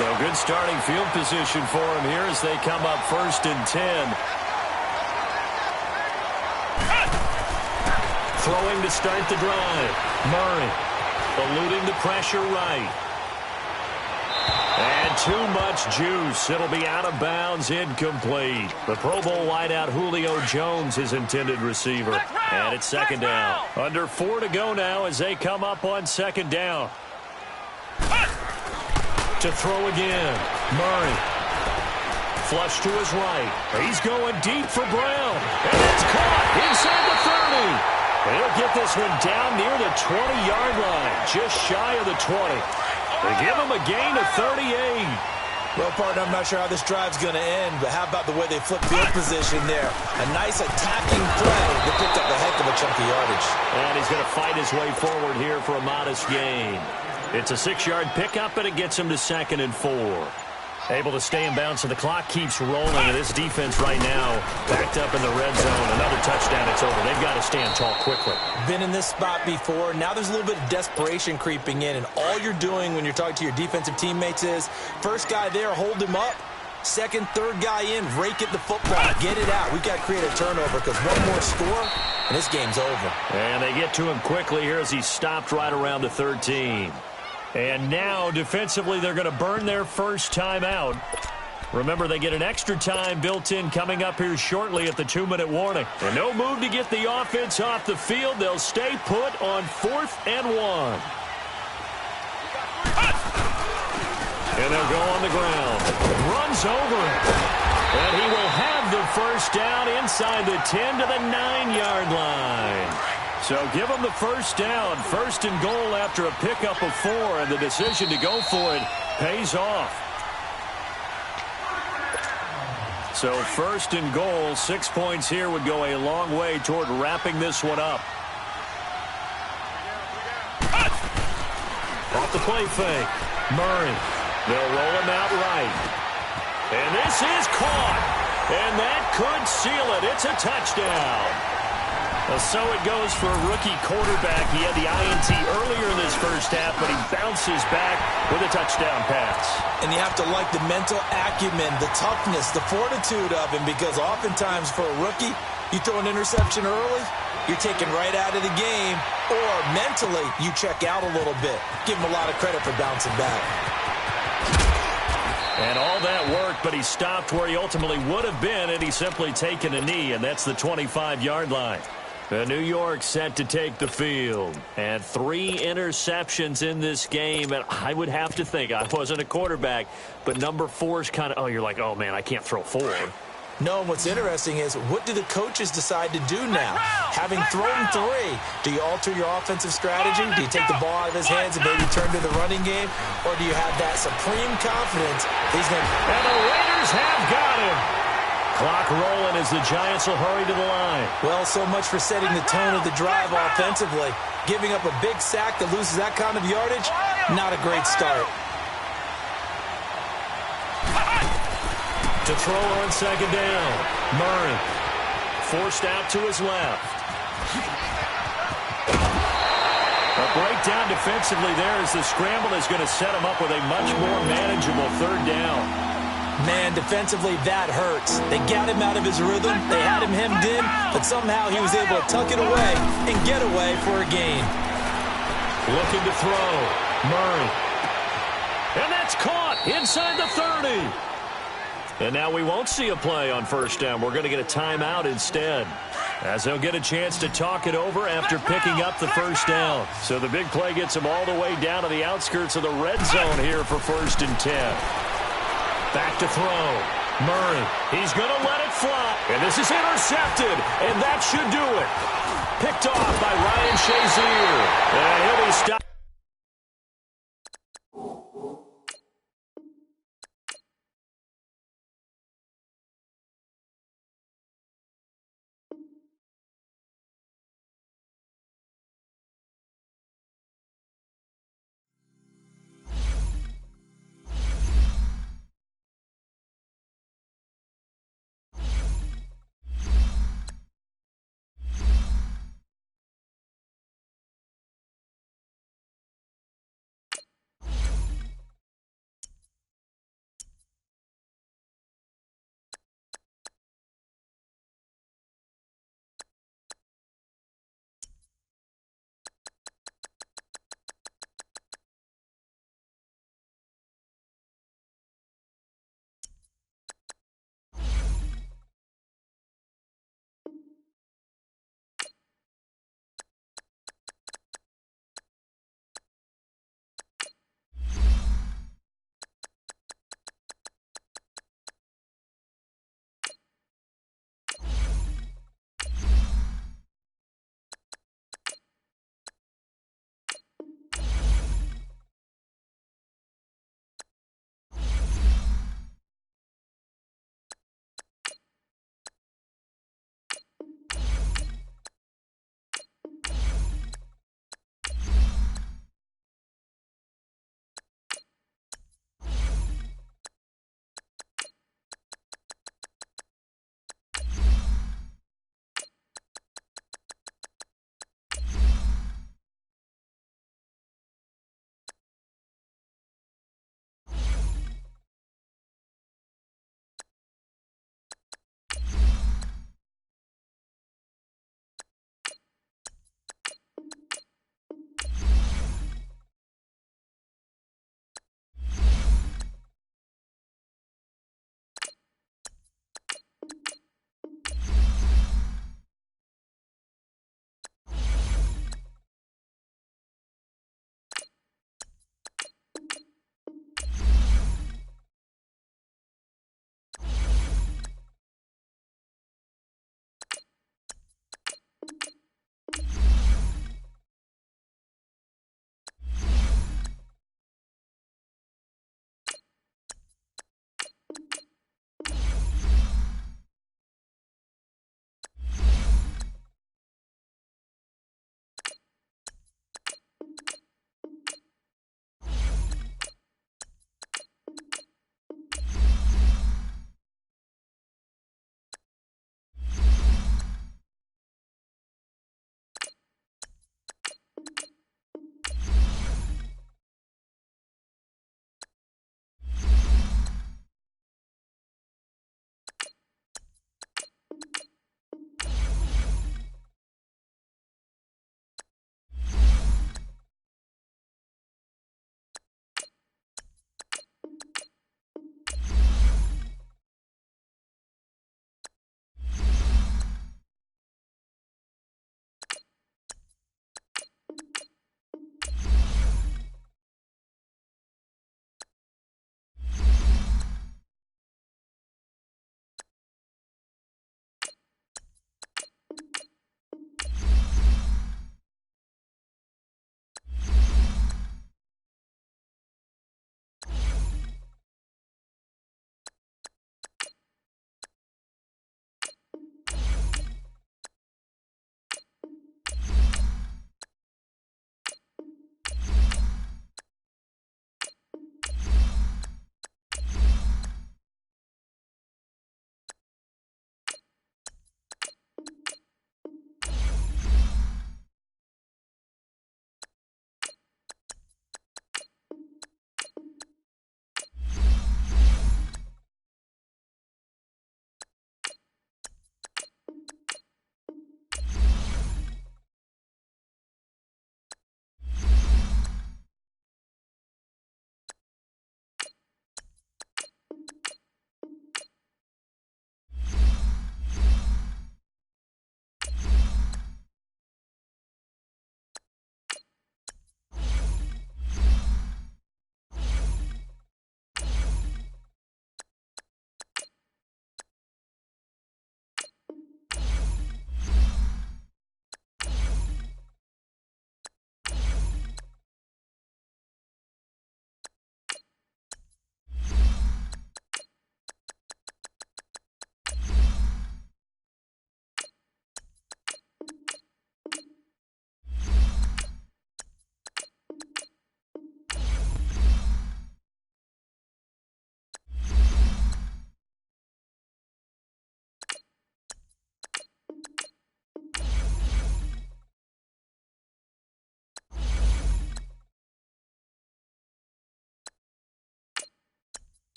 So good starting field position for him here as they come up 1st and 10. Throwing to start the drive. Murray. eluding the pressure right. And too much juice. It'll be out of bounds, incomplete. The Pro Bowl wideout Julio Jones, his intended receiver. And it's second down. Under 4 to go now as they come up on second down. To throw again. Murray. Flush to his right. He's going deep for Brown. And it's caught inside the 30. He'll get this one down near the 20-yard line. Just shy of the 20. They give him a gain of 38. Well, partner, I'm not sure how this drive's going to end, but how about the way they flip field position there? A nice attacking play that picked up a heck of a chunk of yardage. And he's going to fight his way forward here for a modest gain. It's a 6-yard pickup, and it gets him to 2nd and 4. Able to stay in bounds, so the clock keeps rolling, and this defense right now backed up in the red zone. Another touchdown, it's over. They've got to stand tall quickly. Been in this spot before. Now there's a little bit of desperation creeping in, and all you're doing when you're talking to your defensive teammates is, first guy there, hold him up. Second, third guy in, rake at the football. Get it out. We've got to create a turnover because one more score, and this game's over. And they get to him quickly here as he stopped right around the 13. And now, defensively, they're going to burn their first timeout. Remember, they get an extra time built in coming up here shortly at the 2-minute warning. And no move to get the offense off the field. They'll stay put on 4th and 1. And they'll go on the ground. Runs over it. And he will have the first down inside the 10 to the 9-yard line. So give them the first down, 1st and goal after a pickup of 4, and the decision to go for it pays off. So 1st and goal, 6 points here would go a long way toward wrapping this one up. Off the play fake, Murray. They'll roll him out right. And this is caught, and that could seal it. It's a touchdown. So it goes for a rookie quarterback. He had the INT earlier in this first half, but he bounces back with a touchdown pass. And you have to like the mental acumen, the toughness, the fortitude of him, because oftentimes for a rookie, you throw an interception early, you're taken right out of the game, or mentally you check out a little bit. Give him a lot of credit for bouncing back. And all that worked, but he stopped where he ultimately would have been, and he's simply taken a knee, and that's the 25-yard line. New York set to take the field. And 3 interceptions in this game. And I would have to think, I wasn't a quarterback, but number 4 is kind of, oh, you're like, oh, man, I can't throw 4. No, what's interesting is, what do the coaches decide to do now? Having thrown 3, do you alter your offensive strategy? Do you take the ball out of his hands and maybe turn to the running game? Or do you have that supreme confidence he's going to... And the Raiders have got him. Clock rolling as the Giants will hurry to the line. Well, so much for setting the tone of the drive offensively. Giving up a big sack that loses that kind of yardage, not a great start. To throw on second down, Murray forced out to his left. A breakdown defensively there as the scramble is going to set him up with a much more manageable 3rd down. Man, defensively, that hurts. They got him out of his rhythm. They had him hemmed in, but somehow he was able to tuck it away and get away for a gain. Looking to throw. Murray. And that's caught inside the 30. And now we won't see a play on 1st down. We're going to get a timeout instead, as they'll get a chance to talk it over after picking up the 1st down. So the big play gets him all the way down to the outskirts of the red zone here for 1st and 10. Back to throw. Murray. He's going to let it fly. And this is intercepted. And that should do it. Picked off by Ryan Shazier. And he'll be stopped.